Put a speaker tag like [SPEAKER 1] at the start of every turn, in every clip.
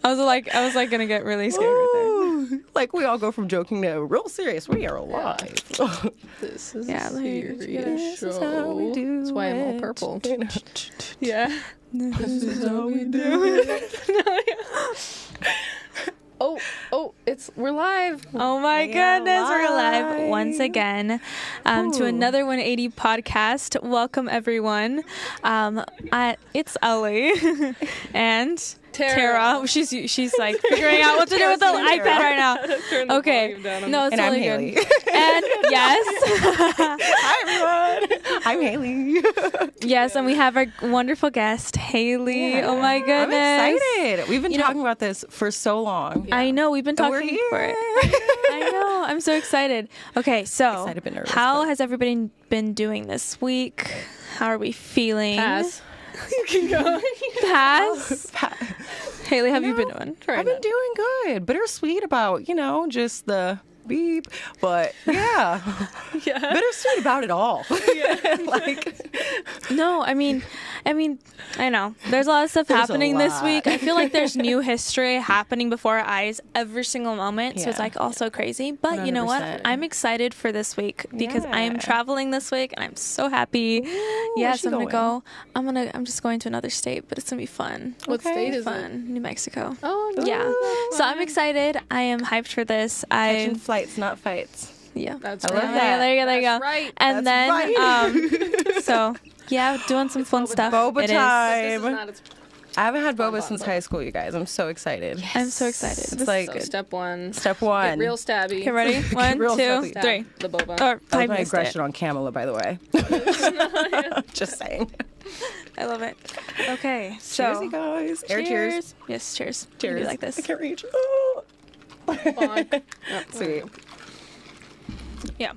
[SPEAKER 1] I was like gonna get really scared right there.
[SPEAKER 2] Like we all go from joking to real serious. We are alive.
[SPEAKER 3] This is
[SPEAKER 1] Yeah,
[SPEAKER 3] a
[SPEAKER 1] like,
[SPEAKER 3] serious
[SPEAKER 2] This is how we
[SPEAKER 3] show.
[SPEAKER 2] do
[SPEAKER 3] That's why I'm all
[SPEAKER 2] it.
[SPEAKER 3] purple.
[SPEAKER 1] Yeah.
[SPEAKER 2] This is how we do it.
[SPEAKER 3] We're live.
[SPEAKER 1] Oh my
[SPEAKER 2] We are
[SPEAKER 1] goodness, we're live
[SPEAKER 2] live.
[SPEAKER 1] once again to another 180 podcast. Welcome everyone. It's Ellie and Tara. She's like figuring out what to do with the iPad right now.
[SPEAKER 3] Turn the
[SPEAKER 1] Okay.
[SPEAKER 3] volume down on
[SPEAKER 1] No, it's
[SPEAKER 2] And I'm
[SPEAKER 1] really
[SPEAKER 2] Hailey.
[SPEAKER 1] good. And yes.
[SPEAKER 2] Hi everyone. I'm Hailey.
[SPEAKER 1] Yes, and we have our wonderful guest, Hailey.
[SPEAKER 2] Yeah.
[SPEAKER 1] Oh my goodness.
[SPEAKER 2] I'm excited. We've been
[SPEAKER 1] You know-
[SPEAKER 2] talking about this for so long.
[SPEAKER 1] I know, we've been
[SPEAKER 2] And we're
[SPEAKER 1] talking
[SPEAKER 2] here.
[SPEAKER 1] for it. I know. I'm so excited. Okay, so
[SPEAKER 2] Excited but nervous,
[SPEAKER 1] how
[SPEAKER 2] but-
[SPEAKER 1] has everybody been doing this week? How are we feeling?
[SPEAKER 3] Pass. You can go.
[SPEAKER 1] Pass. Haley, how have you been doing?
[SPEAKER 2] I've been doing good. Bittersweet about, just the beep. But yeah.
[SPEAKER 3] Yeah.
[SPEAKER 2] Bittersweet about it all.
[SPEAKER 1] No, I mean, I know. There's a lot of stuff
[SPEAKER 2] There's a
[SPEAKER 1] happening this
[SPEAKER 2] lot.
[SPEAKER 1] week. I feel like there's new history happening before our eyes every single moment. So it's
[SPEAKER 2] Yeah.
[SPEAKER 1] like also crazy. But you know what?
[SPEAKER 2] 100%.
[SPEAKER 1] I'm excited for this week because I am
[SPEAKER 2] Yeah.
[SPEAKER 1] traveling this week and I'm so happy.
[SPEAKER 2] where's
[SPEAKER 1] Yes,
[SPEAKER 2] she
[SPEAKER 1] I'm gonna
[SPEAKER 2] going?
[SPEAKER 1] go. I'm just going to another state, but it's gonna be fun.
[SPEAKER 3] What
[SPEAKER 2] Okay.
[SPEAKER 3] state is it?
[SPEAKER 1] Fun. New Mexico.
[SPEAKER 3] Oh, no.
[SPEAKER 1] Yeah. So I'm excited. I am hyped for this.
[SPEAKER 2] Catching flights, not fights.
[SPEAKER 1] Yeah.
[SPEAKER 3] That's
[SPEAKER 2] I
[SPEAKER 3] right.
[SPEAKER 2] love
[SPEAKER 1] Yeah,
[SPEAKER 2] that.
[SPEAKER 1] there you go. There you
[SPEAKER 3] That's
[SPEAKER 1] go.
[SPEAKER 3] right.
[SPEAKER 1] And
[SPEAKER 2] That's
[SPEAKER 1] so yeah, doing some fun stuff.
[SPEAKER 2] Boba
[SPEAKER 1] It is.
[SPEAKER 2] time.
[SPEAKER 3] This is not its
[SPEAKER 2] I haven't had boba
[SPEAKER 3] Bon
[SPEAKER 2] since
[SPEAKER 3] bon.
[SPEAKER 2] high school, you guys. I'm so excited.
[SPEAKER 1] I'm so excited.
[SPEAKER 2] It's
[SPEAKER 1] This
[SPEAKER 2] like
[SPEAKER 3] so step one.
[SPEAKER 2] step
[SPEAKER 3] Get
[SPEAKER 2] one.
[SPEAKER 3] real stabby.
[SPEAKER 1] Okay, ready? One,
[SPEAKER 2] Real
[SPEAKER 1] 2,
[SPEAKER 2] stabby.
[SPEAKER 3] Stab
[SPEAKER 1] 3.
[SPEAKER 3] The boba.
[SPEAKER 1] Or
[SPEAKER 2] That was
[SPEAKER 1] I
[SPEAKER 2] my
[SPEAKER 1] missed
[SPEAKER 2] aggression
[SPEAKER 1] it.
[SPEAKER 2] on Camilla, by the way. Just saying.
[SPEAKER 1] I love it. Okay,
[SPEAKER 2] Cheers,
[SPEAKER 1] so
[SPEAKER 2] you guys. Air cheers.
[SPEAKER 1] Yes, cheers.
[SPEAKER 2] Cheers.
[SPEAKER 1] You do like this.
[SPEAKER 2] I can't reach. Oh.
[SPEAKER 3] Bonk. Oh,
[SPEAKER 2] Sweet.
[SPEAKER 1] Yeah.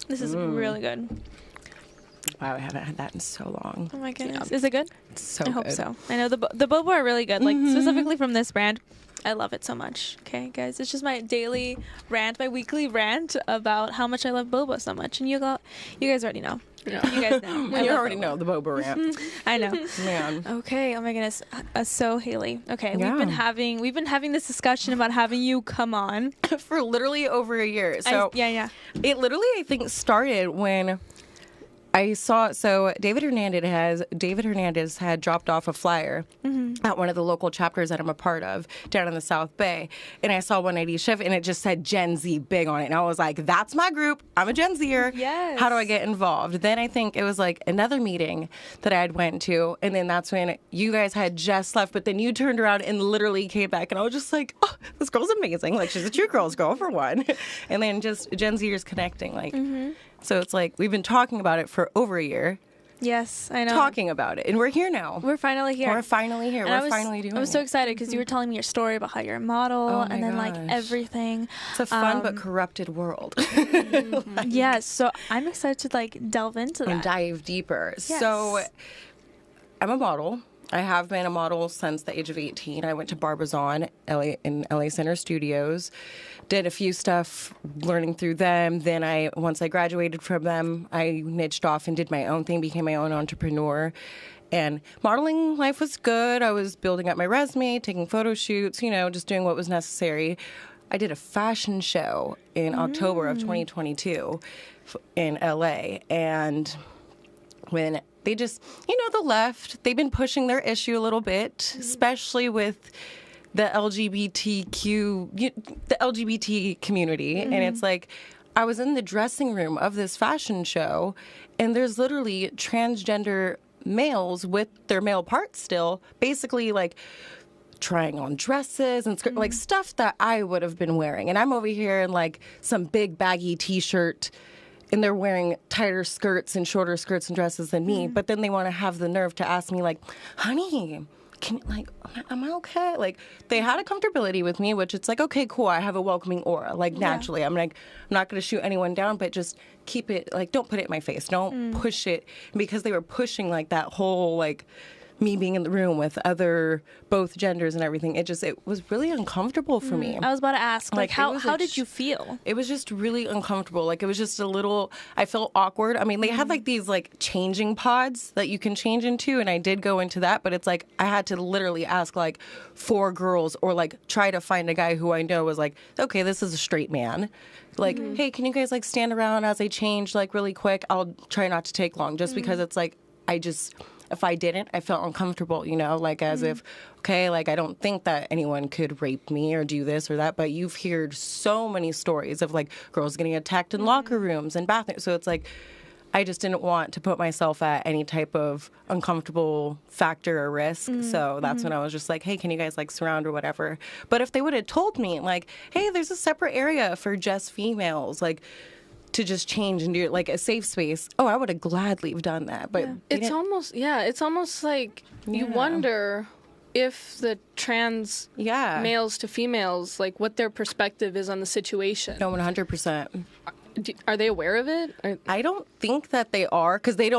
[SPEAKER 1] This is really good.
[SPEAKER 2] Wow, I haven't had that in so long.
[SPEAKER 1] Oh my goodness. Is it good?
[SPEAKER 2] It's so
[SPEAKER 1] I
[SPEAKER 2] good.
[SPEAKER 1] hope so. I know the boba are really good. Like specifically from this brand. I love it so much. Okay, guys, it's just my daily rant, my weekly rant about how much I love boba so much, and you guys already know.
[SPEAKER 3] Yeah.
[SPEAKER 1] You guys know. I
[SPEAKER 2] You
[SPEAKER 1] love
[SPEAKER 2] already
[SPEAKER 1] boba.
[SPEAKER 2] know the boba rant.
[SPEAKER 1] I know.
[SPEAKER 2] Man.
[SPEAKER 1] Okay. Oh my goodness. So Hailey. Okay,
[SPEAKER 2] Yeah.
[SPEAKER 1] we've been having this discussion about having you come on.
[SPEAKER 2] For literally over a year. So
[SPEAKER 1] yeah.
[SPEAKER 2] it literally, I think, started when I saw, so David Hernandez had dropped off a flyer at one of the local chapters that I'm a part of down in the South Bay. And I saw 180 Shift and it just said Gen Z big on it. And I was like, that's my group. I'm a Gen Zer.
[SPEAKER 1] Yes.
[SPEAKER 2] How do I get involved? Then I think it was like another meeting that I had went to. And then that's when you guys had just left. But then you turned around and literally came back. And I was just like, oh, this girl's amazing. Like, she's a true girl's girl for one. And then just Gen Zers connecting. Like, so it's like we've been talking about it for over a year,
[SPEAKER 1] Yes, I know.
[SPEAKER 2] talking about it, and we're here now.
[SPEAKER 1] We're finally here.
[SPEAKER 2] We're finally here.
[SPEAKER 1] And
[SPEAKER 2] We're finally doing
[SPEAKER 1] I was so
[SPEAKER 2] it.
[SPEAKER 1] excited because you were telling me your story about how you're a model
[SPEAKER 2] Oh
[SPEAKER 1] and
[SPEAKER 2] my
[SPEAKER 1] then like
[SPEAKER 2] gosh.
[SPEAKER 1] everything.
[SPEAKER 2] It's a fun but corrupted world.
[SPEAKER 1] Yes, so I'm excited to like delve into that.
[SPEAKER 2] And dive deeper. So I'm a model. I have been a model since the age of 18. I went to Barbizon in LA Center Studios, did a few stuff learning through them. Then once I graduated from them, I niched off and did my own thing, became my own entrepreneur. And modeling life was good. I was building up my resume, taking photo shoots, just doing what was necessary. I did a fashion show in October of 2022 in LA. And when they just, the left, they've been pushing their issue a little bit, especially with the LGBT community. And it's like, I was in the dressing room of this fashion show, and there's literally transgender males with their male parts still, basically like trying on dresses and like stuff that I would have been wearing. And I'm over here in like some big baggy t-shirt, and they're wearing tighter skirts and shorter skirts and dresses than me. But then they want to have the nerve to ask me like, honey, am I okay? Like, they had a comfortability with me, which it's like, okay, cool. I have a welcoming aura. Like, naturally, I'm not going to shoot anyone down, but just keep it, like, don't put it in my face. Don't push it, because they were pushing like that whole, like, me being in the room with both genders and everything, it was really uncomfortable for me.
[SPEAKER 1] I was about to ask, like how did you feel?
[SPEAKER 2] It was just really uncomfortable. Like, it was just I felt awkward. I mean, they had like these like changing pods that you can change into, and I did go into that, but it's like I had to literally ask like 4 girls, or like try to find a guy who I know was like, okay, this is a straight man. Like, hey, can you guys like stand around as I change like really quick? I'll try not to take long, just because it's like, if I didn't, I felt uncomfortable, you know, like as if, okay, like I don't think that anyone could rape me or do this or that, but you've heard so many stories of like girls getting attacked in locker rooms and bathrooms. So it's like, I just didn't want to put myself at any type of uncomfortable factor or risk. So that's when I was just like, hey, can you guys like surround or whatever? But if they would have told me like, hey, there's a separate area for just females, like, to just change and do like a safe space, I would have gladly done that. But
[SPEAKER 3] it's almost like you wonder if the trans males to females, like what their perspective is on the situation.
[SPEAKER 2] No, 100%.
[SPEAKER 3] Are they aware of it?
[SPEAKER 2] I don't think that they are, because they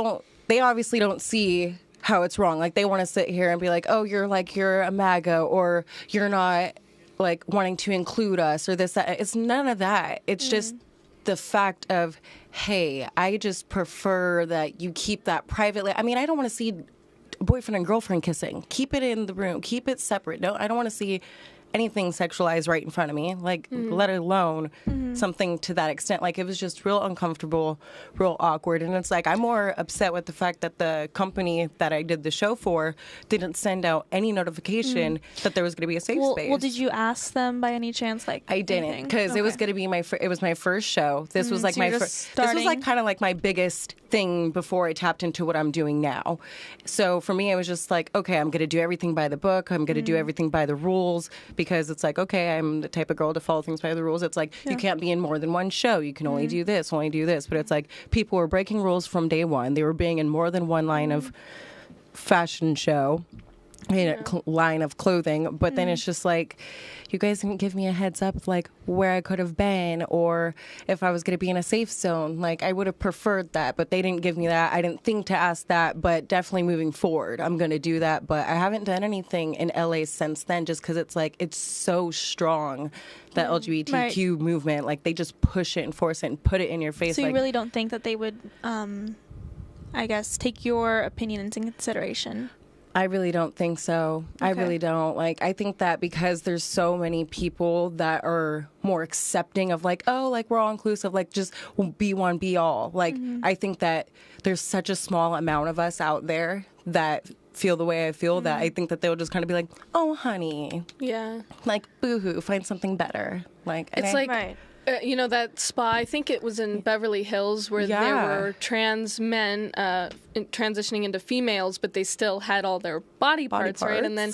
[SPEAKER 2] obviously don't see how it's wrong. Like, they want to sit here and be like, oh, you're a MAGA, or you're not like wanting to include us, or this, that. It's none of that. It's just the fact of, hey, I just prefer that you keep that privately. I mean, I don't want to see boyfriend and girlfriend kissing. Keep it in the room. Keep it separate. No, I don't want to see anything sexualized right in front of me, like, let alone something to that extent. Like, it was just real uncomfortable, real awkward. And it's like, I'm more upset with the fact that the company that I did the show for didn't send out any notification that there was going to be a safe space.
[SPEAKER 1] Well, did you ask them by any chance? Like,
[SPEAKER 2] I didn't, because it was going to be it was my first show. This was like my first. This was like kind of like my biggest thing before I tapped into what I'm doing now. So for me, it was just like, okay, I'm going to do everything by the book. I'm going to do everything by the rules, because it's like, okay, I'm the type of girl to follow things by the rules. It's like, you can't be in more than one show. You can only do this, only do this. But it's like, people were breaking rules from day one. They were being in more than one line of fashion show, line of clothing. But then it's just like, you guys didn't give me a heads up, like, where I could have been, or if I was going to be in a safe zone. Like, I would have preferred that, but they didn't give me that. I didn't think to ask that, but definitely moving forward, I'm going to do that. But I haven't done anything in LA since then, just because it's like, it's so strong, that LGBTQ movement. Like, they just push it and force it and put it in your face.
[SPEAKER 1] So you really don't think that they would, I guess, take your opinion into consideration?
[SPEAKER 2] I really don't think so. Okay. I really don't. Like, I think that because there's so many people that are more accepting of like, oh, like, we're all inclusive, like, just be one, be all. Like, I think that there's such a small amount of us out there that feel the way I feel, that I think that they'll just kind of be like, oh, honey.
[SPEAKER 3] Yeah.
[SPEAKER 2] Like, boo-hoo, find something better. Like,
[SPEAKER 3] it's like... you know, that spa, I think it was in Beverly Hills, where there were trans men transitioning into females, but they still had all their body parts, right? And then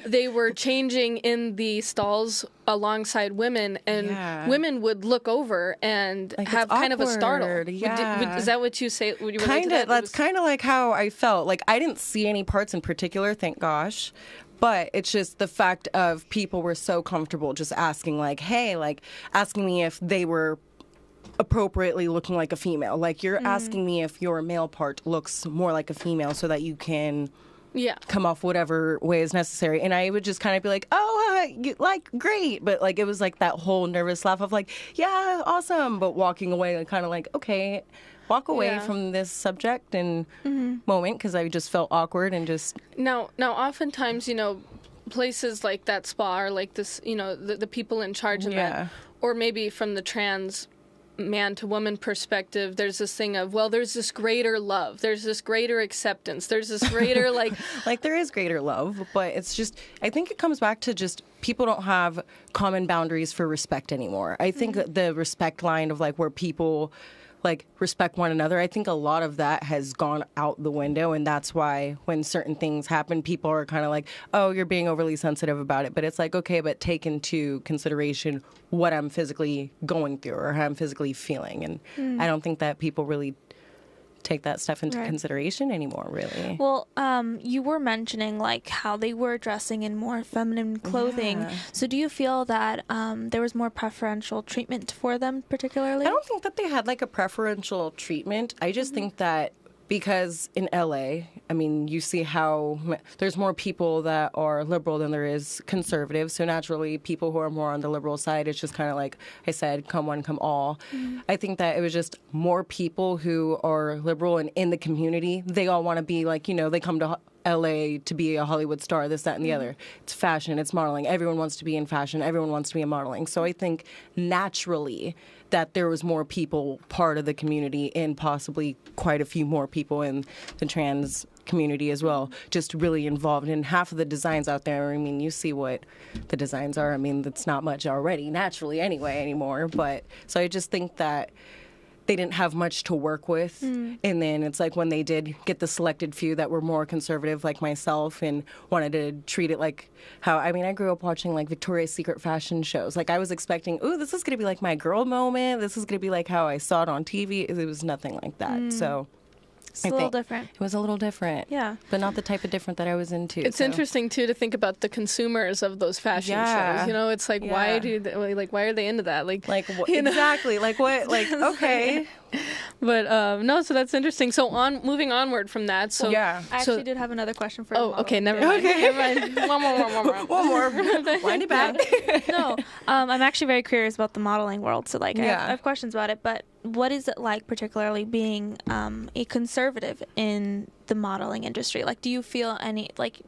[SPEAKER 3] they were changing in the stalls alongside women, and women would look over and like, have kind of a startle.
[SPEAKER 2] Yeah.
[SPEAKER 3] Is that what you say? Would you
[SPEAKER 2] kind of. That's kind of like how I felt. Like, I didn't see any parts in particular, thank gosh. But it's just the fact of people were so comfortable just asking, like, hey, like, asking me if they were appropriately looking like a female. Like, you're asking me if your male part looks more like a female so that you can come off whatever way is necessary. And I would just kind of be like, oh, like, great. But, like, it was like that whole nervous laugh of, like, yeah, awesome. But walking away and kind of like, okay, walk away from this subject and moment, because I just felt awkward and just...
[SPEAKER 3] Now, oftentimes, you know, places like that spa are like this, you know, the people in charge of that, or maybe from the trans man to woman perspective, there's this thing of, well, there's this greater love, there's this greater acceptance, there's this greater, like...
[SPEAKER 2] like, there is greater love, but it's just, I think it comes back to just people don't have common boundaries for respect anymore. I think that the respect line of, like, where people... like, respect one another. I think a lot of that has gone out the window, and that's why when certain things happen, people are kind of like, oh, you're being overly sensitive about it. But it's like, okay, but take into consideration what I'm physically going through or how I'm physically feeling. And I don't think that people really take that stuff into consideration anymore, really.
[SPEAKER 1] Well, you were mentioning, like, how they were dressing in more feminine clothing. So do you feel that there was more preferential treatment for them particularly?
[SPEAKER 2] I don't think that they had, like, a preferential treatment. I just think that because in LA, I mean, you see how there's more people that are liberal than there is conservative. So naturally, people who are more on the liberal side, it's just kind of like I said, come one, come all. I think that it was just more people who are liberal and in the community. They all want to be like, you know, they come to LA to be a Hollywood star, this, that, and the other. It's fashion, it's modeling. Everyone wants to be in fashion. Everyone wants to be in modeling. So I think naturally that there was more people part of the community and possibly quite a few more people in the trans community as well, just really involved in half of the designs out there. I mean, you see what the designs are. I mean, that's not much already, naturally anyway, anymore. But so I just think that they didn't have much to work with. And then it's like when they did get the selected few that were more conservative like myself and wanted to treat it like how, I mean, I grew up watching like Victoria's Secret fashion shows. Like I was expecting, ooh, this is going to be like my girl moment. This is going to be like how I saw it on TV. It was nothing like that. So
[SPEAKER 1] it's a little different.
[SPEAKER 2] It was a little different.
[SPEAKER 1] Yeah.
[SPEAKER 2] But not the type of different that I was into.
[SPEAKER 3] It's interesting, too, to think about the consumers of those fashion shows. You know, it's like, why are they into that? Like
[SPEAKER 2] exactly. Like, what? Like, okay.
[SPEAKER 3] But, no, so that's interesting. So, moving onward from that. So,
[SPEAKER 1] I actually did have another question for you.
[SPEAKER 3] Oh, okay, never mind. One more.
[SPEAKER 2] Wind it back.
[SPEAKER 1] No, I'm actually very curious about the modeling world. So, like, I have questions about it. But what is it like, particularly being a conservative in the modeling industry? Like, do you feel any, like,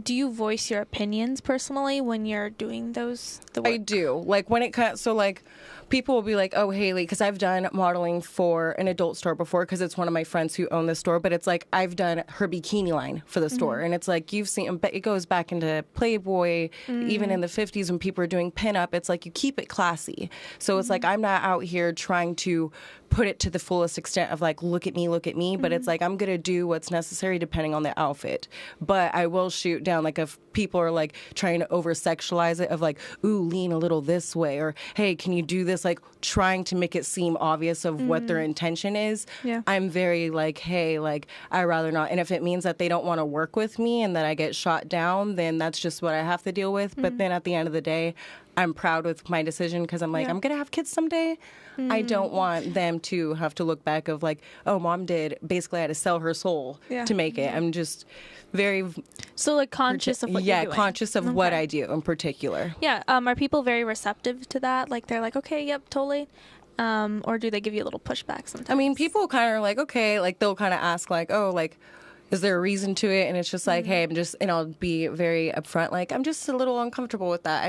[SPEAKER 1] do you voice your opinions personally when you're doing the work?
[SPEAKER 2] I do. Like, when it comes, so, like, people will be like, oh, Hailey, because I've done modeling for an adult store before because it's one of my friends who own the store, but it's like I've done her bikini line for the store. And it's like you've seen, it goes back into Playboy, even in the 50s when people were doing pinup. It's like you keep it classy. So it's like I'm not out here trying to put it to the fullest extent of like, look at me, but it's like I'm going to do what's necessary depending on the outfit. But I will shoot down, like if people are like trying to over-sexualize it of like, ooh, lean a little this way, or hey, can you do this? Like trying to make it seem obvious of what their intention is. I'm very like, hey, like I'd rather not. And if it means that they don't want to work with me and that I get shot down, then that's just what I have to deal with. But then at the end of the day, I'm proud with my decision because I'm like, I'm going to have kids someday. I don't want them to have to look back of like, oh, mom basically had to sell her soul to make it. I'm just very...
[SPEAKER 1] So like conscious of what you're doing.
[SPEAKER 2] Yeah, conscious of what I do in particular.
[SPEAKER 1] Yeah. Are people very receptive to that? Like they're like, okay, yep, totally. Or do they give you a little pushback sometimes?
[SPEAKER 2] I mean, people kind of are like, okay, like they'll kind of ask like, oh, like, is there a reason to it? And it's just like, hey, and I'll be very upfront, like, I'm just a little uncomfortable with that.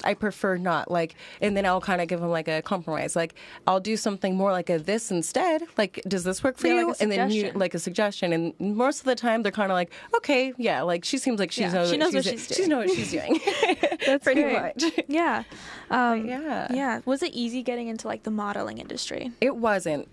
[SPEAKER 2] I prefer not, like, and then I'll kind of give them like a compromise. Like, I'll do something more like a this instead. Like, does this work for you?
[SPEAKER 1] Like
[SPEAKER 2] and then you, like a suggestion. And most of the time they're kind of like, okay, yeah, like she seems like she knows what she's doing. She knows what she's doing.
[SPEAKER 1] That's
[SPEAKER 2] pretty
[SPEAKER 1] great.
[SPEAKER 2] much.
[SPEAKER 1] Yeah.
[SPEAKER 2] Yeah.
[SPEAKER 1] Was it easy getting into like the modeling industry?
[SPEAKER 2] It wasn't.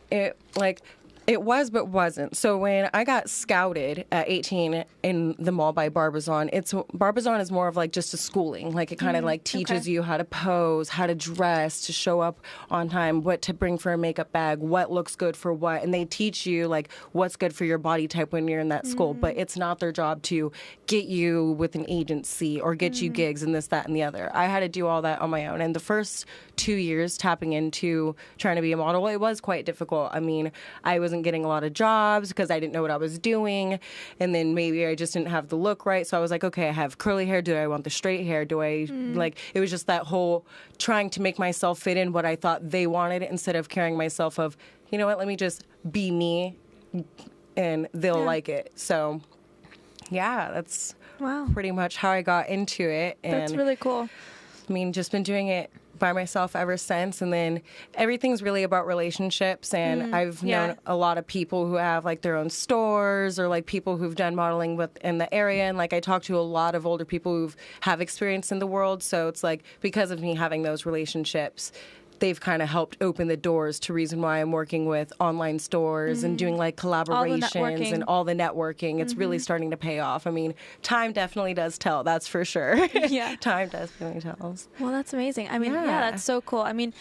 [SPEAKER 2] It was, but wasn't. So when I got scouted at 18 in the mall by Barbizon, Barbizon is more of like just a schooling. Like it kind of like teaches you how to pose, how to dress, to show up on time, what to bring for a makeup bag, what looks good for what. And they teach you like what's good for your body type when you're in that school. But it's not their job to get you with an agency or get you gigs and this, that, and the other. I had to do all that on my own. And the first 2 years tapping into trying to be a model, it was quite difficult. I mean, I wasn't getting a lot of jobs because I didn't know what I was doing, and then maybe I just didn't have the look right. So I was like, okay, I have curly hair. Do I want the straight hair? Do I like? It was just that whole trying to make myself fit in what I thought they wanted instead of carrying myself of, you know what? Let me just be me, and they'll like it. So yeah, that's pretty much how I got into it. And
[SPEAKER 1] that's really cool.
[SPEAKER 2] I mean, just been doing it by myself ever since, and then everything's really about relationships, and I've known a lot of people who have like their own stores or like people who've done modeling in the area, and like I talk to a lot of older people who have experience in the world, so it's like because of me having those relationships, they've kind of helped open the doors to reason why I'm working with online stores and doing like collaborations and all the networking. It's really starting to pay off. I mean, time definitely does tell, that's for sure.
[SPEAKER 1] Yeah.
[SPEAKER 2] Time definitely tells.
[SPEAKER 1] Well, that's amazing. I mean, that's so cool. I mean,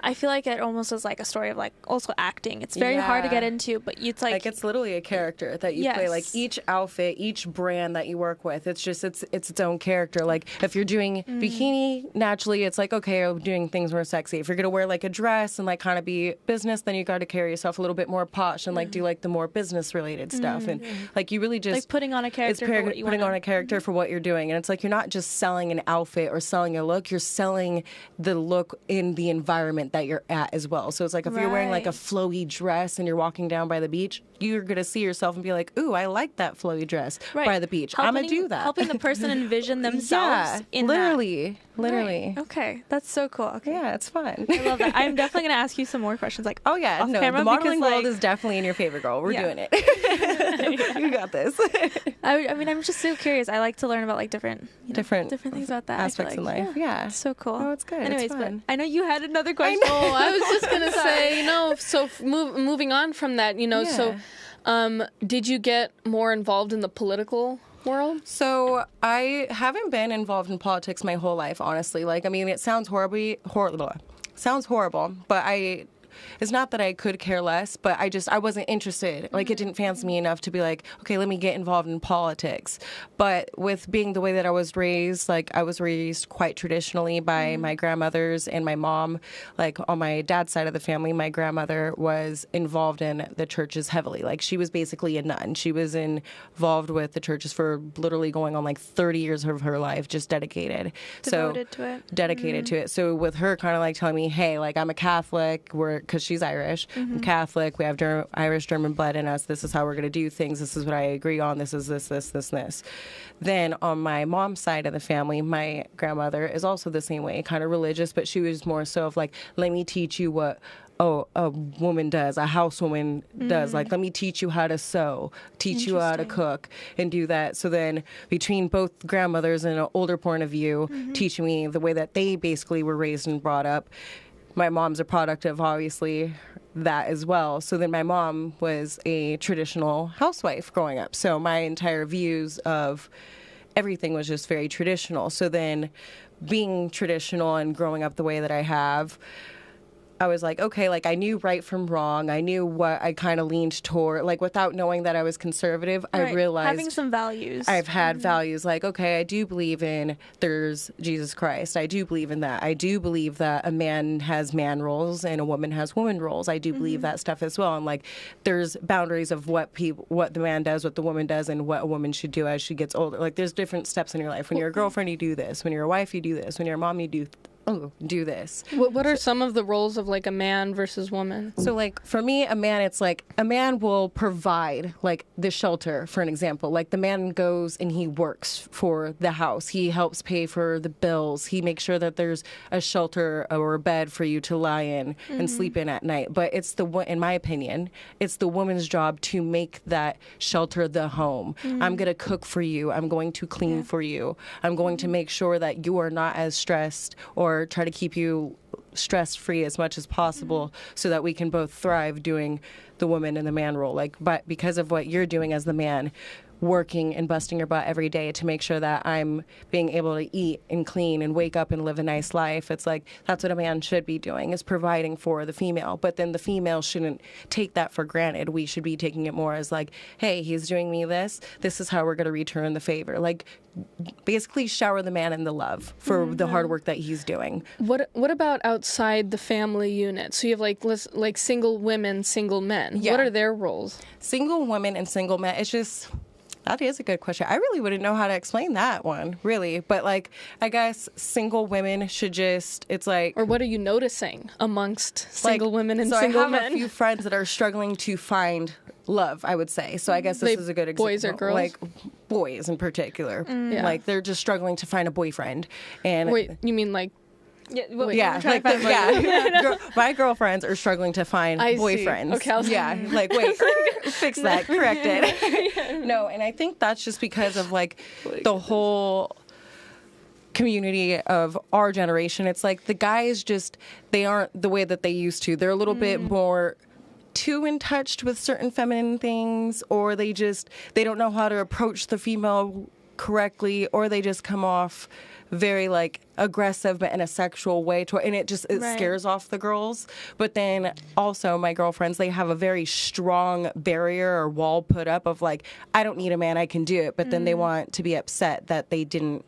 [SPEAKER 1] I feel like it almost is like a story of like also acting. It's very hard to get into, but it's like
[SPEAKER 2] it's literally a character that you play. Like each outfit, each brand that you work with, it's just it's its own character. Like if you're doing bikini, naturally it's like, okay, I'm doing things things more sexy. If you're going to wear like a dress and like kind of be business, then you got to carry yourself a little bit more posh and like do like the more business related stuff. And like you really just
[SPEAKER 1] like putting on a character for what you
[SPEAKER 2] putting on a character for what you're doing. And it's like you're not just selling an outfit or selling a look, you're selling the look in the environment that you're at as well. So it's like if you're wearing like a flowy dress and you're walking down by the beach, you're going to see yourself and be like, ooh, I like that flowy dress by the beach. I'm going to do that.
[SPEAKER 1] Helping the person envision themselves in
[SPEAKER 2] literally.
[SPEAKER 1] Right. Okay, that's so cool. Okay.
[SPEAKER 2] Yeah, it's fun.
[SPEAKER 1] I love that. I'm definitely going to ask you some more questions. Like,
[SPEAKER 2] oh yeah, no, the modeling world is definitely in your favor, girl. We're doing it. You got this.
[SPEAKER 1] I mean, I'm just so curious. I like to learn about like different things about that
[SPEAKER 2] aspects in life. Yeah,
[SPEAKER 1] it's so cool.
[SPEAKER 2] Oh, it's good.
[SPEAKER 1] Anyways,
[SPEAKER 2] it's fun.
[SPEAKER 1] but I know you had another question.
[SPEAKER 3] I was just gonna say, so moving on from that, so did you get more involved in the political world?
[SPEAKER 2] So I haven't been involved in politics my whole life, honestly. Like, I mean, it sounds horrible, but it's not that I could care less, but I wasn't interested. Like, it didn't fancy me enough to be like, okay, let me get involved in politics. But with being the way that I was raised, like, I was raised quite traditionally by my grandmothers and my mom. Like, on my dad's side of the family, my grandmother was involved in the churches heavily. Like, she was basically a nun. She was involved with the churches for literally going on like 30 years of her life, just dedicated.
[SPEAKER 1] Devoted to it.
[SPEAKER 2] So with her kind of like telling me, hey, like, I'm a Catholic, because she's Irish. I'm Catholic. We have Irish-German blood in us. This is how we're going to do things. This is what I agree on. This is this. Then on my mom's side of the family, my grandmother is also the same way, kind of religious, but she was more so of like, let me teach you what a woman does, a housewoman does. Like, let me teach you how to sew, teach you how to cook, and do that. So then between both grandmothers and an older point of view, teaching me the way that they basically were raised and brought up, my mom's a product of, obviously, that as well. So then my mom was a traditional housewife growing up. So my entire views of everything was just very traditional. So then being traditional and growing up the way that I have, I was like, okay, like I knew right from wrong. I knew what I kind of leaned toward. Like, without knowing that I was conservative, I realized
[SPEAKER 1] having some values.
[SPEAKER 2] I've had values like, okay, I do believe in there's Jesus Christ. I do believe in that. I do believe that a man has man roles and a woman has woman roles. I do believe that stuff as well. And like, there's boundaries of what the man does, what the woman does, and what a woman should do as she gets older. Like, there's different steps in your life. When you're a girlfriend, you do this. When you're a wife, you do this. When you're a mom, you do this.
[SPEAKER 3] What are some of the roles of like a man versus woman?
[SPEAKER 2] So like for me, a man, it's like a man will provide like the shelter, for an example. Like, the man goes and he works for the house. He helps pay for the bills. He makes sure that there's a shelter or a bed for you to lie in and sleep in at night. But it's in my opinion, it's the woman's job to make that shelter the home. I'm going to cook for you. I'm going to clean for you. I'm going to make sure that you are not as stressed, or try to keep you stress-free as much as possible, so that we can both thrive doing the woman and the man role. Like, but because of what you're doing as the man, working and busting your butt every day to make sure that I'm being able to eat and clean and wake up and live a nice life. It's like, that's what a man should be doing, is providing for the female. But then the female shouldn't take that for granted. We should be taking it more as like, hey, he's doing me this. This is how we're going to return the favor. Like, basically shower the man in the love for the hard work that he's doing.
[SPEAKER 3] What about outside the family unit? So you have like single women, single men. Yeah. What are their roles?
[SPEAKER 2] Single women and single men. It's just... That is a good question. I really wouldn't know how to explain that one, really. But, like, I guess single women should just, it's like...
[SPEAKER 3] Or what are you noticing amongst single women and single men?
[SPEAKER 2] So I have a few friends that are struggling to find love, I would say. So I guess this is a good example.
[SPEAKER 3] Boys or girls?
[SPEAKER 2] Like, boys in particular. Yeah. Like, they're just struggling to find a boyfriend. And
[SPEAKER 3] wait, you mean like...
[SPEAKER 2] My girlfriends are struggling to find boyfriends.
[SPEAKER 3] Okay,
[SPEAKER 2] like, wait, fix that, correct it. No, and I think that's just because of like the whole community of our generation. It's like the guys they aren't the way that they used to. They're a little bit more too in touch with certain feminine things, or they don't know how to approach the female correctly, or they just come off very like aggressive but in a sexual way and it scares off the girls. But then also my girlfriends, they have a very strong barrier or wall put up of like, I don't need a man, I can do it. But then they want to be upset that they didn't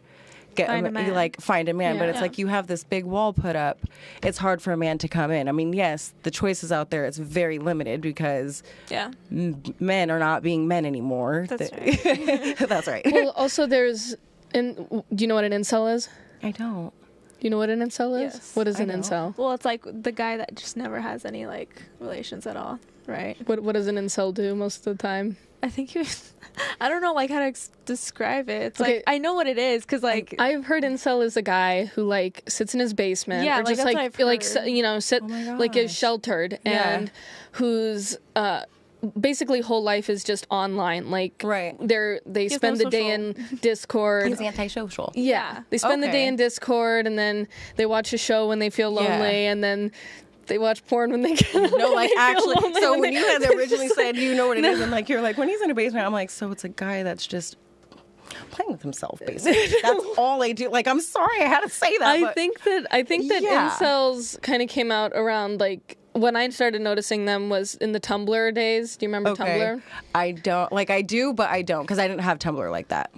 [SPEAKER 1] find a
[SPEAKER 2] man. But it's like you have this big wall put up. It's hard for a man to come in. I mean, yes, the choices out there, it's very limited because men are not being men anymore.
[SPEAKER 1] That's right.
[SPEAKER 2] That's right.
[SPEAKER 3] Well, also do you know what an incel is?
[SPEAKER 2] I don't.
[SPEAKER 3] Do you know what an incel is?
[SPEAKER 1] Yes,
[SPEAKER 3] what is an incel?
[SPEAKER 1] Well, it's like the guy that just never has any like relations at all, right?
[SPEAKER 3] What does an incel do most of the time?
[SPEAKER 1] I think I don't know like how to describe it. It's like I know what it is because like
[SPEAKER 3] I've heard incel is a guy who like sits in his basement or just is sheltered and whose basically whole life is just online. Like they spend the day in Discord.
[SPEAKER 2] He's antisocial.
[SPEAKER 3] Yeah, they spend the day in Discord and then they watch a show when they feel lonely and then they watch porn when they get
[SPEAKER 2] actually. So when you had originally said you know what it is, and like you're like when he's in a basement, I'm like, so it's a guy that's just playing with himself, basically. That's all they do. Like, I'm sorry I had to say that.
[SPEAKER 3] I think that incels kind of came out around like when I started noticing them was in the Tumblr days. Do you remember Tumblr?
[SPEAKER 2] I don't. Like, I do, but I don't because I didn't have Tumblr like that.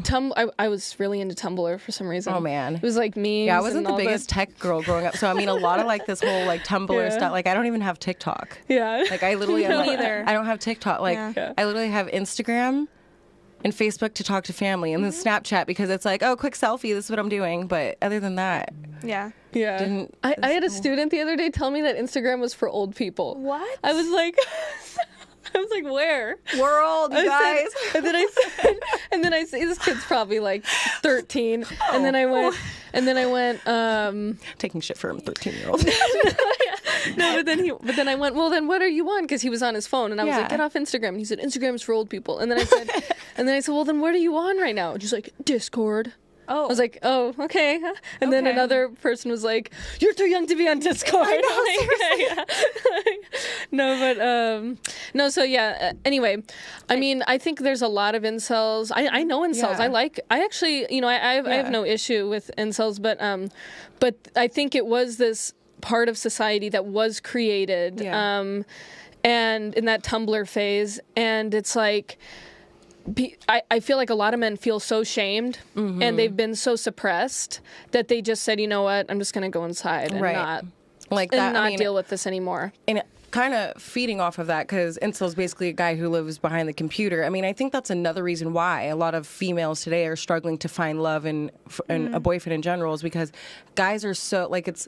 [SPEAKER 3] I was really into Tumblr for some reason.
[SPEAKER 2] Oh, man.
[SPEAKER 3] It was like memes.
[SPEAKER 2] Yeah, I wasn't the biggest tech girl growing up. So, I mean, a lot of like this whole like Tumblr stuff. Like, I don't even have TikTok.
[SPEAKER 3] Yeah.
[SPEAKER 2] Like, I literally have
[SPEAKER 1] either.
[SPEAKER 2] I don't have TikTok. Like, I literally have Instagram and Facebook to talk to family and then Snapchat because it's like, oh, quick selfie. This is what I'm doing. But other than that.
[SPEAKER 1] Yeah.
[SPEAKER 3] I had a student the other day tell me that Instagram was for old people.
[SPEAKER 1] What?
[SPEAKER 3] I was like, where?
[SPEAKER 2] We're old, you guys.
[SPEAKER 3] And then I said, this kid's probably like 13. And then I went,
[SPEAKER 2] taking shit for a 13-year-old.
[SPEAKER 3] No, but then I went, well, then what are you on? Because he was on his phone, and I was like, get off Instagram. And he said, Instagram's for old people. And then I said, well, then what are you on right now? And she's like, Discord.
[SPEAKER 1] Oh.
[SPEAKER 3] I was like, oh, okay. And then another person was like, you're too young to be on Discord. Anyway, I mean, I think there's a lot of incels. I know incels. I have no issue with incels, but I think it was this part of society that was created, and in that Tumblr phase, and it's like, I feel like a lot of men feel so shamed and they've been so suppressed that they just said, you know what, I'm just going to go inside and not deal with this anymore.
[SPEAKER 2] And kind of feeding off of that, because incel is basically a guy who lives behind the computer. I mean, I think that's another reason why a lot of females today are struggling to find love and a boyfriend in general, is because guys are so, like, it's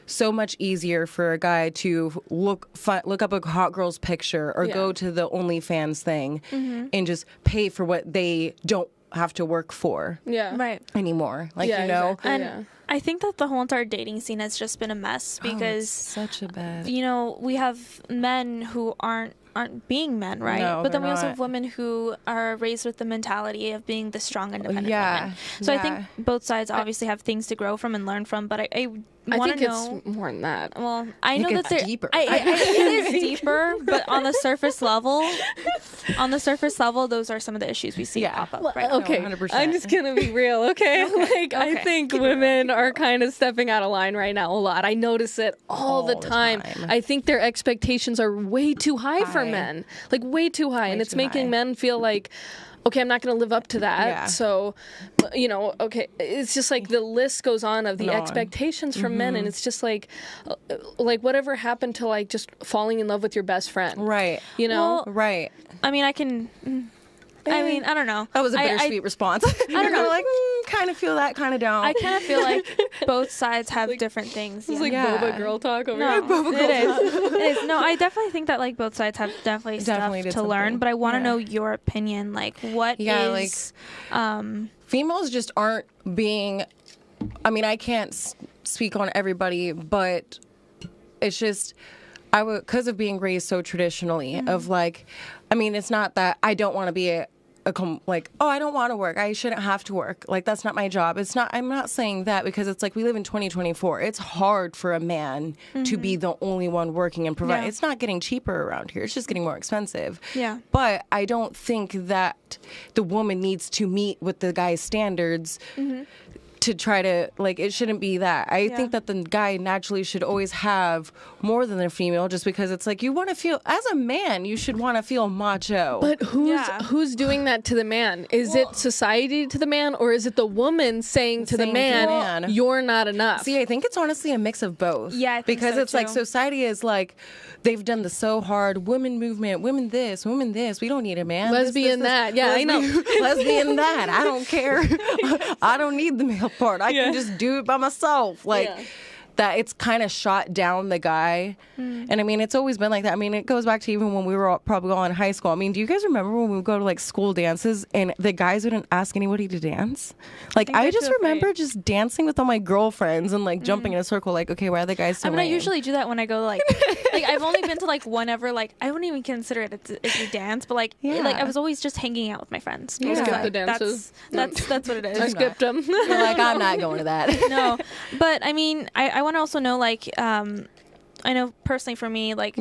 [SPEAKER 2] so much easier for a guy to look up a hot girl's picture or go to the OnlyFans thing and just pay for what they don't have to work for anymore. Like,
[SPEAKER 3] Exactly,
[SPEAKER 1] and I think that the whole entire dating scene has just been a mess because
[SPEAKER 2] it's such a bad.
[SPEAKER 1] We have men who aren't being men, right?
[SPEAKER 2] No,
[SPEAKER 1] but then we
[SPEAKER 2] not.
[SPEAKER 1] also have women who are raised with the mentality of being the strong, independent women. So I think both sides obviously have things to grow from and learn from, but I want to know.
[SPEAKER 3] It's more than that.
[SPEAKER 1] Well, I know that they're
[SPEAKER 2] deeper.
[SPEAKER 1] It is deeper, but on the surface level, those are some of the issues we see pop up. Right?
[SPEAKER 3] Okay,
[SPEAKER 2] no, 100%.
[SPEAKER 3] I'm just gonna be real. Okay, I think women are kind of stepping out of line right now a lot. I notice it all the time. I think their expectations are way too high for men, like way too high, and it's making men feel like, okay, I'm not going to live up to that. Yeah. So, okay, it's just like the list goes on of the expectations from men, and it's just like whatever happened to like just falling in love with your best friend,
[SPEAKER 2] right?
[SPEAKER 1] Well,
[SPEAKER 2] right.
[SPEAKER 1] I mean, I don't know.
[SPEAKER 2] That was a bittersweet response. I don't know. Like, kind of feel that, kind of don't.
[SPEAKER 1] I kind of feel like both sides have different things.
[SPEAKER 3] It's like boba girl talk over here.
[SPEAKER 1] It is. No, I definitely think that like both sides have definitely stuff to learn. But I want to know your opinion. Like, what is?
[SPEAKER 2] Females just aren't being. I mean, I can't speak on everybody, but it's just. Because of being raised so traditionally, of like, I mean, it's not that I don't want to be I don't want to work. I shouldn't have to work. Like, that's not my job. It's not, I'm not saying that because it's like we live in 2024. It's hard for a man to be the only one working and providing. Yeah. It's not getting cheaper around here. It's just getting more expensive.
[SPEAKER 1] Yeah.
[SPEAKER 2] But I don't think that the woman needs to meet with the guy's standards. to try to, like, it shouldn't be that. I think that the guy naturally should always have more than a female, just because it's like, you want to feel, as a man, you should want to feel macho.
[SPEAKER 3] But who's doing that to the man? Is it society to the man, or is it the woman saying to the man, you're not enough?
[SPEAKER 2] See, I think it's honestly a mix of both.
[SPEAKER 1] Yeah, I think
[SPEAKER 2] because
[SPEAKER 1] so
[SPEAKER 2] it's like, society is like, they've done this so hard. Women movement, women this, women this. We don't need a man.
[SPEAKER 3] Lesbian that. Yeah, I know.
[SPEAKER 2] Lesbian that. I don't care. I don't need the male part. I can just do it by myself. Like, that it's kind of shot down the guy. And I mean, it's always been like that. I mean, it goes back to even when we were probably all in high school. I mean, do you guys remember when we would go to like school dances and the guys wouldn't ask anybody to dance? Like, I just remember just dancing with all my girlfriends and like jumping in a circle, like, okay, why are the guys doing?
[SPEAKER 1] I mean, I usually do that when I go like I've only been to like one ever, like, I wouldn't even consider it a dance, but like I was always just hanging out with my friends.
[SPEAKER 3] You skip the dances.
[SPEAKER 1] That's what it is.
[SPEAKER 3] I skipped them.
[SPEAKER 2] You're like, I'm not going to that.
[SPEAKER 1] No, but I mean, I want to also know, like, I know personally for me, like,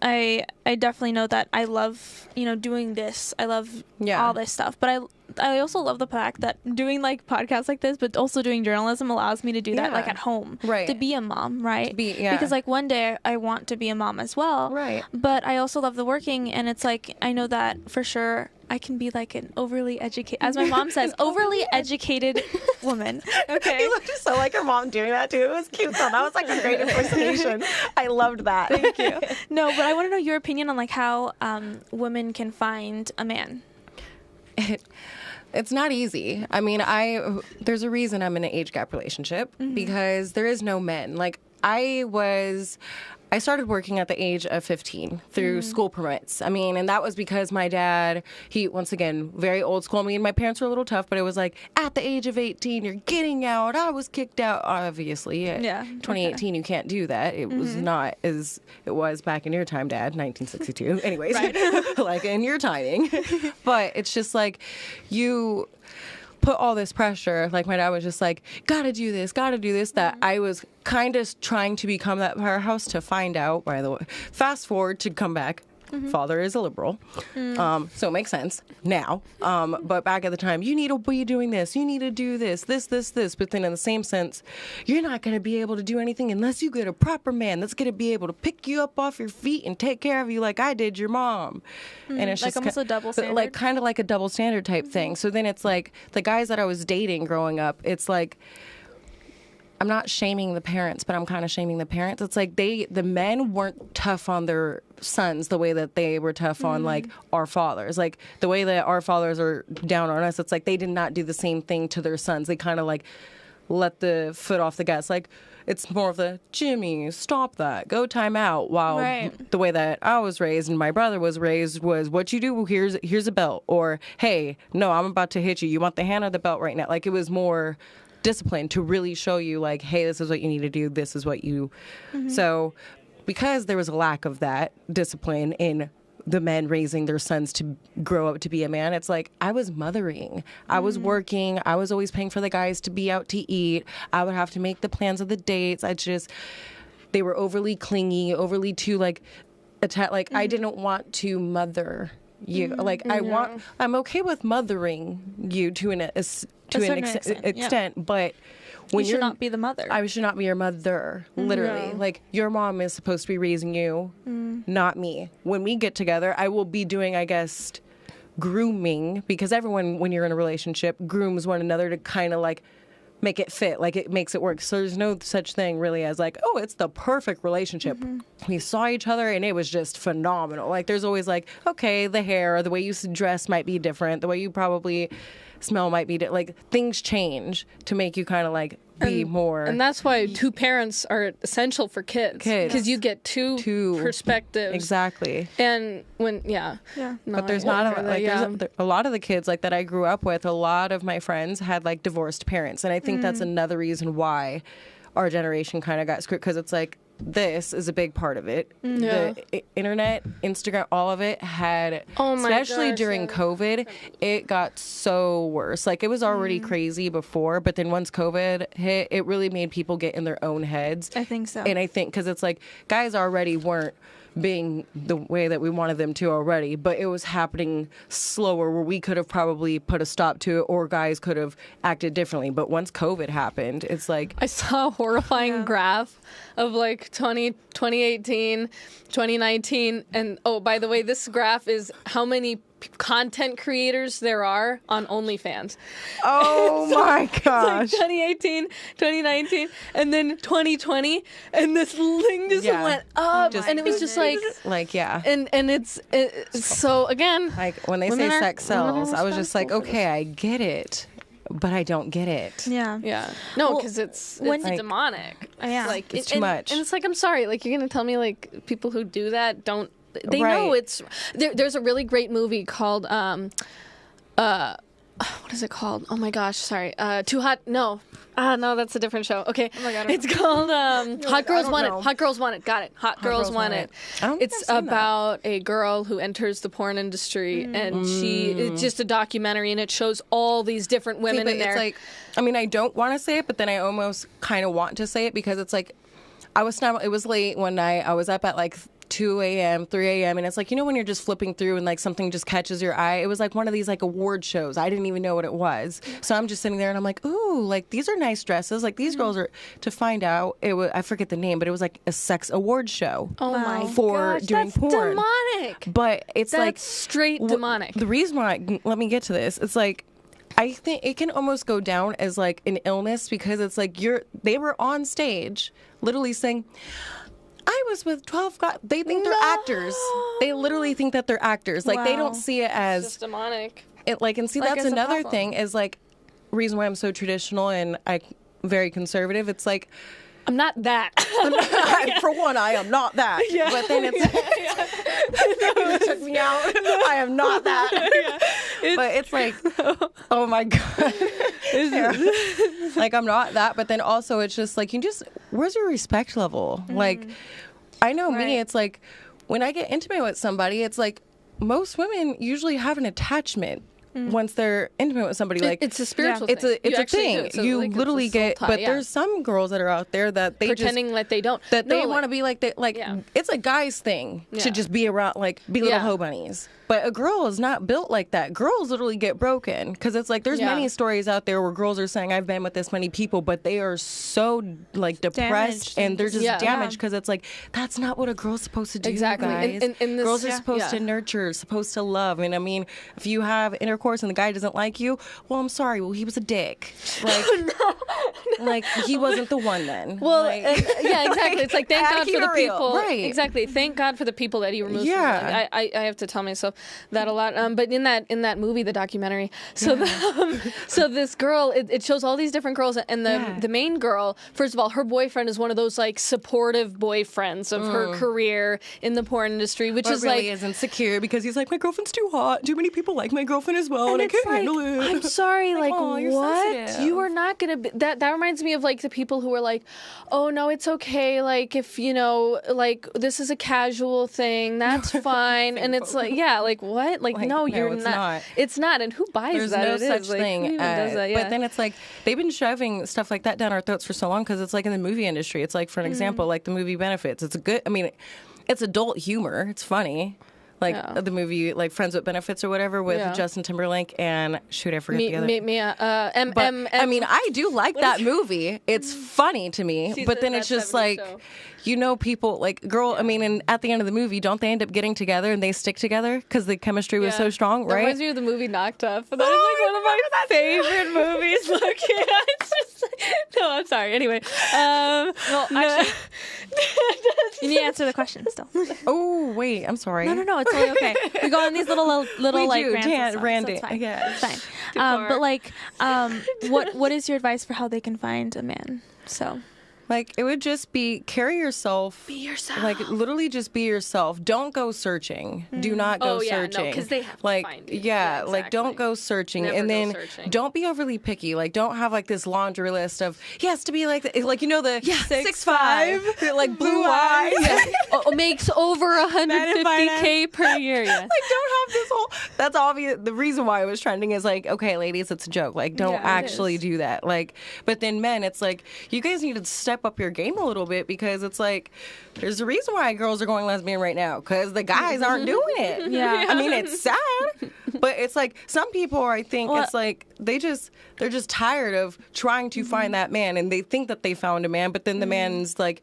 [SPEAKER 1] I definitely know that I love, doing this. I love all this stuff, but I also love the fact that doing like podcasts like this, but also doing journalism allows me to do that like at home,
[SPEAKER 2] right?
[SPEAKER 1] To be a mom, right? Because like one day I want to be a mom as well,
[SPEAKER 2] right?
[SPEAKER 1] But I also love the working, and it's like I know that for sure I can be like an overly educated, as my mom says, overly educated woman. Okay.
[SPEAKER 2] You looked just so like your mom doing that too. It was cute though. That was like a great impersonation. I loved that.
[SPEAKER 1] Thank you. No, but I want to know your opinion on like how women can find a man.
[SPEAKER 2] It's not easy. I mean, there's a reason I'm in an age gap relationship, because there is no men. Like, I started working at the age of 15 through school permits. I mean, and that was because my dad, he, once again, very old school. I mean, my parents were a little tough, but it was like, at the age of 18, you're getting out. I was kicked out, obviously. Yeah. 2018, you can't do that. It was not as it was back in your time, Dad, 1962. Anyways, like in your timing. But it's just like, you put all this pressure. Like, my dad was just like, gotta do this, that I was kind of trying to become that powerhouse, to find out, by the way, fast forward to come back. Father is a liberal, so it makes sense now. But back at the time, you need to be doing this, you need to do this. But then in the same sense, you're not going to be able to do anything unless you get a proper man that's going to be able to pick you up off your feet and take care of you like I did your mom. And it's
[SPEAKER 1] like
[SPEAKER 2] just
[SPEAKER 1] almost a double standard.
[SPEAKER 2] Like kind of like a double standard type thing. So then it's like the guys that I was dating growing up, it's like, I'm not shaming the parents, but I'm kind of shaming the parents. It's like the men weren't tough on their sons the way that they were tough on like our fathers. Like the way that our fathers are down on us, it's like they did not do the same thing to their sons. They kind of like let the foot off the gas. Like, it's more of the, Jimmy, stop that, go time out. While the way that I was raised and my brother was raised was, what you do, here's a belt. Or, hey, no, I'm about to hit you. You want the hand or the belt right now? Like, it was more discipline to really show you, like, hey, this is what you need to do. This is what you... So because there was a lack of that discipline in the men raising their sons to grow up to be a man, it's like, I was mothering. I was working. I was always paying for the guys to be out to eat. I would have to make the plans of the dates. They were overly clingy, overly too, like, like, I didn't want to mother you. Like, I'm okay with mothering you to an extent, but when
[SPEAKER 1] you should not be the mother.
[SPEAKER 2] I should not be your mother, literally. Like, your mom is supposed to be raising you, not me. When we get together, I will be doing, I guess, grooming, because everyone, when you're in a relationship, grooms one another to kind of like make it fit, like it makes it work. So there's no such thing really as like, oh, it's the perfect relationship. We saw each other and it was just phenomenal. Like, there's always like, okay, the hair, the way you dress might be different, the way you probably smell might be like, things change to make you kind of like be more.
[SPEAKER 3] And that's why two parents are essential for kids, because you get two perspectives.
[SPEAKER 2] Exactly.
[SPEAKER 3] And when
[SPEAKER 2] but there's not a lot of the kids like that I grew up with, a lot of my friends had like divorced parents, and I think that's another reason why our generation kind of got screwed, because it's like, this is a big part of it. The internet, Instagram, all of it had, especially during COVID, it got so worse. Like, it was already crazy before, but then once COVID hit, it really made people get in their own heads.
[SPEAKER 1] I think so.
[SPEAKER 2] And I think because it's like, guys already weren't being the way that we wanted them to already, but it was happening slower where we could have probably put a stop to it or guys could have acted differently. But once COVID happened, it's like...
[SPEAKER 3] I saw a horrifying graph of like 2018, 2019. And oh, by the way, this graph is how many content creators there are on OnlyFans.
[SPEAKER 2] Oh my gosh.
[SPEAKER 3] It's like 2018, 2019, and then 2020, and this thing just went up, and it was just like
[SPEAKER 2] yeah.
[SPEAKER 3] And it's so again,
[SPEAKER 2] like when they say sex sells, I was just like, okay, I get it, but I don't get it.
[SPEAKER 3] Yeah. No, because it's demonic.
[SPEAKER 1] Yeah.
[SPEAKER 3] Like
[SPEAKER 2] it's too much.
[SPEAKER 3] And it's like, I'm sorry, like you're gonna tell me like people who do that don't. They know it's there's a really great movie called what is it called? Oh my gosh, sorry. Too Hot. No, that's a different show. Okay,
[SPEAKER 1] oh my God,
[SPEAKER 3] it's called Hot Girls Want It. Hot Girls Want It. Got it. Hot Girls Want It. It's about a girl who enters the porn industry, and it's just a documentary, and it shows all these different women in there.
[SPEAKER 2] It's like, I mean, I don't want to say it, but then I almost kind of want to say it because it's like, it was late one night. I was up at like 2 a.m., 3 a.m. And it's like, you know, when you're just flipping through and like something just catches your eye, it was like one of these like award shows. I didn't even know what it was. So I'm just sitting there and I'm like, ooh, like these are nice dresses. Like these girls are, to find out, it was, I forget the name, but it was like a sex award show.
[SPEAKER 3] Oh my
[SPEAKER 2] for
[SPEAKER 3] gosh,
[SPEAKER 2] doing
[SPEAKER 3] that's
[SPEAKER 2] porn.
[SPEAKER 3] demonic.
[SPEAKER 2] But it's
[SPEAKER 3] that's
[SPEAKER 2] like
[SPEAKER 3] straight demonic.
[SPEAKER 2] The reason why, let me get to this. It's like, I think it can almost go down as like an illness because it's like they were on stage literally saying, I was with 12 guys. They think they're actors. They literally think that they're actors. Like, they don't see it as...
[SPEAKER 3] It's just demonic.
[SPEAKER 2] And see, that's another thing is, like, reason why I'm so traditional and very conservative. It's like...
[SPEAKER 3] I'm not that.
[SPEAKER 2] For one, I am not that. Yeah. But then it's... It took me out. I am not that. But it's like, oh my God. Like, I'm not that. But then also, it's just like, where's your respect level? Like, I know me, it's like, when I get intimate with somebody, it's like, most women usually have an attachment. Once they're intimate with somebody, like
[SPEAKER 3] it's a spiritual thing.
[SPEAKER 2] It's a thing. You like, literally get, but there's some girls that are out there that they
[SPEAKER 3] pretending like they don't,
[SPEAKER 2] that they want to be like that. Like it's a guy's thing to just be around, like be little hoe bunnies. But a girl is not built like that. Girls literally get broken because it's like there's many stories out there where girls are saying I've been with this many people, but they are so like depressed and they're just damaged because it's like that's not what a girl's supposed to do.
[SPEAKER 3] Exactly.
[SPEAKER 2] Guys.
[SPEAKER 3] And this,
[SPEAKER 2] girls are supposed to nurture, supposed to love. And I mean, if you have intercourse and the guy doesn't like you, well, I'm sorry. Well, he was a dick. Like, like he wasn't the one then.
[SPEAKER 3] Well,
[SPEAKER 2] like,
[SPEAKER 3] yeah, exactly. It's like thank God for the people.
[SPEAKER 2] Right.
[SPEAKER 3] Exactly. Thank God for the people that he removed.
[SPEAKER 2] Yeah.
[SPEAKER 3] From me. I have to tell myself that a lot. But in that movie, the documentary, so so this girl, it shows all these different girls, and the main girl, first of all, her boyfriend is one of those like supportive boyfriends of her career in the porn industry, which is
[SPEAKER 2] really
[SPEAKER 3] like
[SPEAKER 2] is insecure because he's like, my girlfriend's too hot. Too many people like my girlfriend as well, and I can't handle it.
[SPEAKER 3] I'm sorry, like
[SPEAKER 2] oh,
[SPEAKER 3] what? You are not gonna be that. That reminds me of like the people who are like, oh no, it's okay. Like if you know, like this is a casual thing, that's fine. And it's like, yeah, like what? Like no, you're not. It's not. And who buys
[SPEAKER 2] There's
[SPEAKER 3] that?
[SPEAKER 2] no
[SPEAKER 3] It
[SPEAKER 2] such
[SPEAKER 3] is. Like,
[SPEAKER 2] thing.
[SPEAKER 3] who even does that? Yeah.
[SPEAKER 2] But then it's like they've been shoving stuff like that down our throats for so long because it's like in the movie industry. It's like, for an example, like the movie Benefits. It's a good. I mean, it's adult humor. It's funny. Like the movie, like Friends with Benefits or whatever, with Justin Timberlake and shoot, I forget the other. I mean, I do like that movie. It's funny to me, but then it's just like, you know, people like I mean, and at the end of the movie, don't they end up getting together and they stick together because the chemistry was so strong, right?
[SPEAKER 3] That reminds me of the movie Knocked Up. That is like one of my favorite movies. Looking, it's just no, I'm sorry. Anyway,
[SPEAKER 1] actually, you need to answer the question still.
[SPEAKER 2] Oh wait, I'm sorry.
[SPEAKER 1] No, it's totally okay. We go on these little like rants, so it's fine.
[SPEAKER 2] Yeah,
[SPEAKER 1] it's fine. But like, what is your advice for how they can find a man? So.
[SPEAKER 2] Like, it would just be carry yourself.
[SPEAKER 3] Be yourself.
[SPEAKER 2] Like, literally just be yourself. Don't go searching. Do not go searching.
[SPEAKER 3] No, because they have
[SPEAKER 2] like,
[SPEAKER 3] to find you.
[SPEAKER 2] Yeah, exactly. Like, don't go searching.
[SPEAKER 3] Never
[SPEAKER 2] and then
[SPEAKER 3] searching.
[SPEAKER 2] Don't be overly picky. Like, don't have, like, this laundry list of, he has to be, like, you know, the 6'5", like, blue eyes.
[SPEAKER 3] Makes over $150K per year. Yeah.
[SPEAKER 2] Like, don't have this whole, that's obvious. The reason why it was trending is, like, okay, ladies, it's a joke. Like, don't actually do that. Like, but then men, it's like, you guys need to step step up your game a little bit, because it's like, there's a reason why girls are going lesbian right now, because the guys aren't doing it.
[SPEAKER 1] Yeah.
[SPEAKER 2] I mean, it's sad, but it's like, some people, I think, it's like, they're just tired of trying to find that man, and they think that they found a man, but then the man's like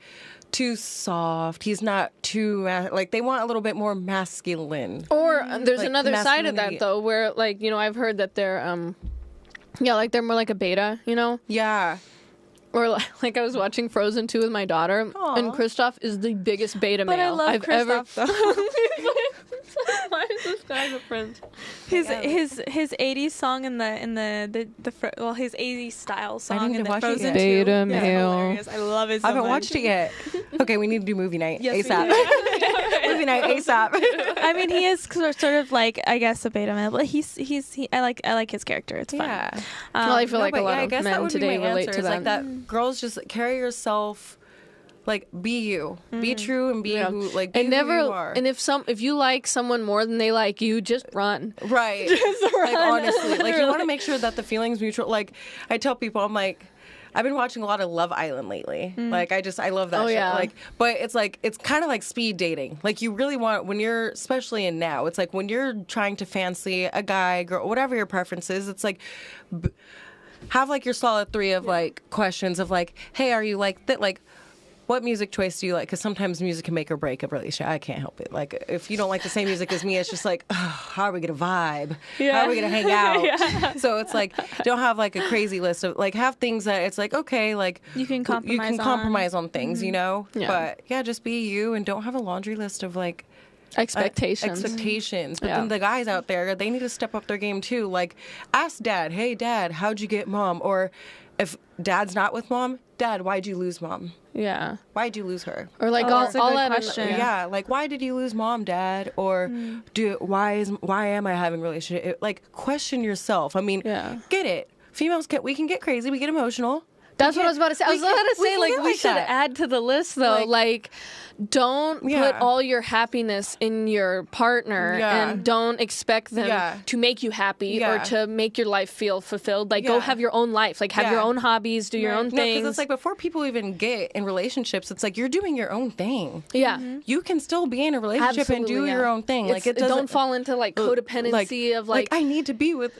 [SPEAKER 2] too soft. He's not too, like, they want a little bit more masculine.
[SPEAKER 3] Or there's like another side of that, though, where, like, you know, I've heard that they're, like, they're more like a beta, you know?
[SPEAKER 2] Yeah.
[SPEAKER 3] Or like I was watching Frozen 2 with my daughter,
[SPEAKER 2] Aww.
[SPEAKER 3] and Kristoff is the biggest beta
[SPEAKER 1] But
[SPEAKER 3] male I've
[SPEAKER 1] Kristoff,
[SPEAKER 3] ever. Why is this guy a friend?
[SPEAKER 1] His 80s song in the his 80s style song in the Frozen 2.
[SPEAKER 3] Beta male.
[SPEAKER 1] Hilarious. I love it so
[SPEAKER 2] I haven't
[SPEAKER 1] much.
[SPEAKER 2] watched it yet. Okay, we need to do movie night ASAP. Movie night ASAP.
[SPEAKER 1] I mean, he is sort of like, I guess, a beta male, but I like his character. It's fun.
[SPEAKER 2] Yeah.
[SPEAKER 3] Well, I feel like a lot
[SPEAKER 2] I
[SPEAKER 3] of
[SPEAKER 2] guess that
[SPEAKER 3] men
[SPEAKER 2] would be
[SPEAKER 3] today
[SPEAKER 2] my
[SPEAKER 3] relate
[SPEAKER 2] answer,
[SPEAKER 3] to
[SPEAKER 2] is
[SPEAKER 3] that.
[SPEAKER 2] like that. Girls, just carry yourself, like, be you, be true, and be who, like, be
[SPEAKER 3] and
[SPEAKER 2] who you are.
[SPEAKER 3] And if you like someone more than they like you, just run.
[SPEAKER 2] Right.
[SPEAKER 3] Just run.
[SPEAKER 2] Like, honestly, like, you want to make sure that the feeling's mutual. Like, I tell people, I'm like, I've been watching a lot of Love Island lately. Like, I love that shit.
[SPEAKER 3] Yeah.
[SPEAKER 2] Like, but it's like, it's kind of like speed dating. Like, you really want, when you're, especially in now, it's like when you're trying to fancy a guy, girl, whatever your preference is, it's like, have like your solid 3 of like questions of like, hey, are you like that? Like, what music choice do you like? Because sometimes music can make or break a relationship. I can't help it. Like, if you don't like the same music as me, it's just like, how are we going to vibe?
[SPEAKER 3] Yeah.
[SPEAKER 2] How are we going to hang out? So it's like, don't have like a crazy list of, like, have things that it's like, okay, like,
[SPEAKER 1] You can compromise
[SPEAKER 2] on things, you know?
[SPEAKER 3] Yeah.
[SPEAKER 2] But yeah, just be you, and don't have a laundry list of like,
[SPEAKER 3] Expectations.
[SPEAKER 2] But then the guys out there, they need to step up their game too. Like, ask dad, hey dad, how'd you get mom? Or if dad's not with mom, dad, why'd you lose mom?
[SPEAKER 3] Yeah.
[SPEAKER 2] Why'd you lose her?
[SPEAKER 3] Or like
[SPEAKER 1] that's a good
[SPEAKER 3] that
[SPEAKER 1] question.
[SPEAKER 2] Yeah, like, why did you lose mom, dad? Or why am I having a relationship? Like, question yourself. I mean, get it. Females we can get crazy, we get emotional.
[SPEAKER 3] That's what I was about to say. I was about to say, like, we should
[SPEAKER 2] that.
[SPEAKER 3] add to the list, though. Like don't put all your happiness in your partner, and don't expect them to make you happy or to make your life feel fulfilled. Like, go have your own life. Like, have your own hobbies, do your own things.
[SPEAKER 2] Because it's like, before people even get in relationships, it's like, you're doing your own thing.
[SPEAKER 3] Yeah.
[SPEAKER 2] You can still be in a relationship and do your own thing. Like, it
[SPEAKER 3] don't fall into, like, codependency of, like,
[SPEAKER 2] I need to be with,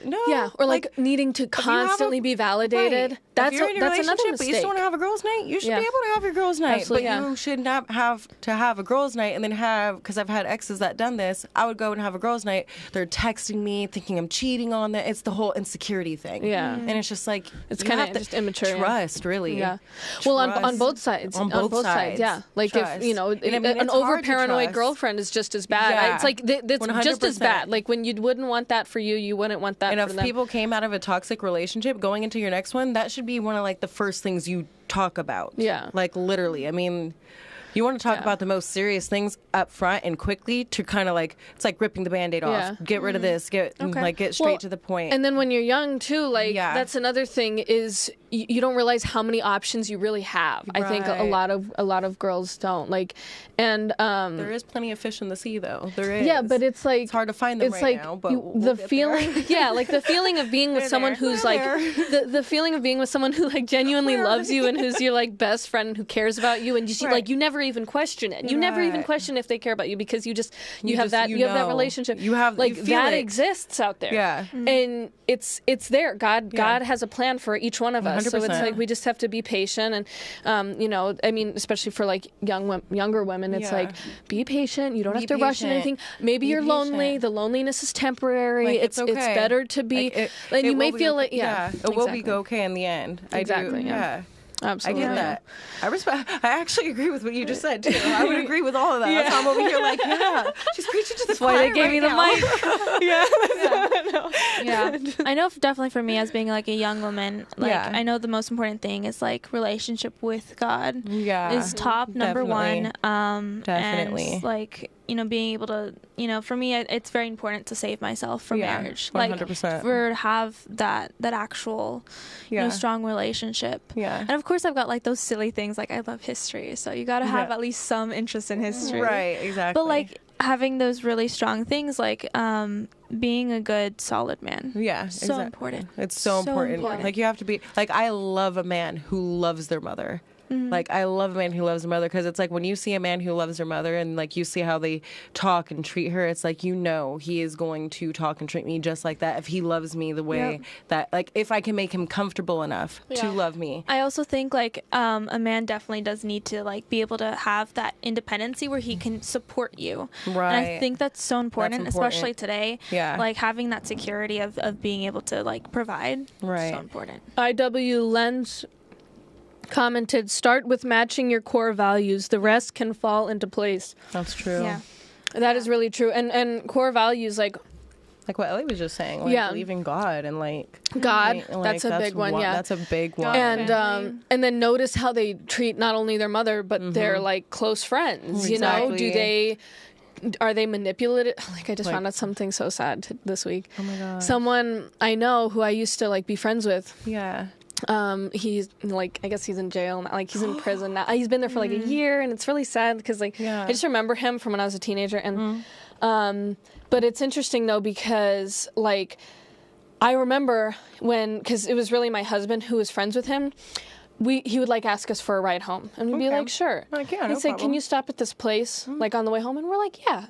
[SPEAKER 3] or, like needing to constantly be validated.
[SPEAKER 2] Right.
[SPEAKER 3] That's
[SPEAKER 2] if you're in a
[SPEAKER 3] another
[SPEAKER 2] relationship,
[SPEAKER 3] mistake.
[SPEAKER 2] but you still want to have a girls' night, you should be able to have your girls' night.
[SPEAKER 3] Absolutely,
[SPEAKER 2] but you should not have to have a girls' night and then have, because I've had exes that done this, I would go and have a girls' night, they're texting me thinking I'm cheating on them. It's the whole insecurity thing.
[SPEAKER 3] Yeah.
[SPEAKER 2] And it's just like,
[SPEAKER 3] it's kind of just immature.
[SPEAKER 2] Trust, really.
[SPEAKER 3] Yeah. Well, on both sides.
[SPEAKER 2] On both sides.
[SPEAKER 3] Yeah. Like,
[SPEAKER 2] trust.
[SPEAKER 3] if, you know, an over-paranoid girlfriend is just as bad.
[SPEAKER 2] Yeah.
[SPEAKER 3] It's like, it's 100%. Just as bad. Like, when you wouldn't want that for you, you wouldn't want that for them.
[SPEAKER 2] And if people came out of a toxic relationship, going into your next one, that should be one of, like, the first things you talk about.
[SPEAKER 3] Yeah.
[SPEAKER 2] Like, literally. I mean, you want to talk about the most serious things up front and quickly to kind of, like, it's like ripping the Band-Aid off. Get rid of this. Get straight to the point.
[SPEAKER 3] And then when you're young too, like, that's another thing is you don't realize how many options you really have. I think a lot of girls don't, like, and
[SPEAKER 2] there is plenty of fish in the sea, though. There is.
[SPEAKER 3] Yeah, but it's like,
[SPEAKER 2] it's hard to find them now. But
[SPEAKER 3] the feeling, like the feeling of being with someone who's like the feeling of being with someone who, like, genuinely loves you and who's your, like, best friend and who cares about you, and you like, you never even question it. You never even question if they care about you, because you have that relationship.
[SPEAKER 2] You have,
[SPEAKER 3] like,
[SPEAKER 2] you feel
[SPEAKER 3] that
[SPEAKER 2] it.
[SPEAKER 3] Exists out there.
[SPEAKER 2] Yeah.
[SPEAKER 3] And it's there. God has a plan for each one of us. 100%. So it's like, we just have to be patient, and you know, I mean, especially for, like, younger women, it's like, be patient. You don't have to rush into anything. Maybe you're lonely. The loneliness is temporary.
[SPEAKER 2] Like,
[SPEAKER 3] it's better to be,
[SPEAKER 2] like,
[SPEAKER 3] and you may feel
[SPEAKER 2] it will be okay in the end.
[SPEAKER 3] Exactly. Absolutely.
[SPEAKER 2] I get that. I actually agree with what you just said too. I would agree with all of that. That's why I'm over here like, she's preaching to the choir.
[SPEAKER 1] Why they gave me the
[SPEAKER 2] mic.
[SPEAKER 1] I know definitely for me, as being, like, a young woman, like, I know the most important thing is, like, relationship with God is top number one.
[SPEAKER 2] Definitely.
[SPEAKER 1] And, like, you know, being able to, you know, for me, it's very important to save myself for marriage.
[SPEAKER 2] 100%.
[SPEAKER 1] Like, to have that actual, you know, strong relationship.
[SPEAKER 2] Yeah.
[SPEAKER 1] And of course, I've got, like, those silly things, like, I love history, so you got to have at least some interest in history.
[SPEAKER 2] Right, exactly.
[SPEAKER 1] But, like, having those really strong things, like, being a good, solid man.
[SPEAKER 2] Yeah.
[SPEAKER 1] So important.
[SPEAKER 2] It's so important. Like, you have to be, like, I love a man who loves their mother. Like, I love a man who loves their mother, because it's like when you see a man who loves their mother and like you see how they talk and treat her, it's like, you know, he is going to talk and treat me just like that if he loves me the way that, like, if I can make him comfortable enough to love me.
[SPEAKER 1] I also think like a man definitely does need to like be able to have that independency where he can support you.
[SPEAKER 2] Right.
[SPEAKER 1] And I think that's so important, especially today.
[SPEAKER 2] Yeah.
[SPEAKER 1] Like having that security of being able to like provide.
[SPEAKER 2] Right.
[SPEAKER 1] So important.
[SPEAKER 3] IW Lens commented, start with matching your core values. The rest can fall into place.
[SPEAKER 2] That's true.
[SPEAKER 1] Yeah.
[SPEAKER 3] That is really true. And core values, like
[SPEAKER 2] what Ellie was just saying, like believing God and like
[SPEAKER 3] God,
[SPEAKER 2] like,
[SPEAKER 3] that's a big one. Yeah,
[SPEAKER 2] that's a big one.
[SPEAKER 3] And then notice how they treat not only their mother but their like close friends.
[SPEAKER 2] Exactly.
[SPEAKER 3] You know, are they manipulated? Like, I just found out something so sad this week.
[SPEAKER 2] Oh my God.
[SPEAKER 3] Someone I know who I used to like be friends with.
[SPEAKER 2] Yeah.
[SPEAKER 3] He's like, I guess he's in jail now. Like, he's in prison now. He's been there for like a year, and it's really sad because like I just remember him from when I was a teenager. And but it's interesting though, because like I remember because it was really my husband who was friends with him. He would like ask us for a ride home, and we'd be like, sure.
[SPEAKER 2] Like, yeah,
[SPEAKER 3] He'd say, can you stop at this place like on the way home? And we're like, yeah.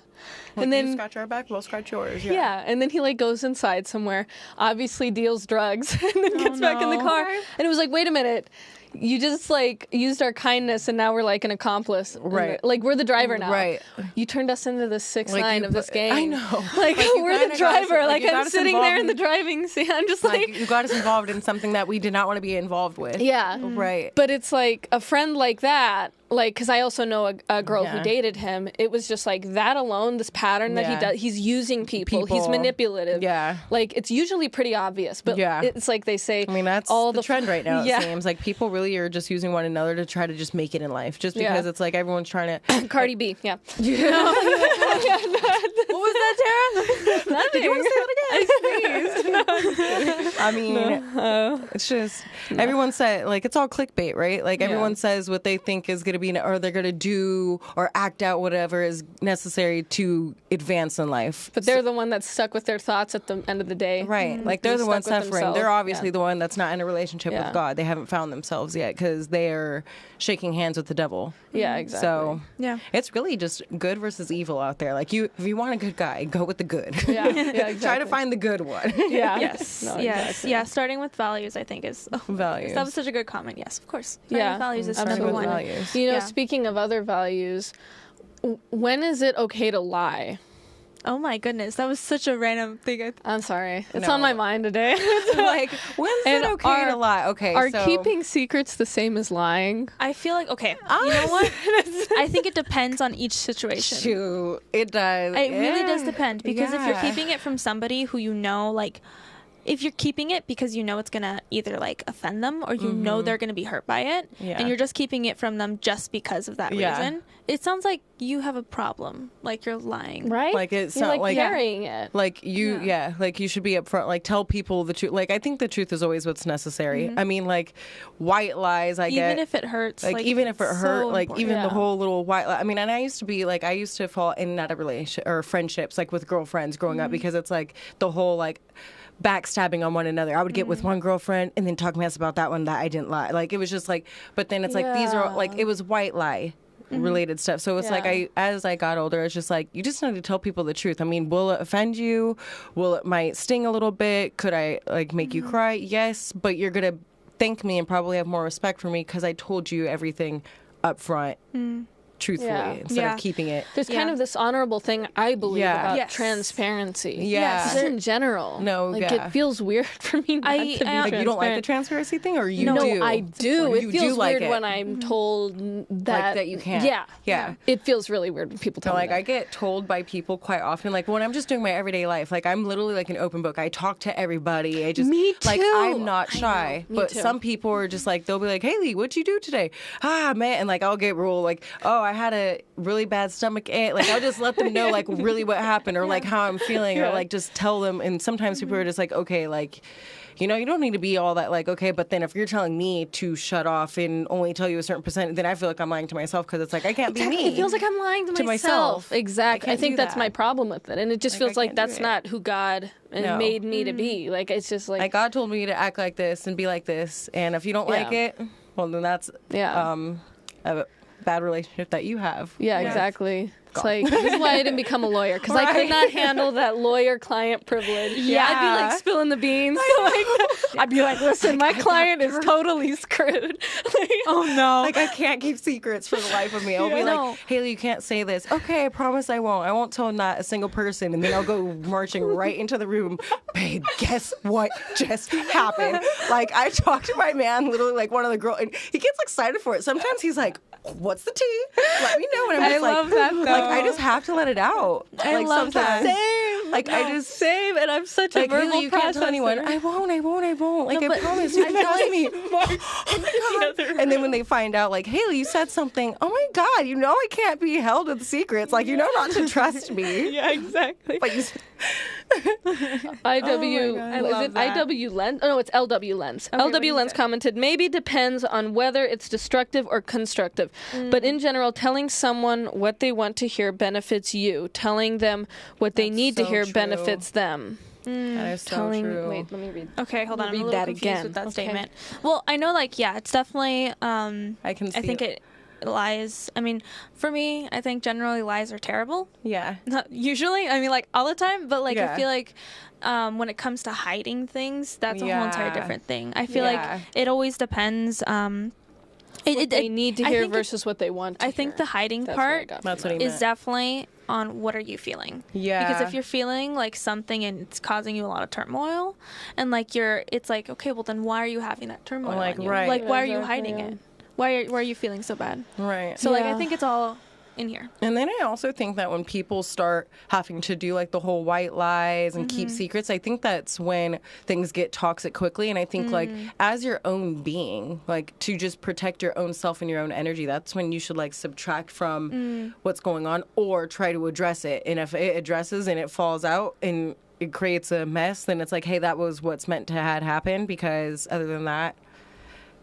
[SPEAKER 2] Like,
[SPEAKER 3] and then
[SPEAKER 2] you scratch our back, we'll scratch yours.
[SPEAKER 3] Yeah, and then he like goes inside somewhere, obviously deals drugs, and then gets back in the car. And it was like, wait a minute, you just like used our kindness, and now we're like an accomplice.
[SPEAKER 2] Right.
[SPEAKER 3] Like, we're the driver now.
[SPEAKER 2] Right.
[SPEAKER 3] You turned us into the 6ix9ine of this game.
[SPEAKER 2] I know.
[SPEAKER 3] Like we're the driver. Like I'm
[SPEAKER 2] us
[SPEAKER 3] sitting there in
[SPEAKER 2] involved
[SPEAKER 3] the driving seat. I'm just like
[SPEAKER 2] you got us involved in something that we did not want to be involved with.
[SPEAKER 3] yeah.
[SPEAKER 2] Right.
[SPEAKER 3] But it's like a friend like that. Like, because I also know a girl who dated him. It was just like that alone, this pattern that he does. He's using people. He's manipulative.
[SPEAKER 2] Yeah.
[SPEAKER 3] Like, it's usually pretty obvious. But it's like they say.
[SPEAKER 2] I mean, that's
[SPEAKER 3] all
[SPEAKER 2] the trend right now, it seems. Like, people really are just using one another to try to just make it in life. Just because it's like everyone's trying to.
[SPEAKER 3] Cardi B, yeah.
[SPEAKER 1] What was that, Tara?
[SPEAKER 3] Nothing.
[SPEAKER 1] Did you want to say that again?
[SPEAKER 2] I mean, it's just, everyone said, like, it's all clickbait, right? Like, everyone says what they think is going to be, or they're going to do or act out whatever is necessary to advance in life.
[SPEAKER 3] But they're the one that's stuck with their thoughts at the end of the day.
[SPEAKER 2] Right. Like, they're the ones suffering.
[SPEAKER 3] Themselves.
[SPEAKER 2] They're obviously the one that's not in a relationship with God. They haven't found themselves yet because they are shaking hands with the devil.
[SPEAKER 3] Yeah, exactly.
[SPEAKER 2] So, it's really just good versus evil out there. Like, if you want a good guy, go with the good.
[SPEAKER 3] Yeah, exactly.
[SPEAKER 2] Try to find the good one.
[SPEAKER 3] Yeah.
[SPEAKER 1] Yes.
[SPEAKER 3] No,
[SPEAKER 1] yes.
[SPEAKER 3] exactly.
[SPEAKER 1] Yeah. Starting with values, I think, is
[SPEAKER 2] values.
[SPEAKER 1] That was such a good comment. Yes, of course. Starting with values is
[SPEAKER 3] absolutely.
[SPEAKER 1] number one.
[SPEAKER 2] Values.
[SPEAKER 3] You know, speaking of other values, when is it okay to lie?
[SPEAKER 1] Oh my goodness, that was such a random thing.
[SPEAKER 3] I'm sorry. It's on my mind today.
[SPEAKER 2] Like, when's it okay to lie? Okay,
[SPEAKER 3] are keeping secrets the same as lying?
[SPEAKER 1] I feel like, okay, you know what? I think it depends on each situation.
[SPEAKER 2] Shoot, it does.
[SPEAKER 1] It really does depend, because if you're keeping it from somebody who you know, like, if you're keeping it because you know it's gonna either like offend them or you know they're gonna be hurt by it, and you're just keeping it from them just because of that reason, it sounds like you have a problem. Like, you're lying,
[SPEAKER 3] right?
[SPEAKER 2] Like, it's
[SPEAKER 3] you're
[SPEAKER 2] not
[SPEAKER 3] like carrying it.
[SPEAKER 2] Like you, like you should be upfront. Like, tell people the truth. Like, I think the truth is always what's necessary. I mean, like, white lies.
[SPEAKER 1] Even if it hurts.
[SPEAKER 2] Like even if it hurt. Like,
[SPEAKER 1] important.
[SPEAKER 2] even the whole little white lie. I mean, and I used to be like, I used to fall in and out of relationship or friendships, like with girlfriends growing up, because it's like the whole like backstabbing on one another. I would get with one girlfriend and then talk mess about that one that I didn't lie. Like, it was just like, but then it's like, these are like, it was white lie related stuff. So it's like, as I got older, it's just like, you just need to tell people the truth. I mean, will it offend you? Will it might sting a little bit? Could I like make you cry? Yes, but you're going to thank me and probably have more respect for me because I told you everything up front. Truthfully, instead of keeping it.
[SPEAKER 3] There's kind of this honorable thing, I believe, about transparency.
[SPEAKER 2] Yeah.
[SPEAKER 3] Just in general.
[SPEAKER 2] No,
[SPEAKER 3] like, it feels weird for me not to be transparent.
[SPEAKER 2] Like, you don't like the transparency thing, or you do?
[SPEAKER 3] No, I do.
[SPEAKER 2] Or
[SPEAKER 3] it
[SPEAKER 2] you
[SPEAKER 3] feels
[SPEAKER 2] do like
[SPEAKER 3] weird when I'm told that
[SPEAKER 2] you can't.
[SPEAKER 3] Yeah. It feels really weird when people tell me
[SPEAKER 2] like,
[SPEAKER 3] that.
[SPEAKER 2] I get told by people quite often, like, when I'm just doing my everyday life, like, I'm literally like an open book. I talk to everybody. I just,
[SPEAKER 3] me too.
[SPEAKER 2] Like, I'm not shy.
[SPEAKER 3] Me
[SPEAKER 2] But
[SPEAKER 3] too.
[SPEAKER 2] some people are just like, they'll be like, Hailey, what'd you do today? Man. And like, I'll get real like, oh, I had a really bad stomach ache. Like, I'll just let them know like really what happened, or like how I'm feeling, or like just tell them. And sometimes people are just like, okay, like, you know, you don't need to be all that like, okay, but then if you're telling me to shut off and only tell you a certain percent, then I feel like I'm lying to myself, because it's like, I can't be me.
[SPEAKER 3] It feels like I'm lying to myself. Exactly. I think that's my problem with it. And it just feels like that's not who God made me to be. Like, it's just like...
[SPEAKER 2] God told me to act like this and be like this. And if you don't like it... well, then that's a bad relationship that you have.
[SPEAKER 3] Yeah, exactly. It's like, this is why I didn't become a lawyer, because I could not handle that lawyer-client privilege. Yeah. I'd be like spilling the beans. I'd be like, listen, my client is totally screwed.
[SPEAKER 1] Oh no.
[SPEAKER 2] Like, I can't keep secrets for the life of me. I'll be like, Hailey, you can't say this. Okay, I promise I won't. I won't tell not a single person. And then I'll go marching right into the room. Babe, guess what just happened? Like, I talked to my man, literally like one of the girls, and he gets excited for it. Sometimes he's like, what's the tea? Let me know. And I'm just
[SPEAKER 1] I love that, though.
[SPEAKER 2] Like, I just have to let it out.
[SPEAKER 1] I
[SPEAKER 2] like,
[SPEAKER 1] love that.
[SPEAKER 3] Same.
[SPEAKER 2] Like, I just
[SPEAKER 3] same, and I'm such
[SPEAKER 2] like,
[SPEAKER 3] a verbal
[SPEAKER 2] Hailey, you can't tell anyone. I won't. Like, I promise you. Trust me. Oh, God. And then when they find out, like, Hailey, you said something. Oh my God, you know I can't be held with secrets. Like, you know not to trust me.
[SPEAKER 1] Yeah, exactly.
[SPEAKER 2] But you.
[SPEAKER 3] IW Lens? Oh no, it's LW Lens. Okay, LW Lens commented, maybe depends on whether it's destructive or constructive. But in general, telling someone what they want to hear benefits you. Telling them what they need to hear benefits them.
[SPEAKER 2] That is so true.
[SPEAKER 3] Wait, let me read.
[SPEAKER 1] Okay, hold on. I'm a
[SPEAKER 3] read
[SPEAKER 1] little
[SPEAKER 3] that
[SPEAKER 1] confused
[SPEAKER 3] again.
[SPEAKER 1] with that
[SPEAKER 3] Okay.
[SPEAKER 1] statement. Well, I know, like, yeah, it's definitely.
[SPEAKER 2] I can see
[SPEAKER 1] I think it lies. I mean, for me, I think generally lies are terrible.
[SPEAKER 2] Yeah.
[SPEAKER 1] Not usually. I mean, like, all the time. But, like, I feel like when it comes to hiding things, that's a whole entire different thing. I feel like it always depends.
[SPEAKER 3] What they need to hear versus what they want to hear.
[SPEAKER 1] I think the hiding part
[SPEAKER 2] That's what he
[SPEAKER 1] is
[SPEAKER 2] meant.
[SPEAKER 1] definitely on what are you feeling.
[SPEAKER 2] Yeah.
[SPEAKER 1] Because if you're feeling like something and it's causing you a lot of turmoil, and like it's like, okay, well then why are you having that turmoil?
[SPEAKER 2] Like,
[SPEAKER 1] on you?
[SPEAKER 2] right.
[SPEAKER 1] Like, why are you
[SPEAKER 3] Exactly,
[SPEAKER 1] hiding
[SPEAKER 3] yeah.
[SPEAKER 1] it? Why are you feeling so bad?
[SPEAKER 2] Right.
[SPEAKER 1] So like I think it's all in here.
[SPEAKER 2] And then I also think that when people start having to do like the whole white lies and keep secrets, I think that's when things get toxic quickly. And I think like as your own being, like to just protect your own self and your own energy, that's when you should like subtract from what's going on or try to address it. And if it addresses and it falls out and it creates a mess, then it's like, hey, that was what's meant to had happen, because other than that,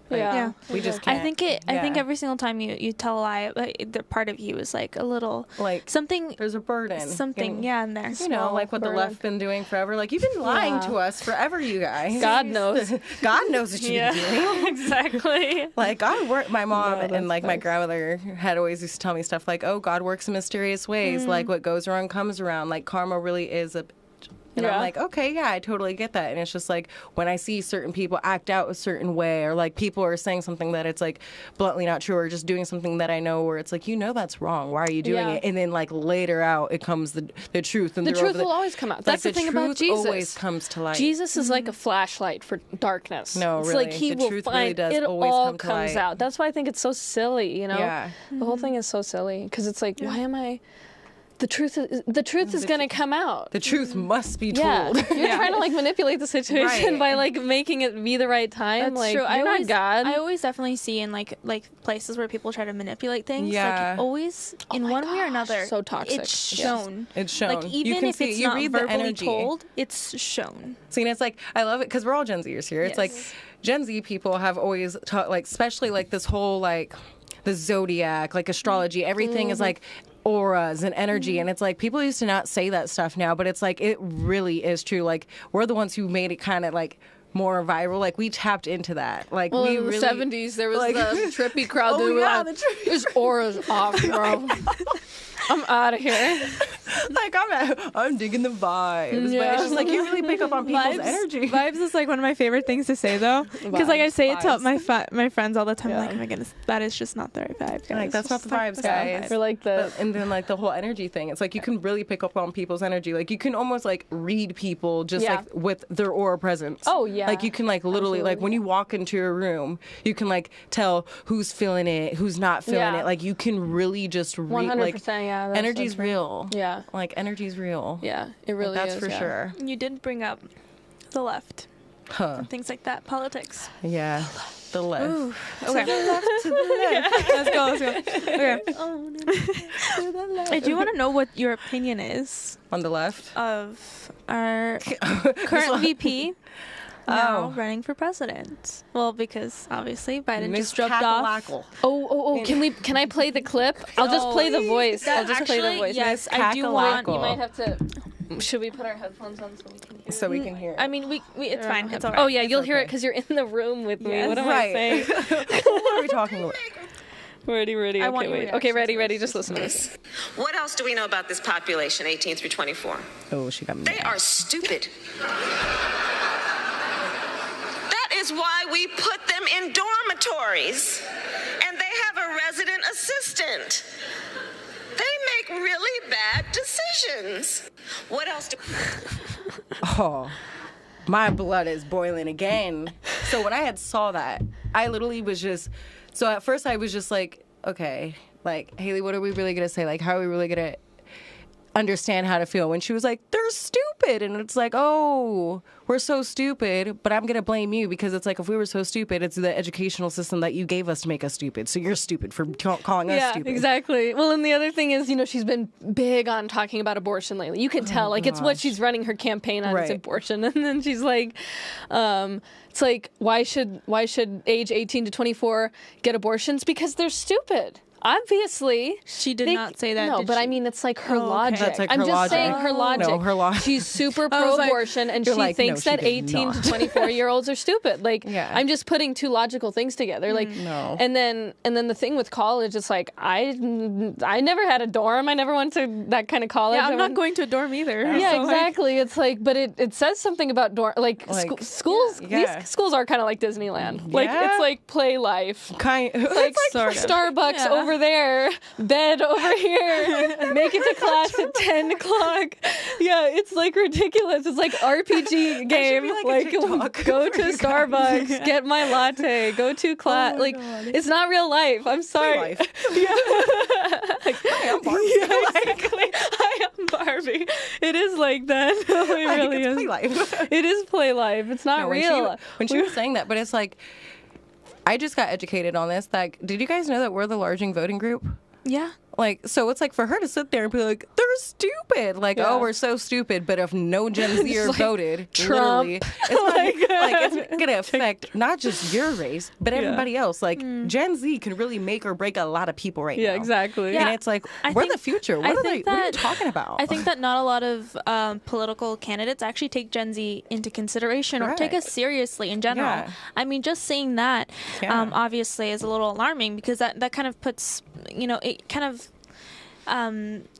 [SPEAKER 3] Yeah.
[SPEAKER 2] we just can't.
[SPEAKER 1] I think every single time you tell a lie, the part of you is like a little
[SPEAKER 2] like
[SPEAKER 1] something.
[SPEAKER 2] There's a burden.
[SPEAKER 1] Something, in there.
[SPEAKER 2] You know, like what the left been doing forever. Like, you've been lying to us forever, you guys.
[SPEAKER 3] God knows.
[SPEAKER 2] God knows what you've been doing.
[SPEAKER 1] Exactly.
[SPEAKER 2] Like, God work. My mom and like my grandmother had always used to tell me stuff like, "Oh, God works in mysterious ways. Like, what goes around comes around. Like, karma really is a." And I'm like, okay, yeah, I totally get that. And it's just like when I see certain people act out a certain way, or like people are saying something that it's like bluntly not true, or just doing something that I know where it's like, you know, that's wrong. Why are you doing it? And then like later out, it comes the truth. And
[SPEAKER 3] the truth will always come out. That's the thing about Jesus.
[SPEAKER 2] Always comes to light.
[SPEAKER 3] Jesus is like a flashlight for darkness.
[SPEAKER 2] No,
[SPEAKER 3] it's
[SPEAKER 2] really.
[SPEAKER 3] like he
[SPEAKER 2] The
[SPEAKER 3] will
[SPEAKER 2] truth
[SPEAKER 3] find
[SPEAKER 2] really does
[SPEAKER 3] it
[SPEAKER 2] always
[SPEAKER 3] all
[SPEAKER 2] come to
[SPEAKER 3] comes
[SPEAKER 2] light.
[SPEAKER 3] out. That's why I think it's so silly, you know?
[SPEAKER 2] Yeah.
[SPEAKER 3] The whole thing is so silly because it's like, why am I? The truth is going to come out.
[SPEAKER 2] The truth must be
[SPEAKER 3] Yeah,
[SPEAKER 2] told.
[SPEAKER 3] you're trying to like manipulate the situation by like making it be the right time.
[SPEAKER 1] That's
[SPEAKER 3] like,
[SPEAKER 1] true.
[SPEAKER 3] You're not God.
[SPEAKER 1] I always definitely see in like places where people try to manipulate things.
[SPEAKER 2] Yeah.
[SPEAKER 1] Like always, in one way or another,
[SPEAKER 3] so toxic.
[SPEAKER 1] It's shown.
[SPEAKER 2] It's shown.
[SPEAKER 1] Like even
[SPEAKER 2] you can
[SPEAKER 1] if
[SPEAKER 2] see,
[SPEAKER 1] it's
[SPEAKER 2] you
[SPEAKER 1] not
[SPEAKER 2] read the
[SPEAKER 1] verbally
[SPEAKER 2] energy.
[SPEAKER 1] told, it's shown.
[SPEAKER 2] See, and it's like, I love it because we're all Gen Zers here. It's like Gen Z people have always taught, like, especially like this whole like the zodiac, like astrology, everything is like auras and energy, and it's like people used to not say that stuff now, but it's like it really is true. Like, we're the ones who made it kind of like more viral. Like, we tapped into that. Like,
[SPEAKER 3] well,
[SPEAKER 2] we
[SPEAKER 3] in the
[SPEAKER 2] really
[SPEAKER 3] 70s there was
[SPEAKER 2] like,
[SPEAKER 3] the trippy crowd that were like, his aura's off, bro. I'm out of here.
[SPEAKER 2] Like, I'm digging the vibes, but it's just like you really pick up on people's energy.
[SPEAKER 1] Vibes is like one of my favorite things to say, though, because like I say it to my friends all the time. Like, oh my goodness, that is just not the right vibe, guys.
[SPEAKER 2] Like, that's not the vibes, guys.
[SPEAKER 3] For like
[SPEAKER 2] and then like the whole energy thing. It's like you can really pick up on people's energy. Like, you can almost like read people just like with their aura presence.
[SPEAKER 3] Oh yeah.
[SPEAKER 2] Like, you can like literally like when you walk into a room, you can like tell who's feeling it, who's not feeling it. Like, you can really just read. 100%. Like, energy's real.
[SPEAKER 3] Yeah.
[SPEAKER 2] Like, energy's real.
[SPEAKER 3] Yeah, it really
[SPEAKER 2] that's
[SPEAKER 3] is.
[SPEAKER 2] for sure.
[SPEAKER 1] You did bring up the left.
[SPEAKER 2] Huh.
[SPEAKER 1] And things like that. Politics.
[SPEAKER 2] Yeah. The left.
[SPEAKER 1] Ooh. Okay.
[SPEAKER 2] To the left, to the left.
[SPEAKER 1] Let's go. Okay. Do you want to know what your opinion is
[SPEAKER 2] On the left?
[SPEAKER 1] of our current VP now running for president? Well, because obviously Biden just dropped off.
[SPEAKER 3] Can I play the clip? I'll just play the voice. I'll just play the voice.
[SPEAKER 1] Yes, I do want.
[SPEAKER 3] You might have to. Should we put our headphones on so we can hear it?
[SPEAKER 1] I mean, we it's fine. It's all right.
[SPEAKER 3] Oh yeah, you'll hear it because you're in the room with me.
[SPEAKER 1] Yes.
[SPEAKER 3] What am I saying?
[SPEAKER 2] talking about?
[SPEAKER 3] Ready. Okay, wait. Okay, ready. Just listen to this.
[SPEAKER 4] What else do we know about this population, 18 through 24?
[SPEAKER 2] Oh, she got me.
[SPEAKER 4] They are stupid. That is why we put them in dormitories. And they have a resident assistant. They make really bad decisions. What else do...
[SPEAKER 2] Oh, my blood is boiling again. So when I had saw that, I literally was just... So at first I was just like, okay, like, Hailey, what are we really going to say? Like, how are we really going to understand how to feel? When she was like, they're stupid. And it's like, oh, we're so stupid, but I'm going to blame you because it's like, if we were so stupid, it's the educational system that you gave us to make us stupid. So you're stupid for calling us stupid.
[SPEAKER 3] Yeah, exactly. Well, and the other thing is, she's been big on talking about abortion lately. You can tell, like, it's what she's running her campaign on, is abortion. And then she's like, it's like, why should age 18 to 24 get abortions? Because they're stupid. Obviously.
[SPEAKER 1] She did not say that.
[SPEAKER 3] No, but I mean, it's like her logic.
[SPEAKER 2] That's like
[SPEAKER 3] I'm
[SPEAKER 2] her
[SPEAKER 3] just
[SPEAKER 2] logic.
[SPEAKER 3] saying her logic.
[SPEAKER 2] No, her logic.
[SPEAKER 3] She's super pro-abortion, and she thinks that 18 to 24-year-olds are stupid. Like, I'm just putting two logical things together. Like,
[SPEAKER 2] no.
[SPEAKER 3] And then the thing with college, it's like, I never had a dorm. I never went to that kind of college.
[SPEAKER 1] Yeah, I'm not going to a dorm either.
[SPEAKER 3] Yeah, so exactly. It's like, but it says something about dorm. Like schools.
[SPEAKER 2] Yeah.
[SPEAKER 3] These schools are kind of like Disneyland. Like, it's like play life.
[SPEAKER 2] It's
[SPEAKER 3] like Starbucks over there, bed over here, make it to class at 10 o'clock. Yeah, it's like ridiculous. It's like RPG game. Like go to Starbucks, get my latte, go to class. God. It's not real life. I'm sorry.
[SPEAKER 2] Life.
[SPEAKER 3] Yeah.
[SPEAKER 2] Hi, I'm Barbie.
[SPEAKER 3] Yeah, exactly. Hi, I'm Barbie. It is like that. No, it really is.
[SPEAKER 2] Play life.
[SPEAKER 3] It is play life. It's not real.
[SPEAKER 2] When she was saying that, but it's like, I just got educated on this. Like, did you guys know that we're the larging voting group?
[SPEAKER 1] Yeah.
[SPEAKER 2] Like, so it's like for her to sit there and be like, they're stupid. Like, oh, we're so stupid. But if no Gen Zer like voted,
[SPEAKER 3] Trump.
[SPEAKER 2] literally, it's going to affect not just your race, but everybody else. Like, Gen Z can really make or break a lot of people right now.
[SPEAKER 3] Yeah, exactly.
[SPEAKER 2] And it's like, we're the future. What are you talking about?
[SPEAKER 1] I think that not a lot of political candidates actually take Gen Z into consideration or take us seriously in general.
[SPEAKER 2] Yeah.
[SPEAKER 1] I mean, just saying that obviously is a little alarming because that kind of puts, it kind of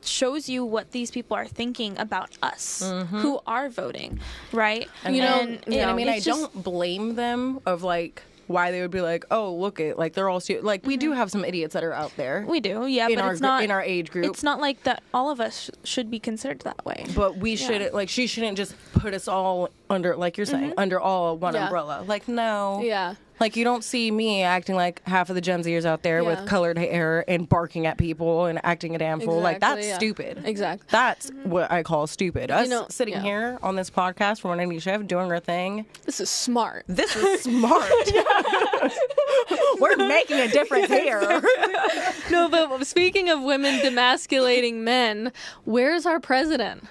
[SPEAKER 1] shows you what these people are thinking about us who are voting, right?
[SPEAKER 2] And I don't blame them of like why they would be like, oh, look it, like they're all stupid. Like we do have some idiots that are out there.
[SPEAKER 1] We do, yeah,
[SPEAKER 2] but
[SPEAKER 1] it's not
[SPEAKER 2] in our age group.
[SPEAKER 1] It's not like that. All of us should be considered that way.
[SPEAKER 2] But we shouldn't. Like she shouldn't just put us all under, like you're saying, under all one umbrella. Like no.
[SPEAKER 3] Yeah.
[SPEAKER 2] Like, you don't see me acting like half of the Gen Zers out there with colored hair and barking at people and acting a damn fool. Like, that's stupid.
[SPEAKER 3] Exactly.
[SPEAKER 2] That's what I call stupid. Us sitting here on this podcast for One Indie Chef doing our thing.
[SPEAKER 3] This is smart.
[SPEAKER 2] This is smart. We're making a difference here.
[SPEAKER 3] No, but speaking of women demasculating men, where's our president?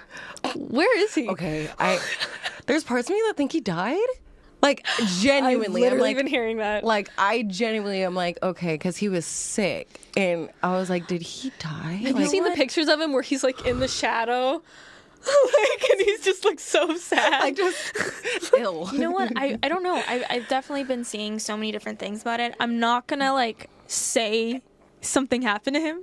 [SPEAKER 3] Where is he?
[SPEAKER 2] Okay, there's parts of me that think he died. Like, genuinely.
[SPEAKER 3] I've literally been hearing that.
[SPEAKER 2] Like, I genuinely am like, okay, because he was sick. And I was like, did he die?
[SPEAKER 3] Have you seen the pictures of him where he's, like, in the shadow? And he's just, like, so sad.
[SPEAKER 2] Like, just ill.
[SPEAKER 1] You know what? I don't know. I've definitely been seeing so many different things about it. I'm not going to, like, say something happened to him.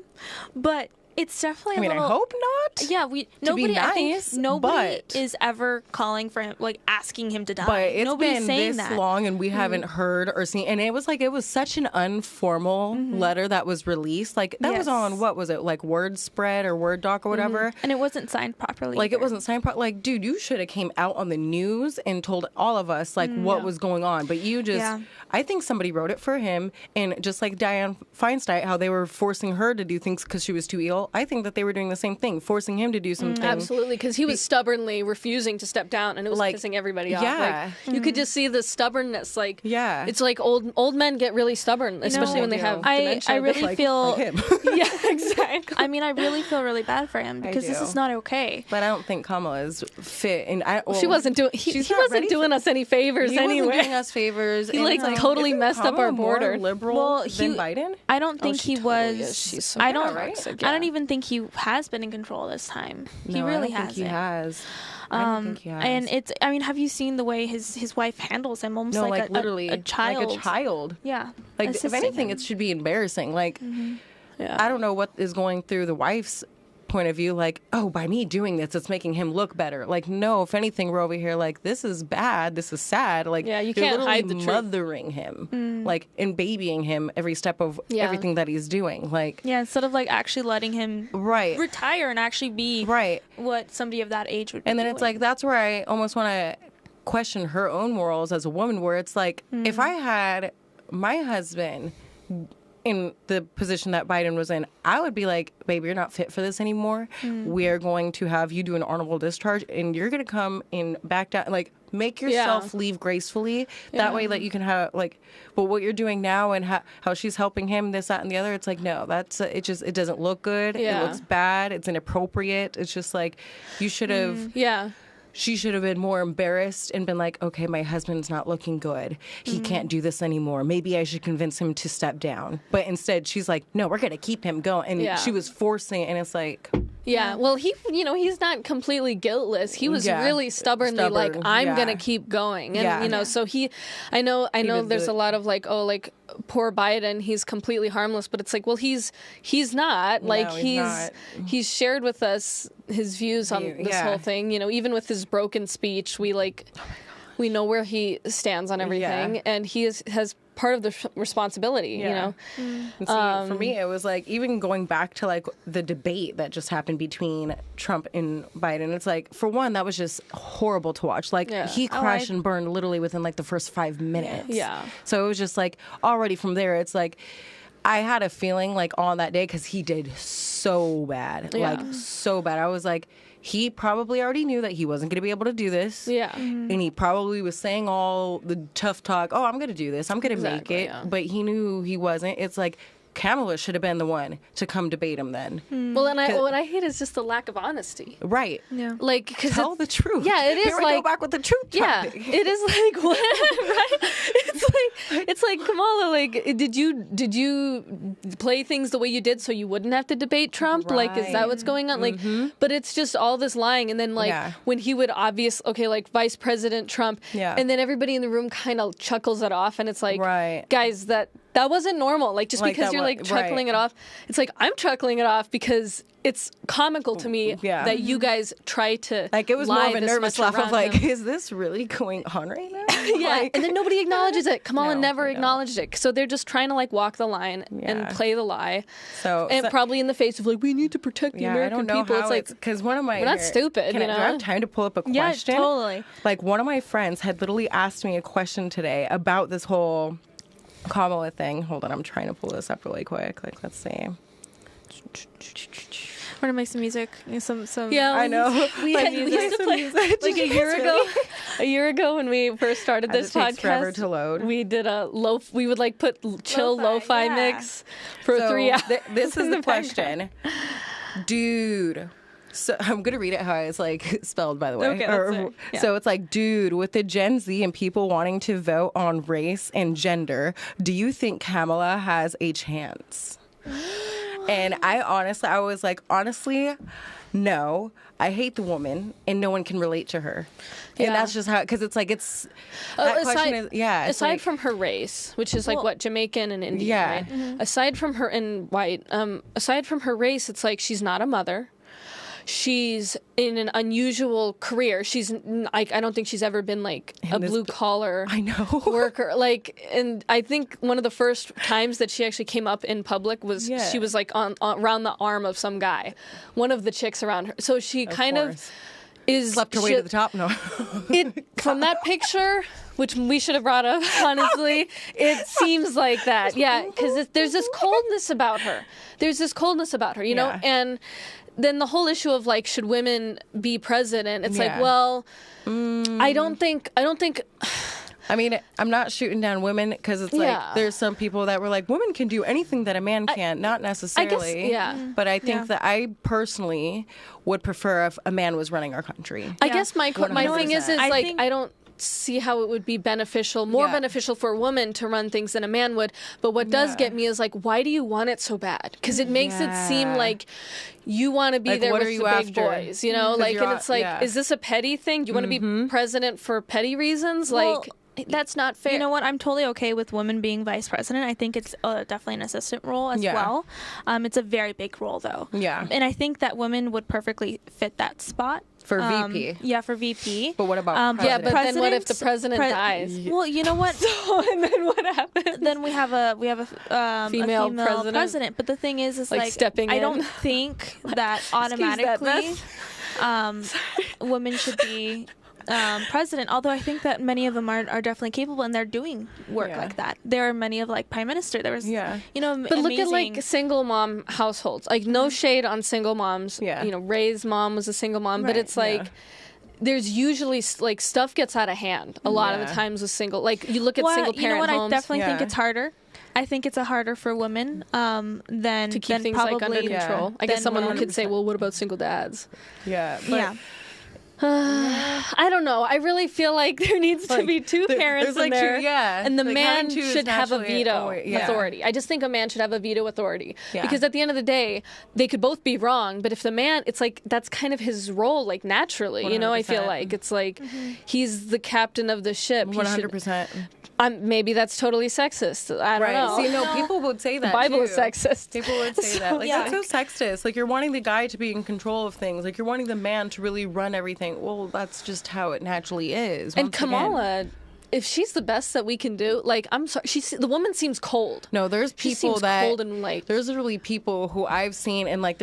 [SPEAKER 1] But it's definitely
[SPEAKER 2] I hope not.
[SPEAKER 1] Yeah, nobody.
[SPEAKER 2] Nice,
[SPEAKER 1] I think nobody is ever calling for him, like asking him to die.
[SPEAKER 2] But it's
[SPEAKER 1] Nobody's
[SPEAKER 2] been
[SPEAKER 1] saying
[SPEAKER 2] this
[SPEAKER 1] that.
[SPEAKER 2] long, and we haven't heard or seen. And it was such an informal letter that was released. Like that was on what was it? Like Word Spread or Word Doc or whatever.
[SPEAKER 1] And it wasn't signed properly.
[SPEAKER 2] Like it wasn't signed properly. Like, dude, you should have came out on the news and told all of us like what was going on. But you just. Yeah. I think somebody wrote it for him, and just like Dianne Feinstein, how they were forcing her to do things because she was too ill. I think that they were doing the same thing, forcing him to do something.
[SPEAKER 3] Absolutely, because he was stubbornly refusing to step down, and it was pissing everybody off.
[SPEAKER 2] Yeah,
[SPEAKER 3] like, you could just see the stubbornness. Like, it's like old men get really stubborn, especially when they have dementia.
[SPEAKER 1] I really feel.
[SPEAKER 2] Like him.
[SPEAKER 3] Yeah, exactly.
[SPEAKER 1] I mean, I really feel really bad for him because this is not okay.
[SPEAKER 2] But I don't think Kamala is fit, and
[SPEAKER 3] she wasn't doing. He wasn't doing us any favors anyway.
[SPEAKER 2] He wasn't doing us favors.
[SPEAKER 3] He totally messed up our border.
[SPEAKER 2] More liberal than Biden?
[SPEAKER 1] I don't think he was.
[SPEAKER 3] She's so
[SPEAKER 1] I don't.
[SPEAKER 2] right?
[SPEAKER 1] I don't even think he has been in control this time. He really hasn't.
[SPEAKER 2] He has. I don't think he has.
[SPEAKER 1] And it's. I mean, have you seen the way his wife handles him? Almost like
[SPEAKER 2] literally
[SPEAKER 1] a child.
[SPEAKER 2] Like a child.
[SPEAKER 1] Yeah.
[SPEAKER 2] Like if anything, it should be embarrassing. Like, I don't know what is going through the wife's point of view, like, oh, by me doing this, it's making him look better. Like, no, if anything, we're over here like, this is bad, this is sad. Like,
[SPEAKER 3] you can't hide the truth.
[SPEAKER 2] Mothering him, like, and babying him every step of everything that he's doing. Like,
[SPEAKER 1] instead of like actually letting him retire and actually be what somebody of that age would be.
[SPEAKER 2] And then
[SPEAKER 1] doing.
[SPEAKER 2] it's like, that's where I almost want to question her own morals as a woman, where it's like, if I had my husband in the position that Biden was in, I would be like, baby, you're not fit for this anymore. We are going to have you do an honorable discharge, and you're going to come and back down. Like, make yourself leave gracefully. That way that you can have, like, but what you're doing now and how she's helping him, this, that, and the other, it's like, no, that's, it doesn't look good. It looks bad. It's inappropriate. It's just like, you should have. She should have been more embarrassed and been like, okay, my husband's not looking good. He can't do this anymore. Maybe I should convince him to step down. But instead, she's like, no, we're going to keep him going. And she was forcing it, and it's like...
[SPEAKER 3] Yeah, well, he's not completely guiltless. He was really stubbornly like, I'm going to keep going. And, so I know there's a lot of like, oh, like, poor Biden, he's completely harmless. But it's like, well, he's not. Like, he's shared with us his views on this whole thing. You know, even with his broken speech, we know where he stands on everything. And he has part of the responsibility, you know?
[SPEAKER 2] And see, for me, it was like, even going back to like the debate that just happened between Trump and Biden, it's like, for one, that was just horrible to watch. Like, he crashed and burned literally within like the first 5 minutes. So it was just like, already from there, it's like, I had a feeling like on that day, because he did so bad, like so bad. I was like, he probably already knew that he wasn't going to be able to do this. And he probably was saying all the tough talk, oh, I'm going to do this, I'm going to make it. But he knew he wasn't. It's like, Kamala should have been the one to come debate him then.
[SPEAKER 3] Well, and what I hate is just the lack of honesty.
[SPEAKER 2] Right.
[SPEAKER 1] Yeah.
[SPEAKER 3] Like,
[SPEAKER 2] tell the truth.
[SPEAKER 3] Yeah, it is.
[SPEAKER 2] Here we go back with the truth.
[SPEAKER 3] Topic. It is like, what? Right? It's like Kamala. Like, did you play things the way you did so you wouldn't have to debate Trump? Like, is that what's going on? Like, but it's just all this lying, and then like when he would like Vice President Trump, and then everybody in the room kind of chuckles it off, and it's like, guys, that wasn't normal. Like, just because you're like chuckling it off, it's like, I'm chuckling it off because it's comical to me that you guys try to
[SPEAKER 2] like, it was more of a nervous laugh of like,
[SPEAKER 3] him.
[SPEAKER 2] is this really going on right now?
[SPEAKER 3] Like, and then nobody acknowledges it. Kamala never acknowledged it. So they're just trying to like walk the line and play the lie. So probably in the face of like, we need to protect the American people. It's like,
[SPEAKER 2] because one of my,
[SPEAKER 3] we're not stupid.
[SPEAKER 2] Do I have time to pull up a question?
[SPEAKER 1] Yeah, totally.
[SPEAKER 2] Like, one of my friends had literally asked me a question today about this whole Kamala thing. Hold on, I'm trying to pull this up really quick. Like, let's see.
[SPEAKER 1] We're gonna make some music. Some.
[SPEAKER 3] Yeah,
[SPEAKER 2] I know.
[SPEAKER 3] We used to play like a year ago when we first started this podcast.
[SPEAKER 2] Takes forever to load.
[SPEAKER 3] We did we would like put chill lo-fi mix for 3 hours.
[SPEAKER 2] This is the question, dude. So I'm going to read it how it's like spelled, by the way.
[SPEAKER 1] Okay,
[SPEAKER 2] So it's like, dude, with the Gen Z and people wanting to vote on race and gender, do you think Kamala has a chance? And I was like, honestly, no. I hate the woman, and no one can relate to her. And that's just how, because it's like,
[SPEAKER 3] aside from her race, which is like what, Jamaican and Indian, right? Aside from her, and white, aside from her race, it's like, she's not a mother. She's in an unusual career. I don't think she's ever been like a blue collar worker. Like, and I think one of the first times that she actually came up in public was she was like on around the arm of some guy, one of the chicks around her. So she kind of is
[SPEAKER 2] slept her way to the top. No,
[SPEAKER 3] from that picture, which we should have brought up, honestly, it seems like that. Yeah, because there's this coldness about her. You know, and then the whole issue of like, should women be president? It's like, well, I don't think.
[SPEAKER 2] I mean, I'm not shooting down women, because it's like, there's some people that were like, women can do anything that a man can. Not necessarily.
[SPEAKER 3] I guess,
[SPEAKER 2] but I think that I personally would prefer if a man was running our country.
[SPEAKER 3] I guess my thing is like, see how it would be beneficial, more beneficial for a woman to run things than a man would. But what does get me is like, why do you want it so bad? Because it makes it seem like you want to be there with the big boys, you know? Like, and it's like, is this a petty thing? Do you want to be president for petty reasons?
[SPEAKER 1] Well,
[SPEAKER 3] like, that's not fair.
[SPEAKER 1] You know what? I'm totally okay with women being vice president. I think it's definitely an assistant role as well. It's a very big role, though. Yeah. And I think that women would perfectly fit that spot.
[SPEAKER 2] For VP.
[SPEAKER 1] Yeah, for VP.
[SPEAKER 2] But what about president?
[SPEAKER 3] Yeah, but then what if the president dies?
[SPEAKER 1] Well, you know what?
[SPEAKER 3] And then what happens?
[SPEAKER 1] Then we have a female president. But the thing is like
[SPEAKER 3] stepping in.
[SPEAKER 1] I don't think that automatically women should be president, although I think that many of them are definitely capable and they're doing work like that. There are many of like prime minister. There was, you know,
[SPEAKER 3] but look at like single mom households. Like no shade on single moms. Yeah. You know, Ray's mom was a single mom, but it's like. There's usually like stuff gets out of hand a lot of the times with single. Like you look at single parent
[SPEAKER 1] you know what?
[SPEAKER 3] homes.
[SPEAKER 1] I definitely think it's harder. I think it's harder for women than
[SPEAKER 3] to keep things
[SPEAKER 1] probably,
[SPEAKER 3] like under control. I guess someone could say, well, what about single dads?
[SPEAKER 2] Yeah. But
[SPEAKER 3] I don't know. I really feel like there needs to be two parents in there. And the man should have a veto authority. I just think a man should have a veto authority. Because at the end of the day, they could both be wrong. But if the man, it's like, that's kind of his role, like naturally. 100%. You know, I feel like it's like he's the captain of the ship.
[SPEAKER 2] 100%.
[SPEAKER 3] Maybe that's totally sexist. I don't know.
[SPEAKER 2] See, no, people would say that.
[SPEAKER 3] The Bible is sexist.
[SPEAKER 2] People would say that. Like, that's so sexist. Like, you're wanting the guy to be in control of things. Like, you're wanting the man to really run everything. Well, that's just how it naturally is.
[SPEAKER 3] And Kamala, if she's the best that we can do, like, I'm sorry, the woman seems cold.
[SPEAKER 2] No, there's people
[SPEAKER 3] she seems cold and like.
[SPEAKER 2] There's literally people who I've seen, and like,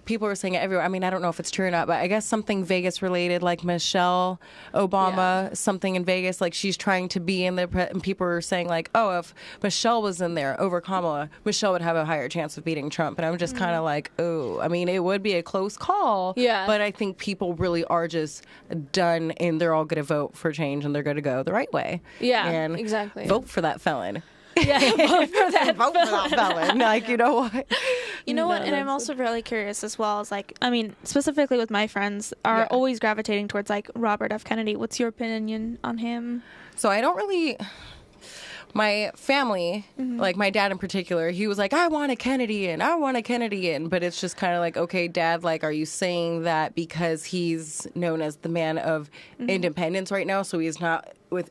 [SPEAKER 2] people are saying it everywhere. I mean, I don't know if it's true or not, but I guess something Vegas related, like Michelle Obama, something in Vegas, like she's trying to be in there, and people are saying like, oh, if Michelle was in there over Kamala, Michelle would have a higher chance of beating Trump. And I'm just kind of like, oh, I mean, it would be a close call. Yeah. But I think people really are just done, and they're all going to vote for change, and they're going to go the right way.
[SPEAKER 3] Yeah,
[SPEAKER 2] and
[SPEAKER 3] exactly.
[SPEAKER 2] Vote for that felon.
[SPEAKER 3] Yeah, vote for that
[SPEAKER 2] felon. Like, you know what?
[SPEAKER 1] You know what? And I'm also really curious as well as like, I mean, specifically with my friends are always gravitating towards like Robert F. Kennedy. What's your opinion on him?
[SPEAKER 2] So I don't really. My family, like my dad in particular, he was like, I want a Kennedy-an, but it's just kind of like, okay, Dad, like, are you saying that because he's known as the man of independence right now, so he's not with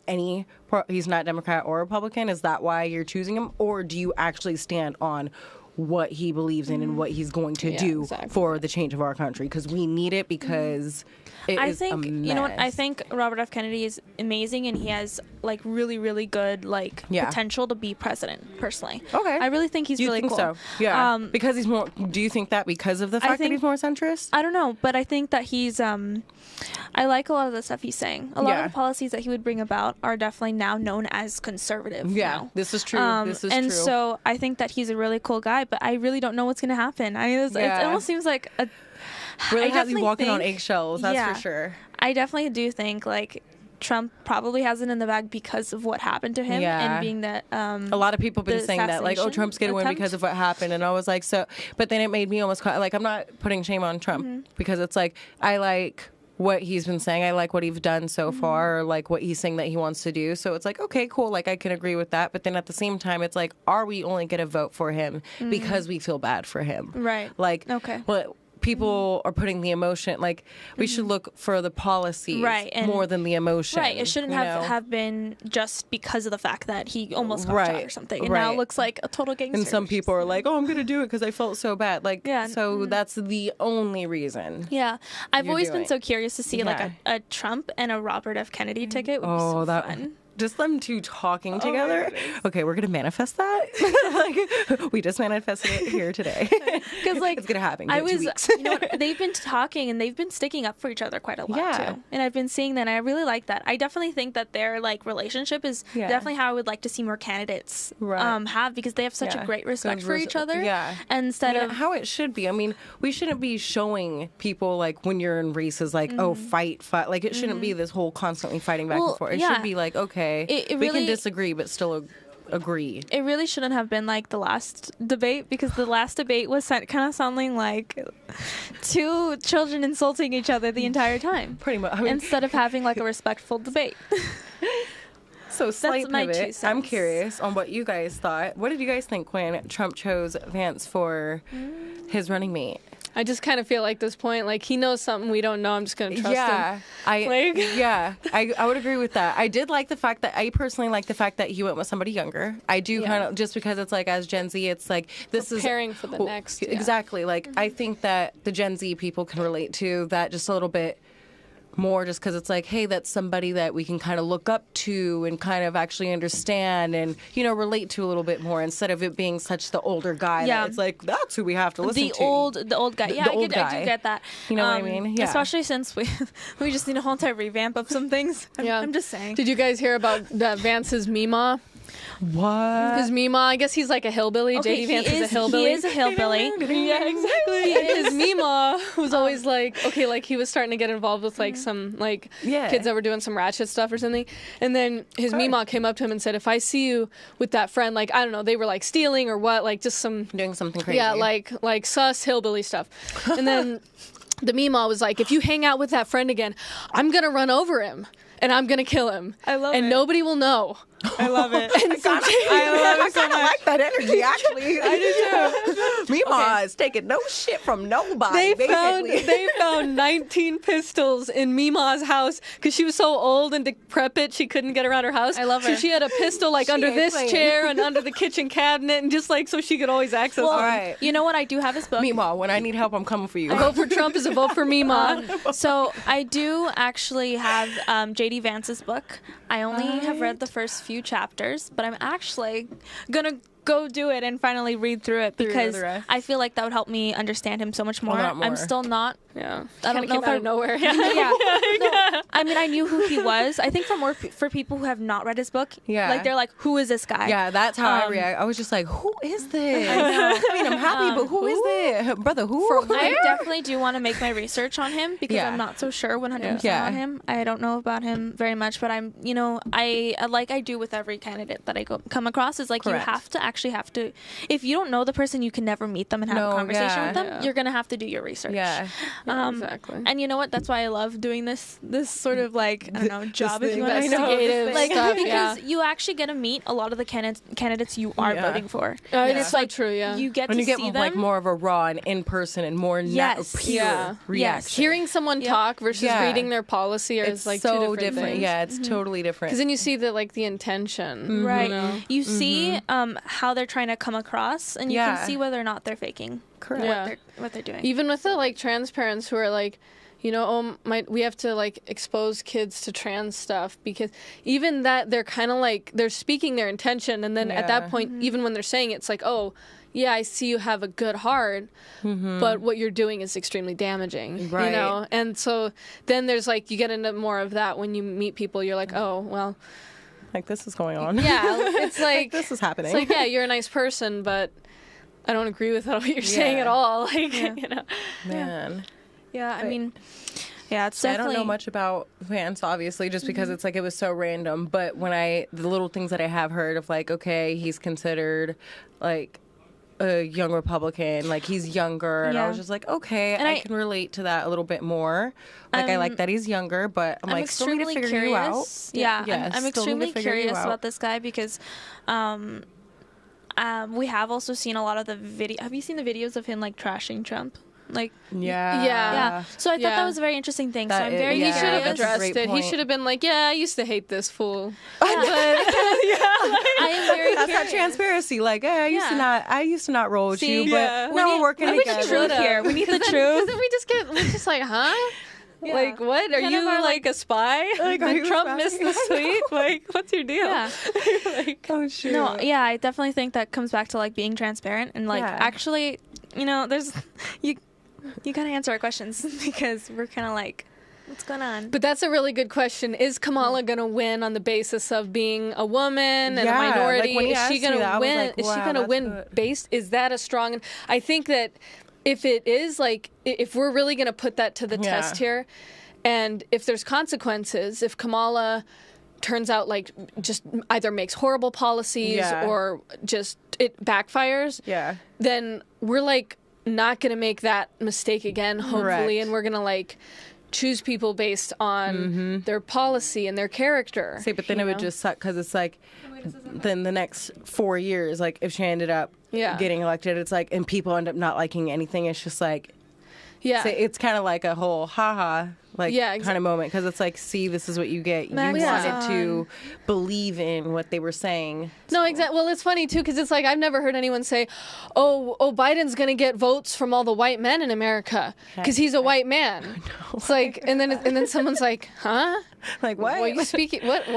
[SPEAKER 2] he's not Democrat or Republican? Is that why you're choosing him? Or do you actually stand on what he believes in and what he's going to do for the change of our country? Because we need it, because
[SPEAKER 1] I think, you know what, I think Robert F. Kennedy is amazing, and he has like really, really good like potential to be president, personally. Okay. I really think he's really cool.
[SPEAKER 2] So? Yeah. Because he's more, do you think that because of the fact that he's more centrist?
[SPEAKER 1] I don't know, but I think that he's, I like a lot of the stuff he's saying. A lot of the policies that he would bring about are definitely now known as conservative. Yeah,
[SPEAKER 2] this is true.
[SPEAKER 1] And so I think that he's a really cool guy, but I really don't know what's going to happen. It almost seems like a...
[SPEAKER 2] Really have you walking on eggshells, that's for sure.
[SPEAKER 1] I definitely do think, like, Trump probably has it in the bag because of what happened to him and being that...
[SPEAKER 2] a lot of people have been saying that, like, oh, Trump's going to win because of what happened. And I was like, so... But then it made me almost... Like, I'm not putting shame on Trump because it's like, I like what he's been saying. I like what he's done so far, or like what he's saying that he wants to do. So it's like, okay, cool. Like, I can agree with that. But then at the same time, it's like, are we only going to vote for him because we feel bad for him?
[SPEAKER 1] Right.
[SPEAKER 2] Like, okay. Well, people are putting the emotion, like, we should look for the policies more than the emotion.
[SPEAKER 1] Right. It shouldn't have been just because of the fact that he almost got shot or something. And now it looks like a total gangster.
[SPEAKER 2] And some people are like, oh, I'm going to do it because I felt so bad. Like, so that's the only reason.
[SPEAKER 1] Yeah. I've always been so curious to see like a Trump and a Robert F. Kennedy ticket would be so fun.
[SPEAKER 2] Just them two talking together. Okay, we're gonna manifest that. Like, we just manifested it here today. Because like, it's gonna happen.
[SPEAKER 1] You know what, they've been talking and they've been sticking up for each other quite a lot too. And I've been seeing that. And I really like that. I definitely think that their like relationship is definitely how I would like to see more candidates have, because they have such a great respect for each other. Yeah. And instead of
[SPEAKER 2] how it should be. I mean, we shouldn't be showing people like when you're in races like oh fight. Like it shouldn't be this whole constantly fighting back and forth. It should be like okay. We can disagree, but still agree.
[SPEAKER 1] It really shouldn't have been like the last debate, because the last debate was kind of sounding like two children insulting each other the entire time.
[SPEAKER 2] Pretty much.
[SPEAKER 1] Instead of having like a respectful debate.
[SPEAKER 2] So slight
[SPEAKER 1] my 2
[SPEAKER 2] pivot.
[SPEAKER 1] cents.
[SPEAKER 2] I'm curious on what you guys thought. What did you guys think when Trump chose Vance for his running mate?
[SPEAKER 3] I just kind of feel like this point, like he knows something we don't know. I'm just going to trust him.
[SPEAKER 2] I would agree with that. I did like the fact that I personally like the fact that he went with somebody younger. I do kind of, just because it's like as Gen Z, it's like this is
[SPEAKER 3] preparing for the next. Yeah.
[SPEAKER 2] Exactly. Like I think that the Gen Z people can relate to that just a little bit more, just because it's like, hey, that's somebody that we can kind of look up to and kind of actually understand and, you know, relate to a little bit more, instead of it being such the older guy that it's like, that's who we have to listen to.
[SPEAKER 1] The old guy. Yeah, I do get that.
[SPEAKER 2] You know what I mean? Yeah.
[SPEAKER 1] Especially since we just need a whole entire revamp of some things. I'm just saying.
[SPEAKER 3] Did you guys hear about Vance's Mima?
[SPEAKER 2] What?
[SPEAKER 3] His Mima, I guess he's like a hillbilly.
[SPEAKER 1] Okay,
[SPEAKER 3] JD Vance is a hillbilly.
[SPEAKER 1] He is a hillbilly.
[SPEAKER 3] Yeah, exactly. His Mima was always like, okay, like he was starting to get involved with like some like kids that were doing some ratchet stuff or something. And then his Mima came up to him and said, if I see you with that friend, like, I don't know, they were like stealing or what, like just some...
[SPEAKER 2] doing something crazy.
[SPEAKER 3] Yeah, like sus hillbilly stuff. And then the Mima was like, if you hang out with that friend again, I'm going to run over him. And I'm going to kill him.
[SPEAKER 1] I love it.
[SPEAKER 3] And nobody will know.
[SPEAKER 1] I love it.
[SPEAKER 3] And so
[SPEAKER 2] I love it so much. I like that energy, actually. I do too. Mima is taking no shit from nobody.
[SPEAKER 3] They found 19 pistols in Mima's house because she was so old and decrepit she couldn't get around her house.
[SPEAKER 1] I love her.
[SPEAKER 3] So she had a pistol like under this chair and under the kitchen cabinet, and just like so she could always access them.
[SPEAKER 2] Right.
[SPEAKER 1] You know what? I do have his book.
[SPEAKER 2] Mima, when I need help, I'm coming for you.
[SPEAKER 3] A vote for Trump is a vote for Mima.
[SPEAKER 1] So I do actually have JD Vance's book. I only have read the first few chapters, but I'm actually gonna go do it and finally read through it, because I feel like that would help me understand him so much more. I'm still not.
[SPEAKER 3] Yeah,
[SPEAKER 1] I don't know if
[SPEAKER 3] out of nowhere.
[SPEAKER 1] No, I mean, I knew who he was. I think for people who have not read his book, like they're like, who is this guy?
[SPEAKER 2] Yeah, that's how I react. I was just like, who is this? I mean, I'm happy, but who is this? Brother, who?
[SPEAKER 1] I definitely do want to make my research on him, because I'm not so sure 100% on him. I don't know about him very much, but I'm, you know, I like I do with every candidate that I come across, is like you have to, if you don't know the person, you can never meet them and have a conversation with them. Yeah. You're gonna have to do your research.
[SPEAKER 3] Yeah, exactly.
[SPEAKER 1] And you know what? That's why I love doing this sort of like, I don't know, job, if you want to
[SPEAKER 3] investigative
[SPEAKER 1] like
[SPEAKER 3] stuff,
[SPEAKER 1] because you actually get to meet a lot of the candidates you are voting for.
[SPEAKER 3] It's like true. Yeah,
[SPEAKER 1] you get
[SPEAKER 2] when
[SPEAKER 1] to
[SPEAKER 2] you get
[SPEAKER 1] see them
[SPEAKER 2] like more of a raw and in person and more pure reaction.
[SPEAKER 3] Hearing someone talk versus reading their policy is like
[SPEAKER 2] so
[SPEAKER 3] two different things.
[SPEAKER 2] Yeah, it's totally different.
[SPEAKER 3] Because then you see the intention,
[SPEAKER 1] right?
[SPEAKER 3] You know?
[SPEAKER 1] You see how they're trying to come across, and you can see whether or not they're faking.
[SPEAKER 2] Correct.
[SPEAKER 1] What they're doing.
[SPEAKER 3] Even with the like trans parents who are like, you know, we have to like expose kids to trans stuff, because even that they're kind of like they're speaking their intention, and then at that point, even when they're saying it, it's like, oh, yeah, I see you have a good heart, but what you're doing is extremely damaging, you know? And so then there's like, you get into more of that when you meet people, you're like, oh, well.
[SPEAKER 2] Like, this is going on.
[SPEAKER 3] Yeah, it's like
[SPEAKER 2] this is happening.
[SPEAKER 3] It's like, yeah, you're a nice person, but I don't agree with what you're saying at all. Like, you know.
[SPEAKER 2] Man.
[SPEAKER 1] Yeah, I mean, it's definitely...
[SPEAKER 2] I don't know much about Vance, obviously, just because it's like it was so random. But when the little things that I have heard of, like, okay, he's considered like a young Republican, like he's younger, and I was just like, okay, and I can relate to that a little bit more. Like, I like that he's younger, but I'm like, still need to figure you out.
[SPEAKER 1] Yeah, I'm extremely curious about this guy, because we have also seen a lot of the video. Have you seen the videos of him like trashing Trump? Like, yeah. So I thought that was a very interesting thing. So I'm very
[SPEAKER 3] he should have addressed it. He should have been like, yeah, I used to hate this fool. But
[SPEAKER 1] I am very
[SPEAKER 2] That's not transparency. Like, I used to not roll with you, but now we're working together.
[SPEAKER 1] We need the truth here. We need the truth.
[SPEAKER 3] Because then we're just like, huh? Yeah. Like, what? Are you like a spy?
[SPEAKER 2] Like,
[SPEAKER 3] did Trump miss the tweet? Like, what's your deal?
[SPEAKER 1] Yeah.
[SPEAKER 2] Like, oh, shit.
[SPEAKER 1] No, I definitely think that comes back to like being transparent and like actually, you know, there's you gotta answer our questions, because we're kind of like, what's going on?
[SPEAKER 3] But that's a really good question. Is Kamala going to win on the basis of being a woman and a minority?
[SPEAKER 2] Like,
[SPEAKER 3] is she going to win? Like, is she going to win based? Is that a strong? I think that if it is, like, if we're really going to put that to the test here, and if there's consequences, if Kamala turns out like just either makes horrible policies or just it backfires, then we're like not going to make that mistake again, hopefully, and we're going to like choose people based on their policy and their character.
[SPEAKER 2] See, but then it would just suck because it's like then the next 4 years, like if she ended up getting elected, it's like, and people end up not liking anything, it's just like, so it's kind of like a whole haha kind of moment, because it's like, see, this is what you get. You wanted to believe in what they were saying.
[SPEAKER 3] No, exactly. Well, it's funny too, because it's like I've never heard anyone say, "Oh, Biden's going to get votes from all the white men in America because he's a white man." It's like, and then someone's like, "Huh?
[SPEAKER 2] Like what?
[SPEAKER 3] What are you speaking? What?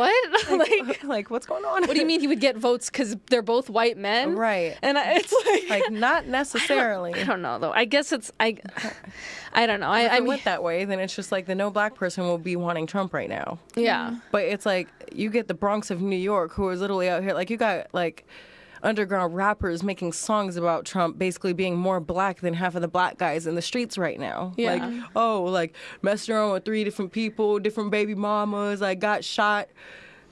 [SPEAKER 2] Like what's going on?
[SPEAKER 3] What do you mean he would get votes because they're both white men?"
[SPEAKER 2] Right.
[SPEAKER 3] And it's
[SPEAKER 2] like not necessarily.
[SPEAKER 3] I don't know though. I guess it's I don't know.
[SPEAKER 2] If it went that way, then it's just like the no black person will be wanting Trump right now.
[SPEAKER 3] Yeah.
[SPEAKER 2] But it's like you get the Bronx of New York, who is literally out here. Like you got like underground rappers making songs about Trump basically being more black than half of the black guys in the streets right now.
[SPEAKER 3] Yeah.
[SPEAKER 2] Like, oh, like messing around with 3 different people, different baby mamas, like got shot.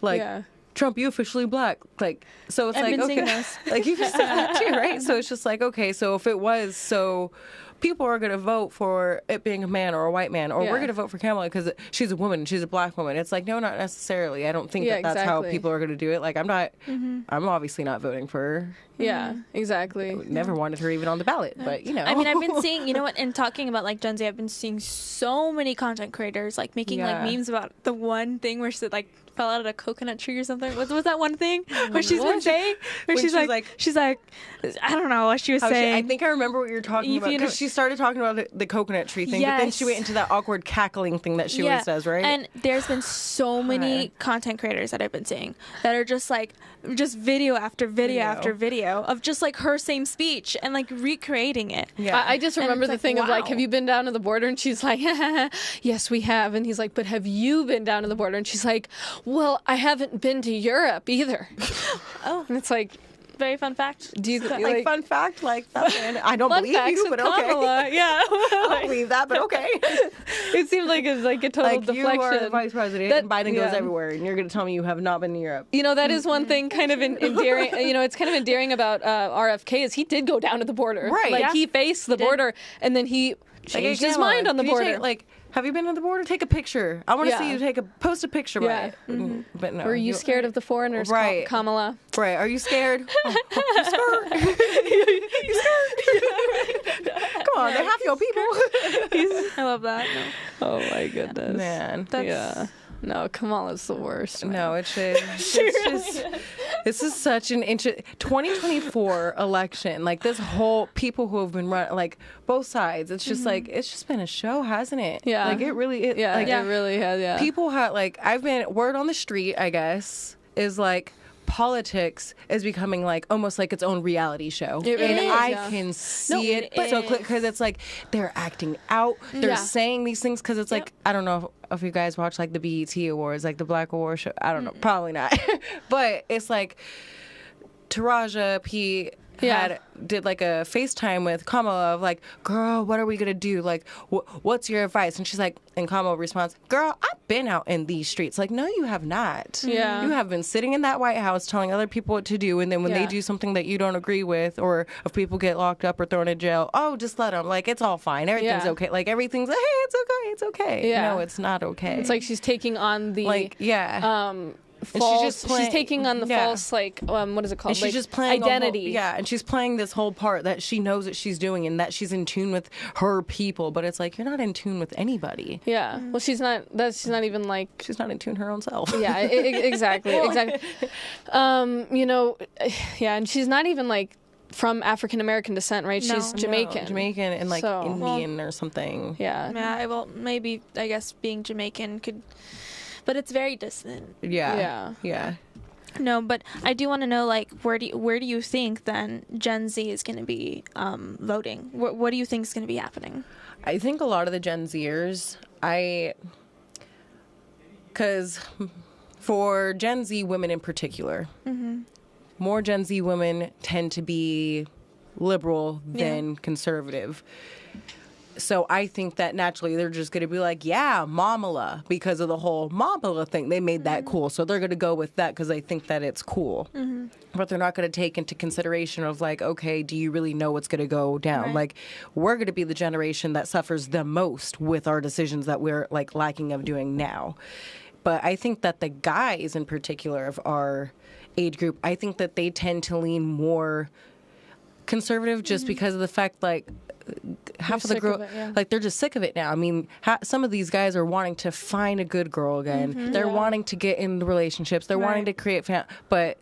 [SPEAKER 2] Like Trump, you officially black. Like, so it's
[SPEAKER 1] I've
[SPEAKER 2] like,
[SPEAKER 1] been
[SPEAKER 2] okay. Like you've seen that too, right? So it's just like, okay, so if it was so people are going to vote for it being a man or a white man, or we're going to vote for Kamala because she's a woman, she's a black woman. It's like, no, not necessarily. I don't think that's how people are going to do it. Like, I'm obviously not voting for her.
[SPEAKER 3] Yeah, exactly.
[SPEAKER 2] Never wanted her even on the ballot, but you know.
[SPEAKER 1] I mean, I've been seeing, you know what, and talking about like Gen Z, I've been seeing so many content creators like making like memes about the one thing where she like fell out of a coconut tree or something. What was that one thing where she's been saying? Where she's like, I don't know what she was saying.
[SPEAKER 2] I think I remember what you're talking about, because she started talking about the coconut tree thing, but then she went into that awkward cackling thing that she always says, right?
[SPEAKER 1] And there's been so many content creators that I've been seeing that are just like, just video after video after video of just like her same speech and like recreating it.
[SPEAKER 3] Yeah. I just remember the thing of like, have you been down to the border? And she's like, yes, we have. And he's like, but have you been down to the border? And she's like, well, I haven't been to Europe either.
[SPEAKER 1] Oh.
[SPEAKER 3] And it's like,
[SPEAKER 1] very fun fact.
[SPEAKER 3] Do you
[SPEAKER 2] like fun fact? Like I don't believe you, but okay.
[SPEAKER 3] Kamala. Yeah,
[SPEAKER 2] I don't believe that, but okay.
[SPEAKER 3] It seemed like it's like a total deflection.
[SPEAKER 2] You are the vice president, and Biden goes everywhere, and you're going to tell me you have not been to Europe.
[SPEAKER 3] You know, that is one thing kind of endearing. You know, it's kind of endearing about RFK is he did go down to the border.
[SPEAKER 2] Right.
[SPEAKER 3] Like he faced the border, and then he changed his mind on the border.
[SPEAKER 2] Have you been to the border? Take a picture. I want to see you post a picture. Right. But no.
[SPEAKER 3] Were you scared of the foreigners,
[SPEAKER 2] right.
[SPEAKER 3] Kamala?
[SPEAKER 2] Right. Are you scared? You scared? You scared? Come on, they're half your people.
[SPEAKER 1] I love that. No.
[SPEAKER 3] Oh my goodness,
[SPEAKER 2] man.
[SPEAKER 3] No, Kamala's the worst. Man.
[SPEAKER 2] No, it's just this is such an 2024 election. Like this whole people who have been running, like both sides. It's just like it's just been a show, hasn't it?
[SPEAKER 3] Yeah.
[SPEAKER 2] Like it really. It
[SPEAKER 3] really has. Yeah.
[SPEAKER 2] People have I've been word on the street, I guess, is like politics is becoming like almost like its own reality show.
[SPEAKER 3] It really is,
[SPEAKER 2] I can see it so clear because it's like they're acting out, they're saying these things because it's like, I don't know if you guys watch like the BET Awards, like the Black Award show. I don't know, probably not. But it's like Taraja P did like a FaceTime with Kamala of like, girl, what are we gonna do? Like, what's your advice? And she's like, and Kamala responds, girl, I've been out in these streets. Like, no, you have not.
[SPEAKER 3] Yeah.
[SPEAKER 2] You have been sitting in that White House telling other people what to do, and then when they do something that you don't agree with, or if people get locked up or thrown in jail, oh, just let them. Like, it's all fine. Everything's okay. Like, everything's like, hey, it's okay.
[SPEAKER 3] Yeah.
[SPEAKER 2] No, it's not okay.
[SPEAKER 3] It's like she's taking on the
[SPEAKER 2] false,
[SPEAKER 3] she's taking on the false, like, what is it called?
[SPEAKER 2] And she's
[SPEAKER 3] like,
[SPEAKER 2] just playing
[SPEAKER 3] identity.
[SPEAKER 2] And she's playing this whole part that she knows that she's doing and that she's in tune with her people. But it's like, you're not in tune with anybody.
[SPEAKER 3] Yeah. Well, she's not even like...
[SPEAKER 2] She's not in tune her own self.
[SPEAKER 3] Yeah, exactly. Exactly. You know, and she's not even like from African American descent, right?
[SPEAKER 1] No.
[SPEAKER 3] She's Jamaican.
[SPEAKER 2] Jamaican and like Indian or something.
[SPEAKER 3] Yeah.
[SPEAKER 1] Yeah, well, maybe, I guess being Jamaican could... But it's very distant.
[SPEAKER 2] Yeah.
[SPEAKER 1] No, but I do want to know, like, where do you think then Gen Z is going to be voting? What do you think is going to be happening?
[SPEAKER 2] I think a lot of the Gen Zers, because for Gen Z women in particular, more Gen Z women tend to be liberal than conservative. So I think that naturally they're just going to be like, yeah, Mamala, because of the whole Mamala thing. They made that cool. So they're going to go with that because they think that it's cool. But they're not going to take into consideration of like, okay, do you really know what's going to go down?
[SPEAKER 1] Right.
[SPEAKER 2] Like, we're going to be the generation that suffers the most with our decisions that we're like lacking of doing now. But I think that the guys in particular of our age group, I think that they tend to lean more conservative just because of the fact like half of the girl like they're just sick of it now. I mean, some of these guys are wanting to find a good girl again. They're wanting to get into relationships. They're wanting to create but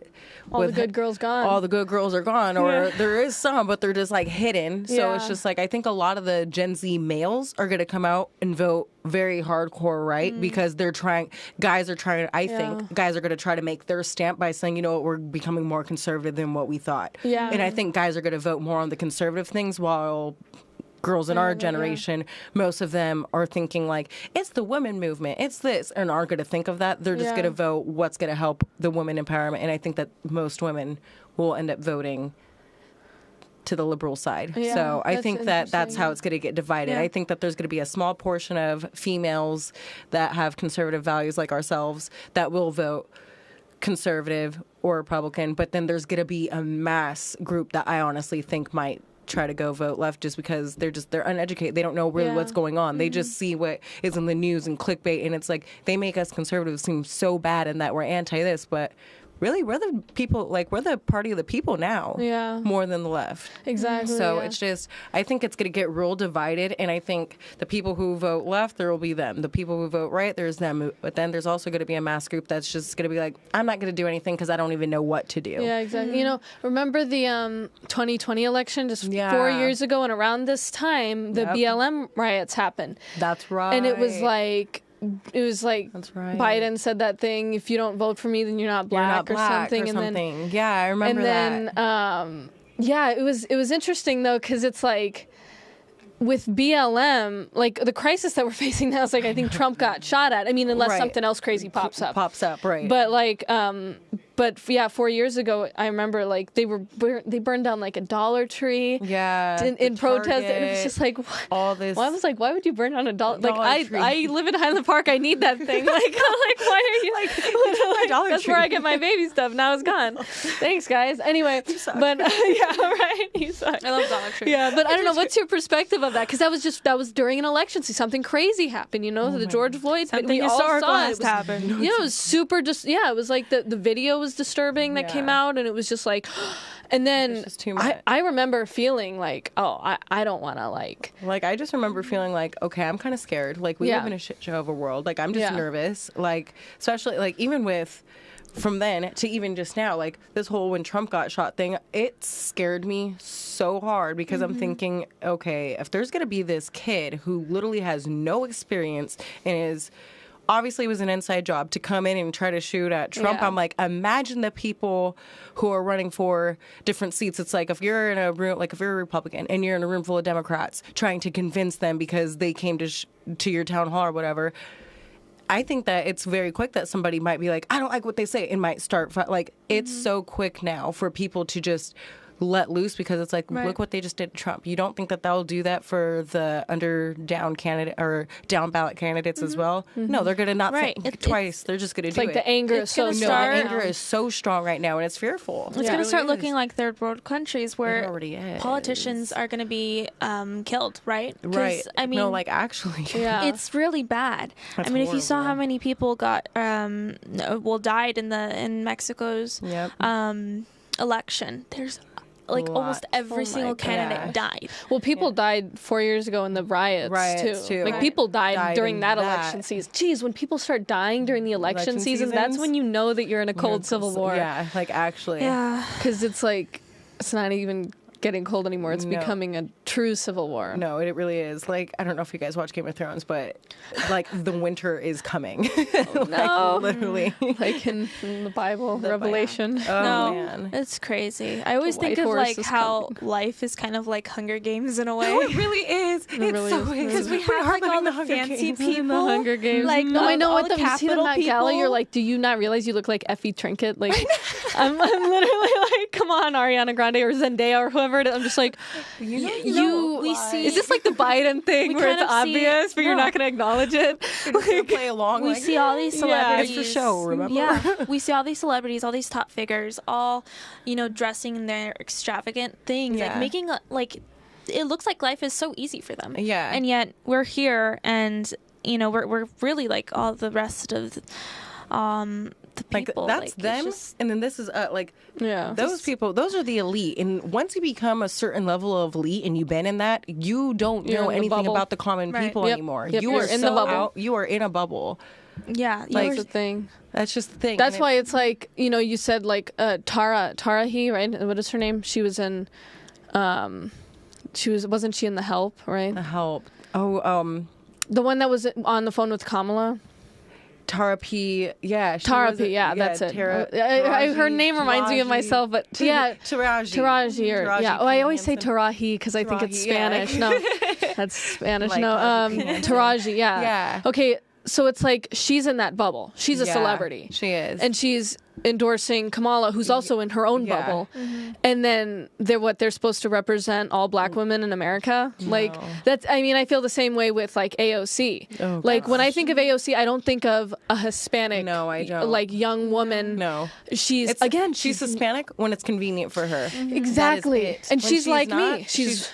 [SPEAKER 3] all the good girls gone.
[SPEAKER 2] All the good girls are gone, or there is some, but they're just like hidden. So it's just like I think a lot of the Gen Z males are going to come out and vote very hardcore right because they're trying. Guys are trying. I think guys are going to try to make their stamp by saying, you know what, we're becoming more conservative than what we thought.
[SPEAKER 3] Yeah,
[SPEAKER 2] and I think guys are going to vote more on the conservative things while girls in our generation, most of them are thinking like, it's the women movement, it's this, and aren't going to think of that. They're just going to vote what's going to help the women empowerment. And I think that most women will end up voting to the liberal side. So I think that that's how it's going to get divided. I think that there's going to be a small portion of females that have conservative values like ourselves that will vote conservative or Republican, but then there's going to be a mass group that I honestly think might try to go vote left just because they're uneducated. They don't know really what's going on. They just see what is in the news and clickbait, and it's like they make us conservatives seem so bad and that we're anti this, but really we're the people, like we're the party of the people now, more than the left.
[SPEAKER 3] Exactly.
[SPEAKER 2] So it's just, I think it's going to get real divided, and I think the people who vote left, there will be them. The people who vote right, there's them. But then there's also going to be a mass group that's just going to be like, I'm not going to do anything because I don't even know what to do.
[SPEAKER 3] Yeah, exactly. You know, remember the 2020 election just 4 years ago, and around this time the BLM riots happened.
[SPEAKER 2] That's right.
[SPEAKER 3] And it was like
[SPEAKER 2] that's right.
[SPEAKER 3] Biden said that thing, if you don't vote for me then you're not black, or something.
[SPEAKER 2] Then I remember that.
[SPEAKER 3] And then it was interesting though, because it's like with BLM, like the crisis that we're facing now is like I think Trump got shot at. I mean, unless something else crazy pops up,
[SPEAKER 2] right?
[SPEAKER 3] But like but 4 years ago, I remember like they burned down like a Dollar Tree, in protest, and it was just like
[SPEAKER 2] all this.
[SPEAKER 3] Well, I was like, why would you burn down a Dollar? Like I live in Highland Park, I need that thing. Like why are you like
[SPEAKER 2] Dollar
[SPEAKER 3] that's
[SPEAKER 2] Tree.
[SPEAKER 3] where I get my baby stuff. Now it's gone. Thanks, guys. Anyway, but right, you suck.
[SPEAKER 1] I love Dollar Tree.
[SPEAKER 3] Yeah, but I don't know. What's your perspective of that? Because that was during an election. See, something crazy happened. You know, the George Floyd.
[SPEAKER 1] Something
[SPEAKER 3] we all
[SPEAKER 1] historical
[SPEAKER 3] saw
[SPEAKER 1] has happened.
[SPEAKER 3] You know, it was super. It was like the video was disturbing that came out, and it was just like, and then I remember feeling like, oh, I don't want to like
[SPEAKER 2] I just remember feeling like, okay, I'm kind of scared. Like we live in a shit show of a world. Like I'm just nervous. Like especially like even with from then to even just now, like this whole when Trump got shot thing, it scared me so hard because I'm thinking, okay, if there's gonna be this kid who literally has no experience and is obviously it was an inside job to come in and try to shoot at Trump. I'm like, imagine the people who are running for different seats. It's like if you're in a room, like if you're a Republican and you're in a room full of Democrats trying to convince them because they came to your town hall or whatever. I think that it's very quick that somebody might be like, I don't like what they say, and might start like it's so quick now for people to just let loose because it's like, look what they just did to Trump. You don't think that they'll do that for the down candidate or down ballot candidates as well? No, they're going to not think twice. They're just going to do it.
[SPEAKER 3] Like the anger is so strong.
[SPEAKER 2] The anger is so strong right now, and it's fearful.
[SPEAKER 1] It's going to start looking like third world countries where
[SPEAKER 2] politicians
[SPEAKER 1] are going to be killed, right?
[SPEAKER 2] Right.
[SPEAKER 1] I mean,
[SPEAKER 2] no, like actually,
[SPEAKER 1] it's really bad.
[SPEAKER 2] That's
[SPEAKER 1] I mean,
[SPEAKER 2] horrible.
[SPEAKER 1] if you saw how many people died in Mexico's election, there's like almost every single candidate died.
[SPEAKER 3] Well, people died 4 years ago in the riots too. Like people died during that election season. Jeez, when people start dying during the election season, that's when you know that you're in a cold civil war.
[SPEAKER 2] Yeah, like actually.
[SPEAKER 1] Yeah.
[SPEAKER 3] Because it's like, it's not even getting cold anymore. It's becoming a true civil war.
[SPEAKER 2] No, it really is. Like, I don't know if you guys watch Game of Thrones, but like the winter is coming.
[SPEAKER 3] No.
[SPEAKER 2] Literally.
[SPEAKER 3] Like in the Bible, Revelation.
[SPEAKER 2] Oh, man.
[SPEAKER 1] It's crazy. I always think of like how life is kind of like Hunger Games in a way.
[SPEAKER 2] No, it really is.
[SPEAKER 3] It really is.
[SPEAKER 1] Because we have like all the fancy people.
[SPEAKER 3] The Hunger Games.
[SPEAKER 1] Like,
[SPEAKER 3] no, I know
[SPEAKER 1] all
[SPEAKER 3] what
[SPEAKER 1] the
[SPEAKER 3] you see them
[SPEAKER 1] capital
[SPEAKER 3] at Gala,
[SPEAKER 1] people.
[SPEAKER 3] you're like, do you not realize you look like Effie Trinket? Like, I'm literally like, come come on, Ariana Grande or Zendaya or whoever it is. I'm just like,
[SPEAKER 1] we see.
[SPEAKER 3] Is this like the Biden thing where it's obvious, but you're not going to acknowledge it?
[SPEAKER 2] Like, play along.
[SPEAKER 1] We see all these celebrities.
[SPEAKER 2] It's for show, remember?
[SPEAKER 1] Yeah, we see all these celebrities, all these top figures, all, dressing in their extravagant things, like making it looks like life is so easy for them.
[SPEAKER 2] Yeah.
[SPEAKER 1] And yet we're here, and we're really like all the rest of the people.
[SPEAKER 2] Like that's them, and then this is those people. Those are the elite, and once you become a certain level of elite, and you've been in that, you don't know anything about the common people anymore.
[SPEAKER 3] Yep.
[SPEAKER 2] You are in the bubble. You are in a bubble.
[SPEAKER 1] Yeah,
[SPEAKER 3] that's the thing.
[SPEAKER 2] That's just the thing.
[SPEAKER 3] That's why it's like, you said like Tara He, right? What is her name? She was in, wasn't she in The Help, right?
[SPEAKER 2] The Help. Oh,
[SPEAKER 3] the one that was on the phone with Kamala.
[SPEAKER 2] Tara P. Yeah,
[SPEAKER 3] Tara P. Yeah, that's it. Her name reminds me of myself, but Taraji. I always say Taraji because I think it's Spanish. Yeah. No, that's Spanish. No, Taraji. Yeah. Okay, so it's like she's in that bubble. She's a celebrity.
[SPEAKER 2] She is,
[SPEAKER 3] and she's endorsing Kamala, who's also in her own bubble, and then they're supposed to represent all black women in America. No. Like that's. I mean, I feel the same way with like AOC. Oh, like when I think of AOC, I don't think of a Hispanic.
[SPEAKER 2] No, I don't.
[SPEAKER 3] Like young woman.
[SPEAKER 2] No,
[SPEAKER 3] she's
[SPEAKER 2] Hispanic when it's convenient for her.
[SPEAKER 3] Exactly, and she's like me. She's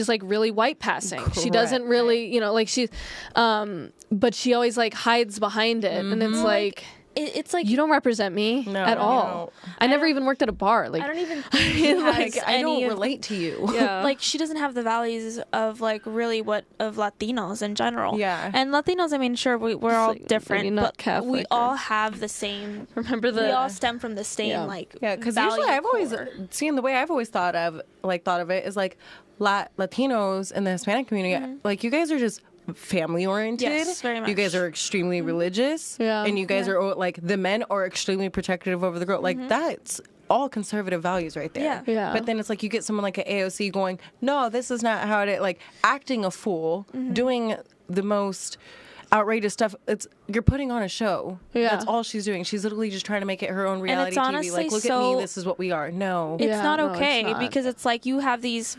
[SPEAKER 3] like really white passing. Correct. She doesn't really, like she's, but she always like hides behind it, and it's like. It's like you don't represent me at all. I never even worked at a bar. Like
[SPEAKER 1] I don't even think
[SPEAKER 2] I don't relate to you.
[SPEAKER 3] Yeah.
[SPEAKER 1] Like she doesn't have the values of like really of Latinos in general.
[SPEAKER 2] Yeah.
[SPEAKER 1] And Latinos, I mean, sure we're all different, but
[SPEAKER 3] Catholic
[SPEAKER 1] we all have the same. We all stem from the same
[SPEAKER 2] because usually I've always seen the way I've always thought of it is like Latinos in the Hispanic community. Like you guys are just family oriented.
[SPEAKER 1] Yes, very much.
[SPEAKER 2] You guys are extremely religious. Yeah. And you guys are like the men are extremely protective over the girl. Like that's all conservative values right there.
[SPEAKER 3] Yeah.
[SPEAKER 2] But then it's like you get someone like an AOC going, no, this is not how it like acting a fool, doing the most outrageous stuff. You're putting on a show. Yeah. That's all she's doing. She's literally just trying to make it her own reality TV. Like, look at me, this is what we are. No.
[SPEAKER 1] It's not okay, it's not. Because it's like you have these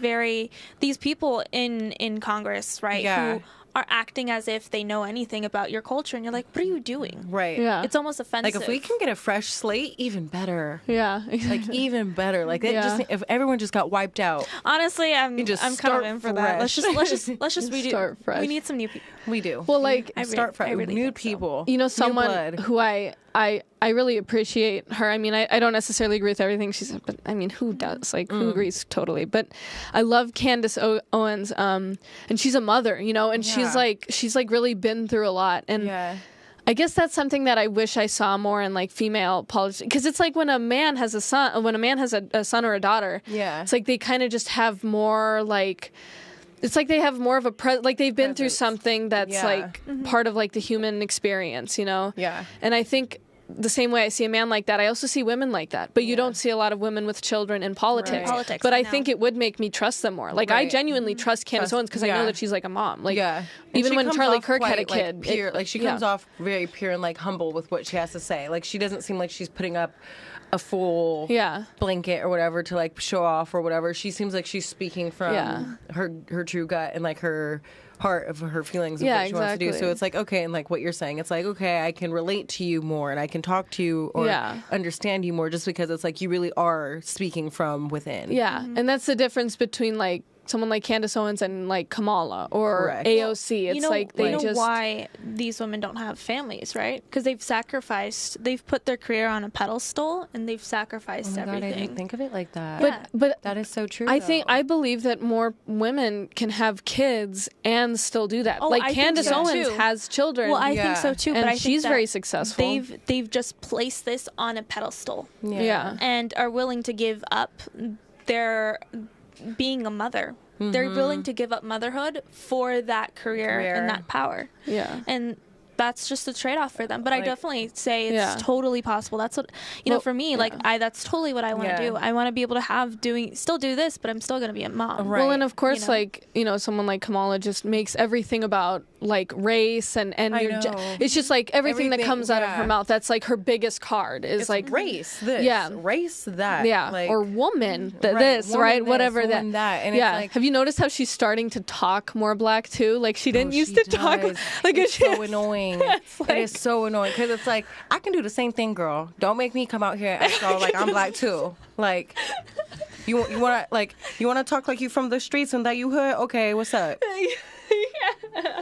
[SPEAKER 1] people in Congress, right?
[SPEAKER 2] Yeah.
[SPEAKER 1] Who are acting as if they know anything about your culture, and you're like, what are you doing?
[SPEAKER 2] Right.
[SPEAKER 3] Yeah.
[SPEAKER 1] It's almost offensive.
[SPEAKER 2] Like if we can get a fresh slate, even better.
[SPEAKER 3] Yeah.
[SPEAKER 2] Like even better. Like if everyone just got wiped out.
[SPEAKER 1] Honestly, I'm kind of in for that. Let's just redo.
[SPEAKER 3] Start fresh.
[SPEAKER 1] We need some new people.
[SPEAKER 2] We do.
[SPEAKER 3] Well, like
[SPEAKER 2] start fresh. New people.
[SPEAKER 3] So. Someone who I really appreciate her. I mean, I don't necessarily agree with everything she said, but I mean, who does? Like, who agrees totally? But I love Candace Owens, and she's a mother, and she's like really been through a lot, and I guess that's something that I wish I saw more in like female politics, because it's like when a man has a son or a daughter, it's like they kind of just have more like. It's like they have more of a like they've been through something that's like part of like the human experience,
[SPEAKER 2] Yeah.
[SPEAKER 3] And I think the same way I see a man like that, I also see women like that. But you don't see a lot of women with children in politics.
[SPEAKER 1] Right.
[SPEAKER 3] But I think it would make me trust them more. Like I genuinely trust Candace Owens because I know that she's like a mom. Like even when Charlie Kirk had a kid,
[SPEAKER 2] like, pure, like she comes off very pure and like humble with what she has to say. Like she doesn't seem like she's putting up a full blanket or whatever to like show off or whatever. She seems like she's speaking from her true gut and like her heart of her feelings of what she wants to do. So it's like, okay, and like what you're saying, it's like, okay, I can relate to you more and I can talk to you or understand you more just because it's like you really are speaking from within.
[SPEAKER 3] Yeah. And that's the difference between like someone like Candace Owens and like Kamala or AOC. It's like they just
[SPEAKER 1] why these women don't have families, right? Because they've put their career on a pedestal and they've sacrificed everything.
[SPEAKER 2] I didn't think of it like that.
[SPEAKER 3] But
[SPEAKER 2] that is so true.
[SPEAKER 3] I believe that more women can have kids and still do that. Like Candace Owens has children.
[SPEAKER 1] Well, I think so too.
[SPEAKER 3] And
[SPEAKER 1] but I
[SPEAKER 3] she's
[SPEAKER 1] think
[SPEAKER 3] very successful.
[SPEAKER 1] They've just placed this on a pedestal.
[SPEAKER 3] Yeah.
[SPEAKER 1] And are willing to give up their being a mother. They're willing to give up motherhood for that career and that power.
[SPEAKER 3] Yeah.
[SPEAKER 1] And that's just a trade-off for them. But I definitely say it's totally possible. That's what, for me, that's totally what I want to do. I want to be able to still do this, but I'm still going to be a mom.
[SPEAKER 3] Right. Well, and of course, someone like Kamala just makes everything about like race and it's just like everything that comes out of her mouth. That's like her biggest card is
[SPEAKER 2] it's
[SPEAKER 3] like
[SPEAKER 2] race this, race that,
[SPEAKER 3] like, or woman this, woman right? This, whatever that. And it's like, have you noticed how she's starting to talk more black too? Like she didn't used to talk. Like
[SPEAKER 2] it's so annoying. It is so annoying because it's like I can do the same thing, girl. Don't make me come out here and act all like I'm black too. Like. You want to talk like you from the streets and that you hood? Okay, what's up?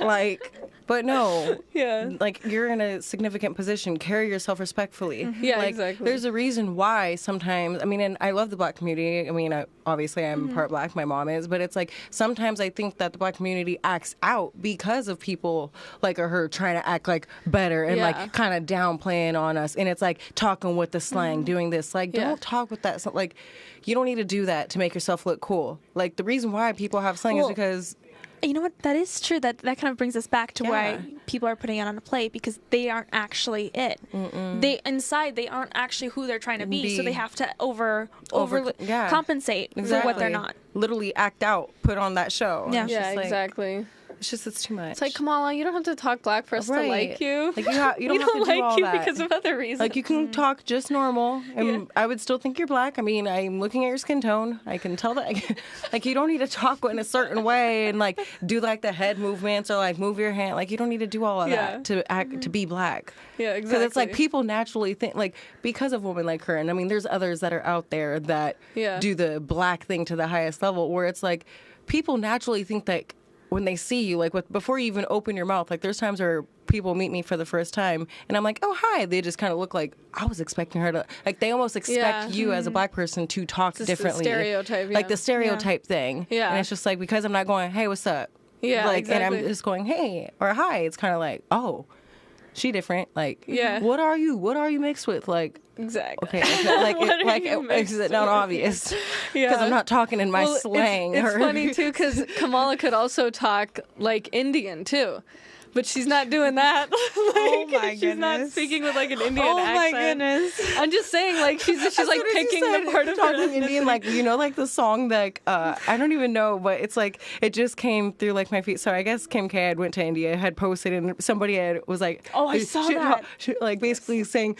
[SPEAKER 2] Like, but no.
[SPEAKER 3] Yeah.
[SPEAKER 2] Like, you're in a significant position. Carry yourself respectfully.
[SPEAKER 3] Mm-hmm. Yeah,
[SPEAKER 2] like,
[SPEAKER 3] exactly.
[SPEAKER 2] There's a reason why sometimes, I mean, and I love the black community. I mean, obviously I'm part black, my mom is, but it's like sometimes I think that the black community acts out because of people like her trying to act like better and like kind of downplaying on us. And it's like talking with the slang, doing this. Like, don't talk with that. So, like, you don't need to do that to make yourself look cool. Like, the reason why people have slang is because...
[SPEAKER 1] You know what? That is true. That kind of brings us back to why people are putting it on a plate because they aren't actually it. They inside they aren't actually who they're trying to be. So they have to over compensate for what they're not.
[SPEAKER 2] Literally act out, put on that show.
[SPEAKER 1] Yeah,
[SPEAKER 3] exactly.
[SPEAKER 2] It's just it's too much.
[SPEAKER 3] It's like Kamala, you don't have to talk black for us to like you.
[SPEAKER 2] Like you don't have to do all that
[SPEAKER 3] because of other reasons.
[SPEAKER 2] Like you can talk just normal, and I would still think you're black. I mean, I'm looking at your skin tone. I can tell that. Like you don't need to talk in a certain way and like do like the head movements or like move your hand. Like you don't need to do all of that to act to be black.
[SPEAKER 3] Yeah, exactly.
[SPEAKER 2] Because it's like people naturally think like because of women like her, and I mean, there's others that are out there that do the black thing to the highest level, where it's like people naturally think that. When they see you, like before you even open your mouth, like there's times where people meet me for the first time and I'm like, oh, hi. They just kind of look like I was expecting her to, like they almost expect you as a black person to talk differently.
[SPEAKER 3] The stereotype,
[SPEAKER 2] like the stereotype thing.
[SPEAKER 3] Yeah.
[SPEAKER 2] And it's just like, because I'm not going, hey, what's up?
[SPEAKER 3] Yeah,
[SPEAKER 2] like,
[SPEAKER 3] exactly.
[SPEAKER 2] And I'm just going, hey, or hi. It's kind of like, oh, she different. Like, what are you? What are you mixed with? Like,
[SPEAKER 3] exactly.
[SPEAKER 2] Okay, is it not obvious? Because I'm not talking in my slang.
[SPEAKER 3] It's funny too because Kamala could also talk like Indian too, but she's not doing that.
[SPEAKER 1] Oh my goodness,
[SPEAKER 3] she's not speaking with like an Indian accent.
[SPEAKER 1] Oh my goodness,
[SPEAKER 3] I'm just saying like she's like picking the part of
[SPEAKER 2] talking Indian, like you know, like the song that I don't even know, but it's like it just came through like my feet. So I guess Kim K had went to India, had posted, and somebody was like,
[SPEAKER 1] oh, I saw that,
[SPEAKER 2] like basically saying.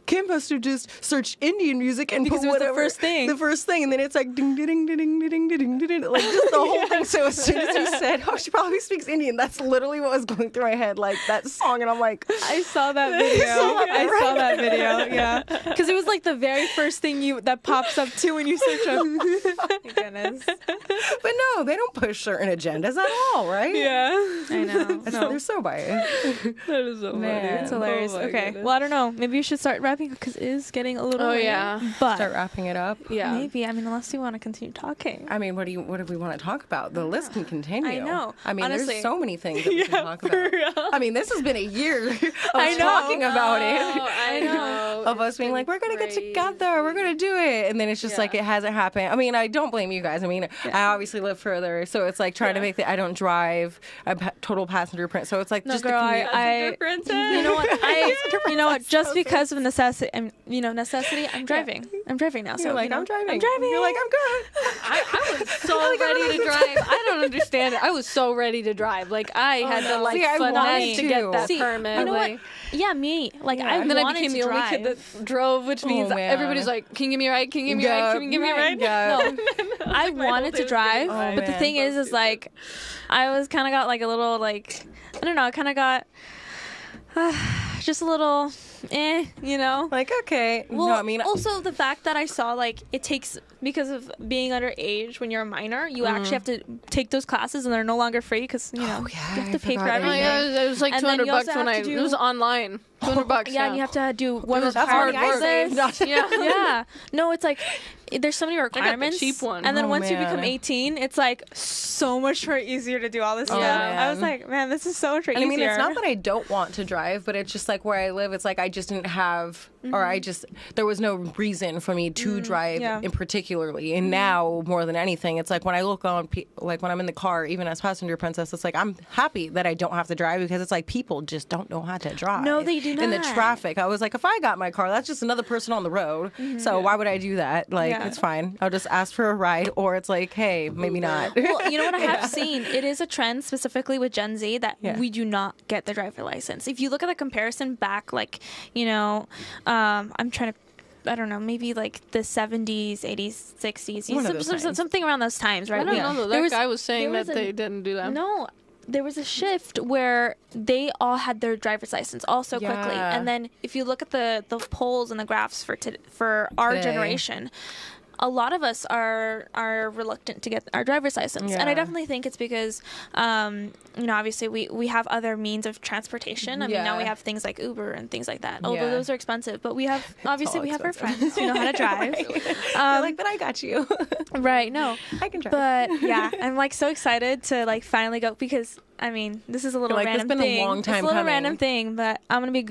[SPEAKER 2] Kim must have just searched Indian music and
[SPEAKER 1] because it was the first thing,
[SPEAKER 2] and then it's like ding ding ding ding ding ding ding, like just the whole thing. So as soon as you said, "Oh, she probably speaks Indian," that's literally what was going through my head, like that song, and I'm like,
[SPEAKER 1] I saw that video. I saw that video, yeah, because it was like the very first thing that pops up too when you search up. Thank goodness.
[SPEAKER 2] But no, they don't push certain agendas at all, right?
[SPEAKER 3] Yeah,
[SPEAKER 1] I know.
[SPEAKER 2] They're so biased.
[SPEAKER 3] That is so funny.
[SPEAKER 1] It's hilarious. Okay,
[SPEAKER 3] goodness.
[SPEAKER 1] well, I don't know. Maybe you should start wrapping because it is getting a little.
[SPEAKER 3] Oh yeah,
[SPEAKER 1] but
[SPEAKER 2] start wrapping it up.
[SPEAKER 3] Yeah,
[SPEAKER 1] maybe. I mean, unless you want to continue talking.
[SPEAKER 2] I mean, what do we want to talk about? The list can continue.
[SPEAKER 1] I know.
[SPEAKER 2] I mean,
[SPEAKER 1] honestly,
[SPEAKER 2] there's so many things that we can talk about.
[SPEAKER 3] Real.
[SPEAKER 2] I mean, this has been a year of talking about it.
[SPEAKER 3] I know.
[SPEAKER 2] Of us being like, we're gonna get together, we're gonna do it, and then it's just like it hasn't happened. I mean, I don't blame you guys. I mean, I obviously live further, so it's like trying to make I don't drive. I'm total passenger print, so it's like just
[SPEAKER 1] girl,
[SPEAKER 2] the
[SPEAKER 1] commute. You know what? You know what? Just because of necessity, I'm driving. I'm driving now. So
[SPEAKER 2] you're like,
[SPEAKER 1] I'm
[SPEAKER 2] driving.
[SPEAKER 1] You're
[SPEAKER 2] like, I'm good.
[SPEAKER 3] I was so ready to drive. I don't understand it. I was so ready to drive. Like I had to like finesse to get that permit.
[SPEAKER 1] You know what? Yeah, me. Like I
[SPEAKER 3] and then I
[SPEAKER 1] wanted
[SPEAKER 3] became
[SPEAKER 1] to
[SPEAKER 3] the only
[SPEAKER 1] drive.
[SPEAKER 3] kid that drove, which means everybody's like, "Can you give me a ride? Can you give me a ride? Can you give me a ride?"
[SPEAKER 2] No,
[SPEAKER 1] I wanted to drive, but the thing is like, I was kind of got like a little like, I don't know. I kind of got just a little, you know.
[SPEAKER 2] Like okay.
[SPEAKER 1] Well,
[SPEAKER 2] no, I mean
[SPEAKER 1] also the fact that I saw like it takes because of being underage when you're a minor, you actually have to take those classes and they're no longer free because you know you have to pay for everything.
[SPEAKER 3] It was like $200 when it was online. $200.
[SPEAKER 1] Yeah, and you have to do one of those
[SPEAKER 3] hard
[SPEAKER 1] classes. Yeah. No, it's like there's so many requirements.
[SPEAKER 3] I got the cheap one.
[SPEAKER 1] And then once you become 18, it's like so much more easier to do all this stuff. I was like, man, this is so much easier.
[SPEAKER 2] I mean, it's not that I don't want to drive, but it's just like where I live, it's like I just didn't have, or there was no reason for me to drive in particularly. And now, more than anything, it's like when I look on, like when I'm in the car, even as passenger princess, it's like I'm happy that I don't have to drive because it's like people just don't know how to drive.
[SPEAKER 1] No, they do.
[SPEAKER 2] in the traffic. I was like, if I got my car, that's just another person on the road. So why would I do that? Like, it's fine. I'll just ask for a ride, or it's like, hey, maybe not.
[SPEAKER 1] Well, you know what I have seen? It is a trend specifically with Gen Z that we do not get the driver license. If you look at the comparison back, like, you know, I'm trying to, I don't know, maybe like the 70s, 80s, 60s, something around those times, right?
[SPEAKER 3] I don't know. That guy was saying that they didn't do that.
[SPEAKER 1] No, there was a shift where they all had their driver's license all so quickly. And then if you look at the polls and the graphs for our generation, a lot of us are reluctant to get our driver's license. And I definitely think it's because, you know, obviously we have other means of transportation. I mean, now we have things like Uber and things like that, although those are expensive. But we have, obviously, we have our friends who know how to drive.
[SPEAKER 2] Like, but I got you.
[SPEAKER 1] Right, no.
[SPEAKER 2] I can drive.
[SPEAKER 1] But, yeah, I'm, like, so excited to, like, finally go because... I mean, this is a little random thing.
[SPEAKER 2] It's been a long time
[SPEAKER 1] It's a little
[SPEAKER 2] coming.
[SPEAKER 1] random thing, but I'm gonna be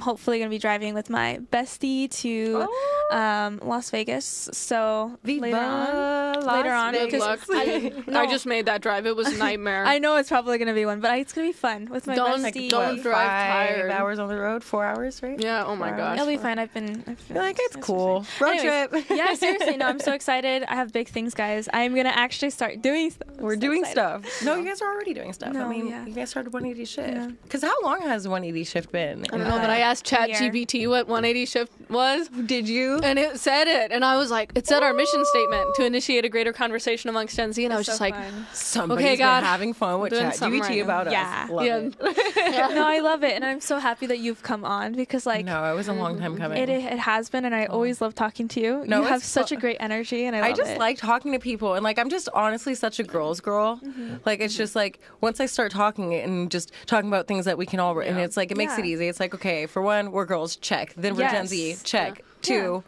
[SPEAKER 1] hopefully gonna be driving with my bestie to Las Vegas. So later on,
[SPEAKER 3] Good luck. I just made that drive. It was a nightmare.
[SPEAKER 1] I know it's probably gonna be one, but it's gonna be fun with my bestie.
[SPEAKER 3] Don't drive tired.
[SPEAKER 2] 5 hours on the road, 4 hours, right?
[SPEAKER 3] Yeah. Oh my gosh.
[SPEAKER 1] It'll be fine. I feel
[SPEAKER 2] like it's cool. Road trip.
[SPEAKER 1] Yeah, seriously. No, I'm so excited. I have big things, guys. I'm gonna actually start doing stuff.
[SPEAKER 2] We're doing stuff. No, you guys are already doing stuff.
[SPEAKER 1] No,
[SPEAKER 2] I mean, you guys started 180 shift. Because how long has 180 shift been?
[SPEAKER 3] I don't know, but I asked ChatGPT what 180 shift was.
[SPEAKER 2] Did you?
[SPEAKER 3] And it said it. And I was like, it said our mission statement to initiate a greater conversation amongst Gen Z. And I was just like,
[SPEAKER 2] somebody's been having fun with ChatGPT about us. Love it.
[SPEAKER 1] No, I love it. And I'm so happy that you've come on because, like...
[SPEAKER 2] No, it was a long time coming.
[SPEAKER 1] It has been, and I always love talking to you.
[SPEAKER 2] No,
[SPEAKER 1] you have such a great energy, and I
[SPEAKER 2] just like talking to people. And, like, I'm just honestly such a girl's girl. Like, it's just, like, once I start talking and just talking about things that we can all... And it's, like, it makes it easy. It's like, okay, for one, we're girls. Check. Then we're Gen Z. Check. 2...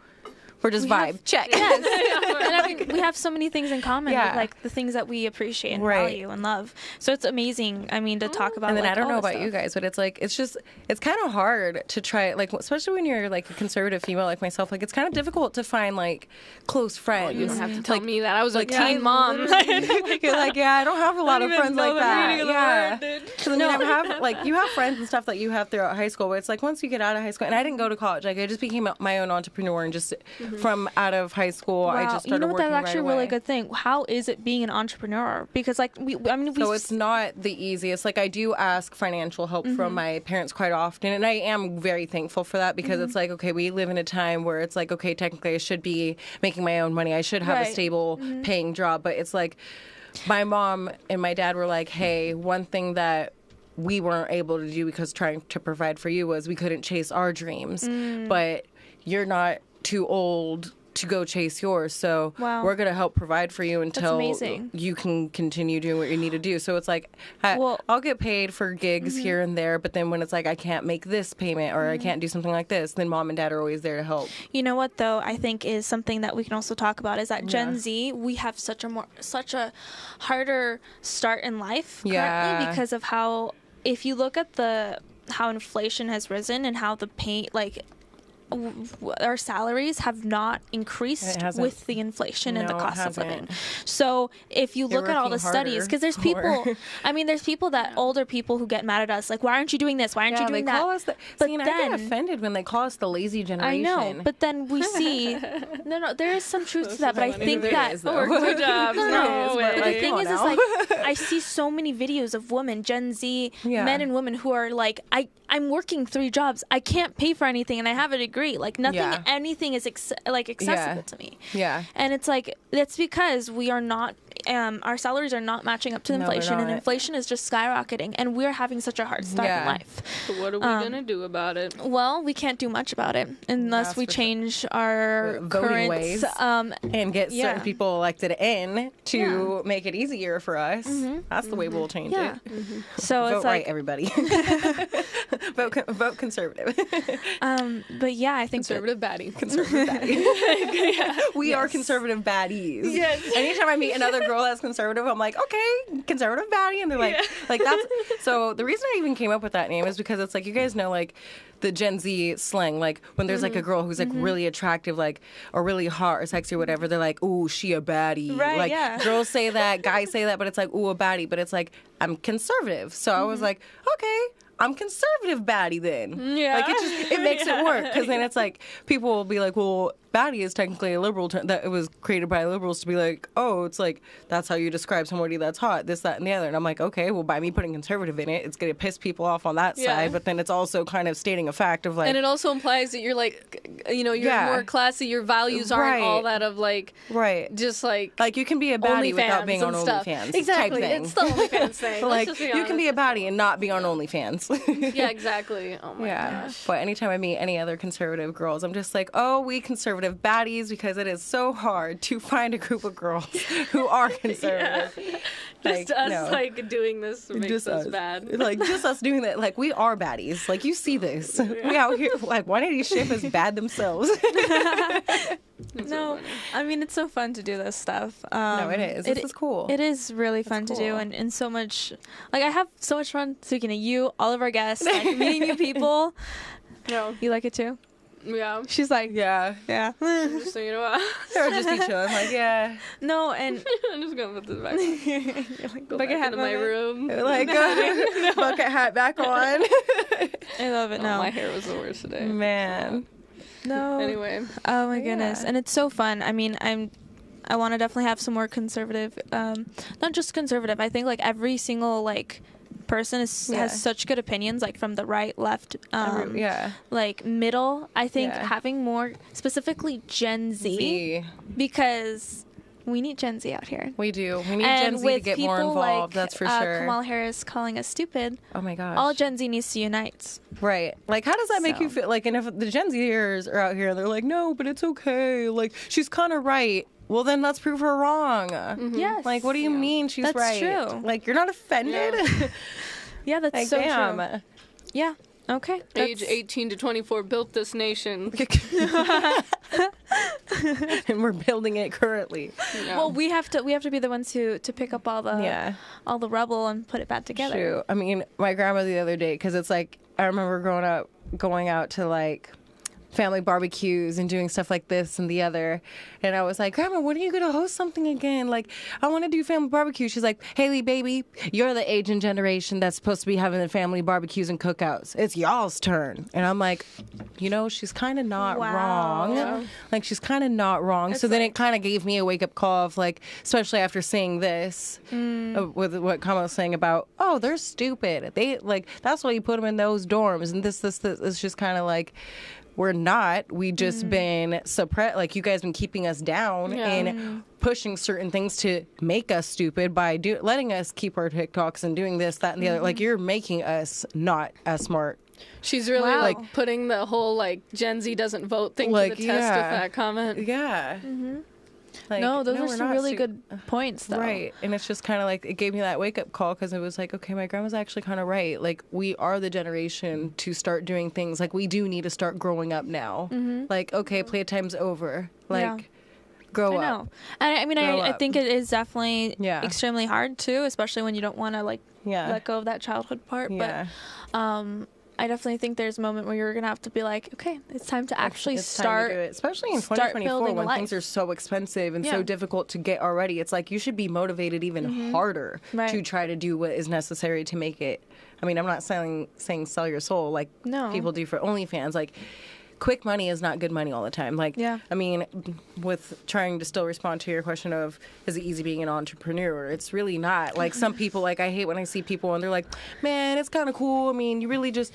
[SPEAKER 2] We're just vibe. Check.
[SPEAKER 1] Yes. And I mean, we have so many things in common with, like, the things that we appreciate and value and love. So it's amazing, I mean, to talk about.
[SPEAKER 2] And then
[SPEAKER 1] like,
[SPEAKER 2] I don't know about you guys, but it's like, it's kind of hard to try, like, especially when you're, like, a conservative female like myself, like, it's kind of difficult to find, like, close friends.
[SPEAKER 3] You don't have to tell me that. I was like, teen mom.
[SPEAKER 2] You're like, yeah, I don't have a lot of friends like that. Yeah. Because, I mean, I have, like, you have friends and stuff that you have throughout high school, but it's like, once you get out of high school, and I didn't go to college, like, I just became my own entrepreneur and just... From out of high school, I just started working. You know what? That's actually
[SPEAKER 1] a really good thing. How is it being an entrepreneur? Because, like, so
[SPEAKER 2] it's not the easiest. Like, I do ask financial help from my parents quite often, and I am very thankful for that because it's like, okay, we live in a time where it's like, okay, technically I should be making my own money. I should have a stable paying job, but it's like my mom and my dad were like, hey, one thing that we weren't able to do because trying to provide for you was we couldn't chase our dreams, but you're not too old to go chase yours, so we're going to help provide for you until you can continue doing what you need to do. So it's like, I'll get paid for gigs here and there, but then when it's like I can't make this payment or I can't do something like this, then mom and dad are always there to help.
[SPEAKER 1] You know what, though, I think is something that we can also talk about is that Gen Z, we have such a harder start in life currently because of how, if you look at how inflation has risen and how the pay, like, our salaries have not increased with the inflation and the cost of living. So if you look at all the studies, because there's people, there's people that older people who get mad at us, like, why aren't you doing this? Why aren't you doing that?
[SPEAKER 2] Call us but then, I get offended when they call us the lazy generation.
[SPEAKER 1] I know, but then we see, no, there is some truth to that, but I think that
[SPEAKER 3] good jobs.
[SPEAKER 1] The thing is like, I see so many videos of women, Gen Z, men and women who are like, I'm working 3 jobs. I can't pay for anything, and I have a degree. Like anything is accessible to me. Yeah, and it's like that's because we are not. Our salaries are not matching up to inflation, and inflation is just skyrocketing, and we're having such a hard start in life.
[SPEAKER 3] So what are we gonna do about it?
[SPEAKER 1] Well, we can't do much about it unless we change our
[SPEAKER 2] voting ways and get certain people elected in to make it easier for us. That's the way we'll change it.
[SPEAKER 1] So
[SPEAKER 2] vote
[SPEAKER 1] it's
[SPEAKER 2] right, everybody. Vote conservative.
[SPEAKER 1] But yeah, I think
[SPEAKER 3] conservative baddie.
[SPEAKER 2] Conservative baddie. We are conservative baddies. Yes. Anytime I meet another girl that's conservative, I'm like, okay, conservative baddie, and they're like that's. So the reason I even came up with that name is because it's like, you guys know, like, the Gen Z slang, like when there's like a girl who's like really attractive, like, or really hot or sexy or whatever, they're like, ooh, she a baddie.
[SPEAKER 1] Right,
[SPEAKER 2] like girls say that, guys say that, but it's like, ooh, a baddie, but it's like, I'm conservative. So I was like, okay, I'm conservative baddie then.
[SPEAKER 3] Yeah.
[SPEAKER 2] Like, it makes it work. Because then it's like, people will be like, well, baddie is technically a liberal term that it was created by liberals to be like, oh, it's like, that's how you describe somebody that's hot, this, that, and the other. And I'm like, okay, well, by me putting conservative in it, it's going to piss people off on that side. But then it's also kind of stating a fact of like.
[SPEAKER 3] And it also implies that you're like, you know, you're more classy, your values aren't all that of like.
[SPEAKER 2] Right.
[SPEAKER 3] Just like.
[SPEAKER 2] Like, you can be a baddie without being on OnlyFans.
[SPEAKER 3] Exactly.
[SPEAKER 2] Type thing.
[SPEAKER 3] It's the OnlyFans thing.
[SPEAKER 2] Like, you can be a baddie and not be on OnlyFans.
[SPEAKER 3] Yeah, exactly. Oh my gosh.
[SPEAKER 2] But anytime I meet any other conservative girls, I'm just like, oh, we conservative baddies, because it is so hard to find a group of girls who are conservative.
[SPEAKER 3] Just us like doing this makes us bad.
[SPEAKER 2] Like, just us doing that. Like, we are baddies. Like, you see this. We out here like 180 ship is bad themselves.
[SPEAKER 1] No, I mean, it's so fun to do this stuff.
[SPEAKER 2] No, it is. This is cool.
[SPEAKER 1] It is really fun to do, and so much. Like, I have so much fun speaking to you, all of our guests, like, meeting new people.
[SPEAKER 3] No,
[SPEAKER 1] you like it too?
[SPEAKER 3] Yeah.
[SPEAKER 1] She's like, yeah.
[SPEAKER 3] Just so you know what.
[SPEAKER 2] Or just be chilling, like, yeah.
[SPEAKER 1] No, and
[SPEAKER 3] I'm just gonna put this back on. Go back into my room.
[SPEAKER 2] Like, bucket hat back on.
[SPEAKER 1] I love it now.
[SPEAKER 3] My hair was the worst today.
[SPEAKER 2] Man.
[SPEAKER 1] No.
[SPEAKER 3] Anyway.
[SPEAKER 1] Oh my goodness. And it's so fun. I mean, I want to definitely have some more conservative, not just conservative. I think like every single like person has such good opinions, like from the right, left, like middle. I think having more, specifically Gen Z. Because we need Gen Z out here.
[SPEAKER 2] We do. We need Gen Z to get more involved. That's for sure.
[SPEAKER 1] Kamala Harris calling us stupid.
[SPEAKER 2] Oh my gosh.
[SPEAKER 1] All Gen Z needs to unite.
[SPEAKER 2] Right. Like, how does that make you feel? Like, and if the Gen Zers are out here, they're like, no, but it's okay. Like, she's kind of right. Well, then let's prove her wrong.
[SPEAKER 1] Mm-hmm. Yes.
[SPEAKER 2] Like, what do you mean she's right?
[SPEAKER 1] That's true.
[SPEAKER 2] Like, you're not offended?
[SPEAKER 1] Yeah, that's
[SPEAKER 2] like,
[SPEAKER 1] so
[SPEAKER 2] damn.
[SPEAKER 1] true. Yeah. Okay.
[SPEAKER 3] Age 18 to 24 built this nation.
[SPEAKER 2] And we're building it currently.
[SPEAKER 3] Yeah.
[SPEAKER 1] Well, we have to be the ones to pick up all the rubble and put it back together.
[SPEAKER 2] True. I mean, my grandma the other day, because it's like, I remember growing up going out to like family barbecues and doing stuff like this and the other, and I was like, Grandma, when are you gonna host something again? Like, I want to do family barbecue. She's like, Hailey, baby, you're the age and generation that's supposed to be having the family barbecues and cookouts. It's y'all's turn. And I'm like, you know, she's kind of not wrong.
[SPEAKER 3] Yeah.
[SPEAKER 2] Like, she's kind of not wrong. So then it kind of gave me a wake up call of like, especially after seeing this with what Kamala was saying about, oh, they're stupid. They like, that's why you put them in those dorms and this. It's just kind of like, we're not. We just been suppressed. Like, you guys been keeping us down and pushing certain things to make us stupid by letting us keep our TikToks and doing this, that, and the other. Like, you're making us not as smart.
[SPEAKER 3] She's really like putting the whole like Gen Z doesn't vote thing to the test with that comment.
[SPEAKER 2] Yeah.
[SPEAKER 1] Mm-hmm.
[SPEAKER 2] Like,
[SPEAKER 1] no, those are some really good points, though.
[SPEAKER 2] Right. And it's just kind of like, it gave me that wake-up call because it was like, okay, my grandma's actually kind of right. Like, we are the generation to start doing things. Like, we do need to start growing up now. Mm-hmm. Like, okay, playtime's over. Like, grow up. I know.
[SPEAKER 1] And I mean, I think it is definitely extremely hard, too, especially when you don't want to, like, let go of that childhood part.
[SPEAKER 2] Yeah.
[SPEAKER 1] But, I definitely think there's a moment where you're going to have to be like, okay, it's time to actually start.
[SPEAKER 2] Time to do it. Especially in 2024 when things are so expensive and so difficult to get already. It's like you should be motivated even harder to try to do what is necessary to make it. I mean, I'm not saying sell your soul like people do for OnlyFans. Like, quick money is not good money all the time. Like, I mean, with trying to still respond to your question of, is it easy being an entrepreneur? It's really not. Like, some people, like, I hate when I see people and they're like, man, it's kind of cool. I mean, you really just,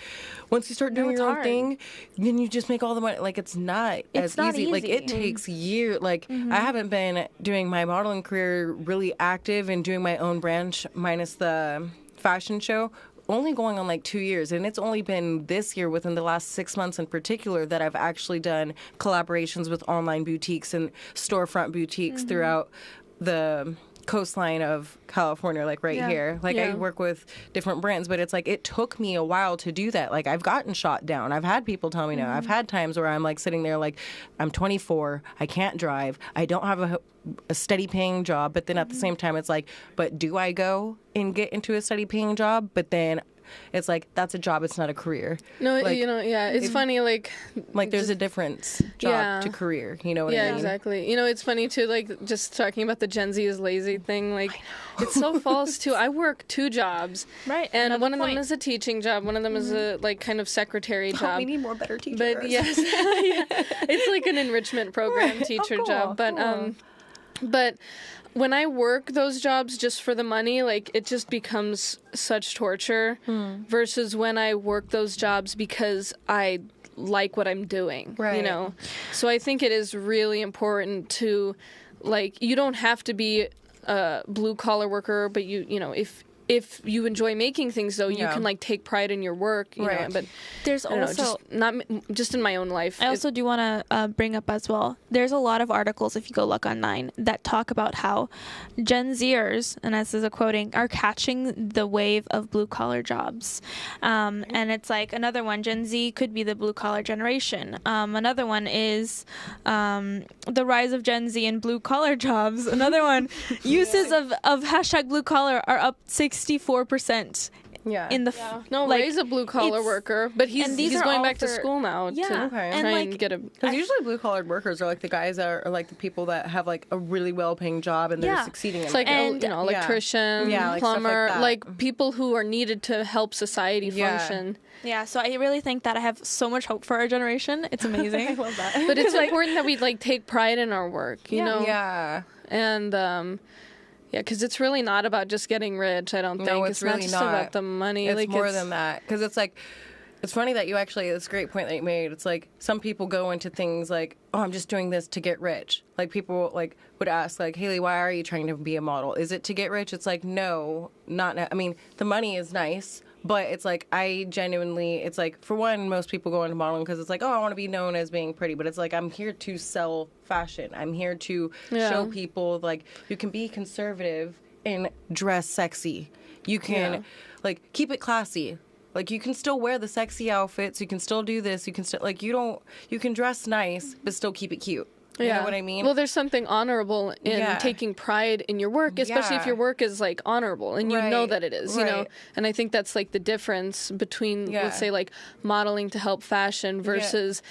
[SPEAKER 2] once you start doing your own thing, then you just make all the money. Like, it's not as easy. Like, it takes years. Like, I haven't been doing my modeling career really active and doing my own branch minus the fashion show only going on like 2 years, and it's only been this year within the last 6 months in particular that I've actually done collaborations with online boutiques and storefront boutiques throughout the coastline of California, like here. Like, I work with different brands, but it's like it took me a while to do that. Like, I've gotten shot down. I've had people tell me no. I've had times where I'm like sitting there like, I'm 24, I can't drive, I don't have a steady paying job, but then at the same time it's like, but do I go and get into a steady paying job? But then it's like, that's a job, it's not a career.
[SPEAKER 3] No,
[SPEAKER 2] like,
[SPEAKER 3] it's funny, like
[SPEAKER 2] there's a difference, job to career, you know what I mean?
[SPEAKER 3] Yeah, exactly. It's funny too, like, just talking about the Gen Z is lazy thing, like, it's so false too. I work 2 jobs,
[SPEAKER 1] right?
[SPEAKER 3] And one of them is a teaching job, one of them is a like kind of secretary job.
[SPEAKER 2] We need more better teachers.
[SPEAKER 3] But yes, it's like an enrichment program teacher job. But when I work those jobs just for the money, like, it just becomes such torture versus when I work those jobs because I like what I'm doing,
[SPEAKER 2] right.
[SPEAKER 3] So I think it is really important to, like, you don't have to be a blue collar worker, but if you enjoy making things, though, you can, like, take pride in your work, you know. But
[SPEAKER 1] there's also
[SPEAKER 3] just in my own life.
[SPEAKER 1] I also do want to bring up as well. There's a lot of articles, if you go look online, that talk about how Gen Zers, and this is a quoting, are catching the wave of blue collar jobs. And it's like another one. Gen Z could be the blue collar generation. Another one is the rise of Gen Z and blue collar jobs. Another one, uses of hashtag blue collar are up 64%. In the
[SPEAKER 3] Ray's a blue collar worker, but he's going back to school now to try and get a.
[SPEAKER 2] Because usually blue collared workers are like the guys that are like the people that have like a really well paying job and they're succeeding.
[SPEAKER 3] It's like electrician,
[SPEAKER 2] like
[SPEAKER 3] plumber,
[SPEAKER 2] like
[SPEAKER 3] people who are needed to help society function.
[SPEAKER 1] Yeah, so I really think that I have so much hope for our generation. It's amazing.
[SPEAKER 2] I love that.
[SPEAKER 3] But it's important that we, like, take pride in our work, you know?
[SPEAKER 2] Yeah.
[SPEAKER 3] And because it's really not about just getting rich, I don't think.
[SPEAKER 2] No,
[SPEAKER 3] it's
[SPEAKER 2] really
[SPEAKER 3] not just about the money.
[SPEAKER 2] It's
[SPEAKER 3] like,
[SPEAKER 2] more than that. Because it's like, it's funny that it's a great point that you made. It's like, some people go into things like, oh, I'm just doing this to get rich. Like, people, like, would ask, like, Hailey, why are you trying to be a model? Is it to get rich? It's like, no, I mean, the money is nice. But it's like, it's like, for one, most people go into modeling because it's like, oh, I want to be known as being pretty. But it's like, I'm here to sell fashion. I'm here to show people, like, you can be conservative and dress sexy. You can, like, keep it classy. Like, you can still wear the sexy outfits. You can still do this. You can still, like, you can dress nice, but still keep it cute. You know what I mean?
[SPEAKER 3] Well, there's something honorable in taking pride in your work, especially if your work is, like, honorable and you know that it is, you know? And I think that's, like, the difference between, let's say, like, modeling to help fashion versus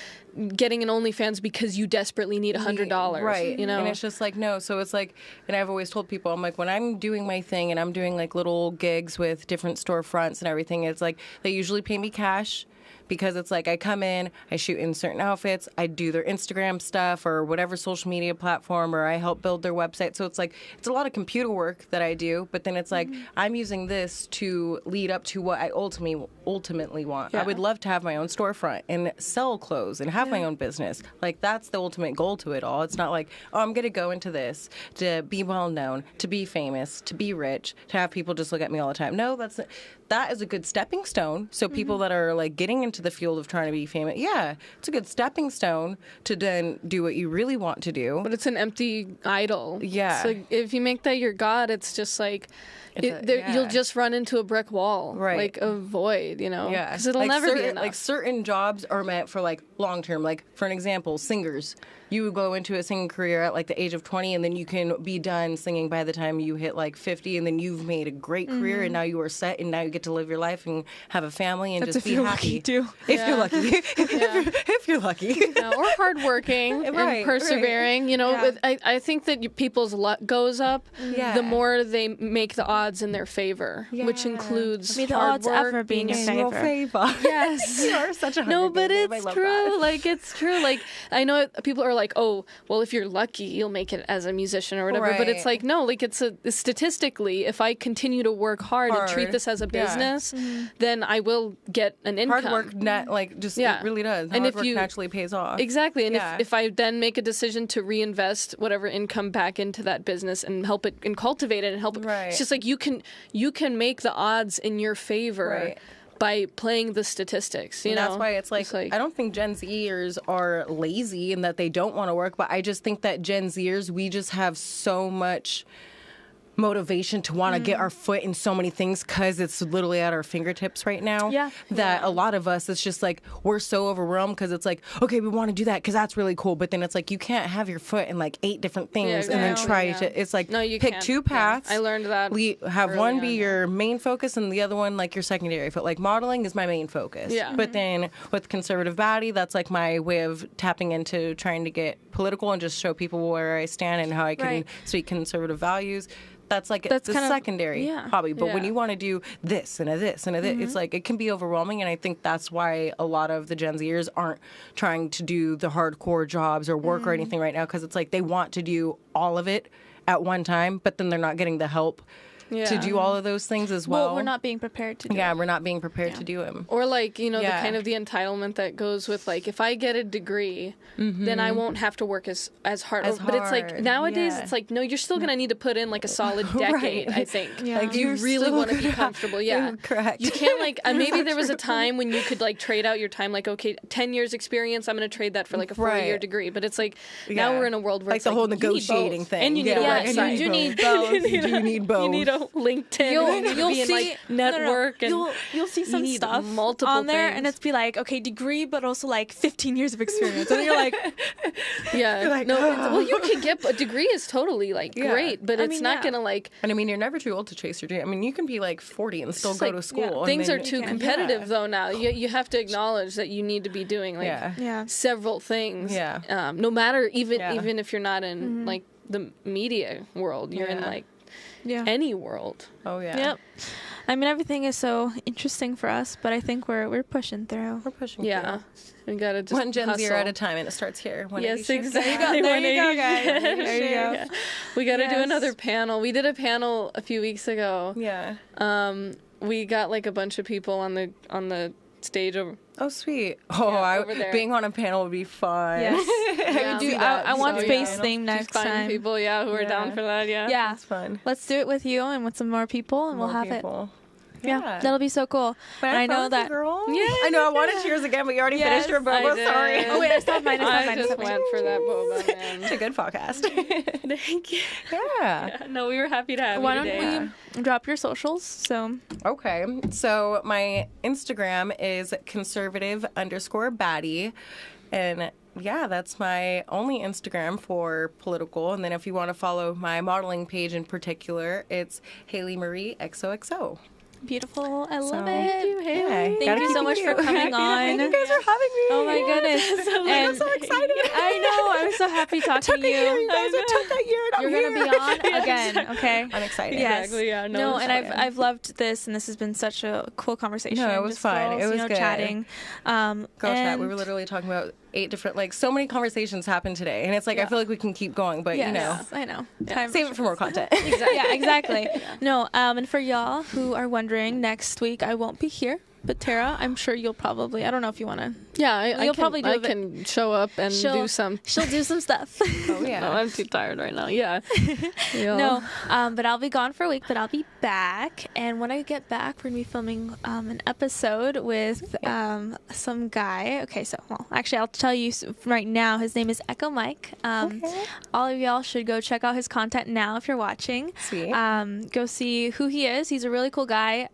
[SPEAKER 3] getting an OnlyFans because you desperately need $100,
[SPEAKER 2] right?
[SPEAKER 3] You know?
[SPEAKER 2] And it's just like, no. So it's like, and I've always told people, I'm like, when I'm doing my thing and I'm doing, like, little gigs with different storefronts and everything, it's like, they usually pay me cash. Because it's like, I come in, I shoot in certain outfits, I do their Instagram stuff or whatever social media platform, or I help build their website. So it's like, it's a lot of computer work that I do, but then it's like, I'm using this to lead up to what I ultimately want. I would love to have my own storefront and sell clothes and have my own business. Like, that's the ultimate goal to it all. It's not like, oh, I'm going to go into this to be well known, to be famous, to be rich, to have people just look at me all the time. No, that is a good stepping stone. So people that are, like, getting into the field of trying to be famous, it's a good stepping stone to then do what you really want to do.
[SPEAKER 3] But it's an empty idol.
[SPEAKER 2] Yeah.
[SPEAKER 3] So, like, if you make that your god, it's just like, you'll just run into a brick wall.
[SPEAKER 2] Right.
[SPEAKER 3] Like a void, you know?
[SPEAKER 2] Yeah.
[SPEAKER 3] Because it'll never be enough.
[SPEAKER 2] Like, certain jobs are meant for, like, long term. Like, for an example, singers. You would go into a singing career at, like, the age of 20, and then you can be done singing by the time you hit, like, 50, and then you've made a great career, and now you are set, and now you get to live your life and have a family and just be happy.
[SPEAKER 1] Lucky too.
[SPEAKER 2] If you're lucky. If you're lucky.
[SPEAKER 3] Or hardworking and persevering. You know, I think that people's luck goes up the more they make the odds in their favor, which includes
[SPEAKER 1] the
[SPEAKER 3] hard
[SPEAKER 1] odds
[SPEAKER 3] work,
[SPEAKER 1] ever being in
[SPEAKER 2] your favor.
[SPEAKER 3] Yes.
[SPEAKER 2] You are such a
[SPEAKER 3] No, but it's true. Like, it's true. Like, I know people are like, oh, well, if you're lucky, you'll make it as a musician or whatever. But it's like, no, like, it's statistically, if I continue to work hard and treat this as a business, then I will get an income.
[SPEAKER 2] Hard work, it really does. And hard work naturally pays off.
[SPEAKER 3] Exactly. And if I then make a decision to reinvest whatever income back into that business and help it and cultivate it and help it, it's just like you can make the odds in your favor. By playing the statistics, you know?
[SPEAKER 2] That's why it's like, I don't think Gen Zers are lazy and that they don't want to work, but I just think that Gen Zers, we just have so much motivation to want to get our foot in so many things because it's literally at our fingertips right now. That a lot of us, it's just like we're so overwhelmed because it's like, okay, we want to do that because that's really cool, but then it's like you can't have your foot in like 8 different things and then try to. It's like
[SPEAKER 3] you
[SPEAKER 2] pick
[SPEAKER 3] can't.
[SPEAKER 2] 2 paths.
[SPEAKER 3] I learned that.
[SPEAKER 2] We have one be your main focus and the other one like your secondary. But like modeling is my main focus. But then with Conservative Baddie, that's like my way of tapping into trying to get political and just show people where I stand and how I can speak conservative values. That's like the secondary hobby. But when you want to do this and a this and a this, it's like it can be overwhelming. And I think that's why a lot of the Gen Zers aren't trying to do the hardcore jobs or work or anything right now, because it's like they want to do all of it at one time, but then they're not getting the help to do all of those things as well.
[SPEAKER 1] Well, we're not being prepared to do
[SPEAKER 2] it. We're not being prepared to do them.
[SPEAKER 3] Or like, the kind of the entitlement that goes with like, if I get a degree, then I won't have to work as hard. But it's like, nowadays, it's like, no, you're still going to need to put in like a solid decade, I think. Like, you really want to be comfortable.
[SPEAKER 2] Correct.
[SPEAKER 3] You can't like, maybe there was a time when you could like trade out your time, like, okay, 10 years experience, I'm going to trade that for like a 4-year degree. But it's like, now we're in a world where
[SPEAKER 2] like
[SPEAKER 3] it's
[SPEAKER 2] the whole negotiating thing.
[SPEAKER 3] And you need a website.
[SPEAKER 1] You need both.
[SPEAKER 2] You need both.
[SPEAKER 3] You need a LinkedIn. You'll see like network and
[SPEAKER 1] you'll see some stuff on there, and it's be like, okay, degree, but also like 15 years of experience, and you're like,
[SPEAKER 3] well, you can get a degree is totally like great, but it's not gonna like.
[SPEAKER 2] And I mean, you're never too old to chase your dream. I mean, you can be like 40 and still go to school.
[SPEAKER 3] Things are too competitive though now. You have to acknowledge that you need to be doing like several things. No matter even if you're not in like the media world, you're in like any world.
[SPEAKER 1] Yep. I mean, everything is so interesting for us, but I think we're pushing through.
[SPEAKER 2] We're pushing through.
[SPEAKER 3] We gotta just
[SPEAKER 2] one Gen
[SPEAKER 3] hustle.
[SPEAKER 2] Zero at a time, and it starts here.
[SPEAKER 3] Yes, exactly.
[SPEAKER 1] There you go, guys. There you go.
[SPEAKER 3] We gotta do another panel. We did a panel a few weeks ago. We got like a bunch of people on the stage over.
[SPEAKER 2] Oh, sweet. Being on a panel would be fun.
[SPEAKER 1] Yes. I want space theme next time.
[SPEAKER 3] People, who are down for that.
[SPEAKER 1] Yeah,
[SPEAKER 2] it's fun.
[SPEAKER 1] Let's do it with you and with some more people, and we'll have it. Yeah, that'll be so cool.
[SPEAKER 2] But I know that. Girl. Yeah, I know. I wanted cheers again, but you already finished your boba. Sorry.
[SPEAKER 1] Oh wait, I still have mine.
[SPEAKER 3] I just went for that boba. Man.
[SPEAKER 2] It's a good podcast.
[SPEAKER 3] Thank you.
[SPEAKER 2] Yeah.
[SPEAKER 3] No, we were happy to have you today.
[SPEAKER 1] Why don't we drop your socials?
[SPEAKER 2] Okay. So my Instagram is conservative_Baddie, and that's my only Instagram for political. And then if you want to follow my modeling page in particular, it's Hailey Marie XOXO.
[SPEAKER 1] Beautiful. I love it.
[SPEAKER 3] Thank you, Hailey.
[SPEAKER 1] Thank you so much for coming on.
[SPEAKER 2] Thank you guys for having me.
[SPEAKER 1] Oh my goodness.
[SPEAKER 2] I'm so excited.
[SPEAKER 1] I know. I'm so happy talking to you.
[SPEAKER 2] You guys took a year and
[SPEAKER 1] You're going to be on again, okay?
[SPEAKER 2] I'm excited.
[SPEAKER 1] Yes.
[SPEAKER 3] Exactly,
[SPEAKER 1] No, and I've loved this, and this has been such a cool conversation.
[SPEAKER 2] No, it was fun.
[SPEAKER 1] Girls,
[SPEAKER 2] it was good.
[SPEAKER 1] Chatting.
[SPEAKER 2] Chat. We were literally talking about 8 different, so many conversations happened today, and it's like I feel like we can keep going, but
[SPEAKER 1] I know.
[SPEAKER 2] Save it for more content.
[SPEAKER 1] Exactly. Yeah, exactly. No, and for y'all who are wondering, next week I won't be here. But Tara, I'm sure you'll probably, I don't know if you want to.
[SPEAKER 3] Yeah,
[SPEAKER 1] you'll probably do
[SPEAKER 3] I can show up and do some.
[SPEAKER 1] She'll do some stuff.
[SPEAKER 2] Oh, yeah.
[SPEAKER 3] No, I'm too tired right now. Yeah.
[SPEAKER 1] No, but I'll be gone for a week, but I'll be back. And when I get back, we're going to be filming an episode with some guy. Okay, actually, I'll tell you right now. His name is Echo Mike. All of y'all should go check out his content now if you're watching.
[SPEAKER 2] Sweet.
[SPEAKER 1] Go see who he is. He's a really cool guy.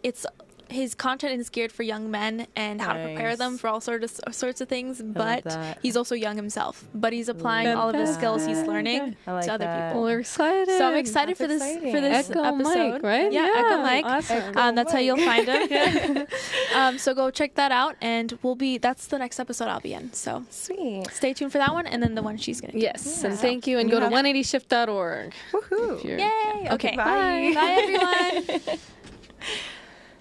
[SPEAKER 1] It's his content is geared for young men and how to prepare them for all sorts of things. But he's also young himself. But he's applying all of the skills he's learning to other people.
[SPEAKER 3] We're excited.
[SPEAKER 1] So I'm excited for this
[SPEAKER 3] Echo
[SPEAKER 1] episode.
[SPEAKER 3] Mike, right?
[SPEAKER 1] Yeah, Echo Mike.
[SPEAKER 3] Awesome.
[SPEAKER 1] That's how you'll find him. So go check that out, and that's the next episode I'll be in. So
[SPEAKER 2] sweet.
[SPEAKER 1] Stay tuned for that one, and then the one she's gonna.
[SPEAKER 3] Yes, and thank you, and go to 180shift.org.
[SPEAKER 2] Woohoo!
[SPEAKER 1] Yay! Okay.
[SPEAKER 2] Bye.
[SPEAKER 1] Bye, everyone.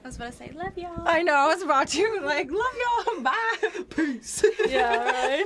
[SPEAKER 1] I was about to say, love y'all.
[SPEAKER 2] I know, I was about to. Love y'all. Bye. Peace.
[SPEAKER 3] Yeah, right.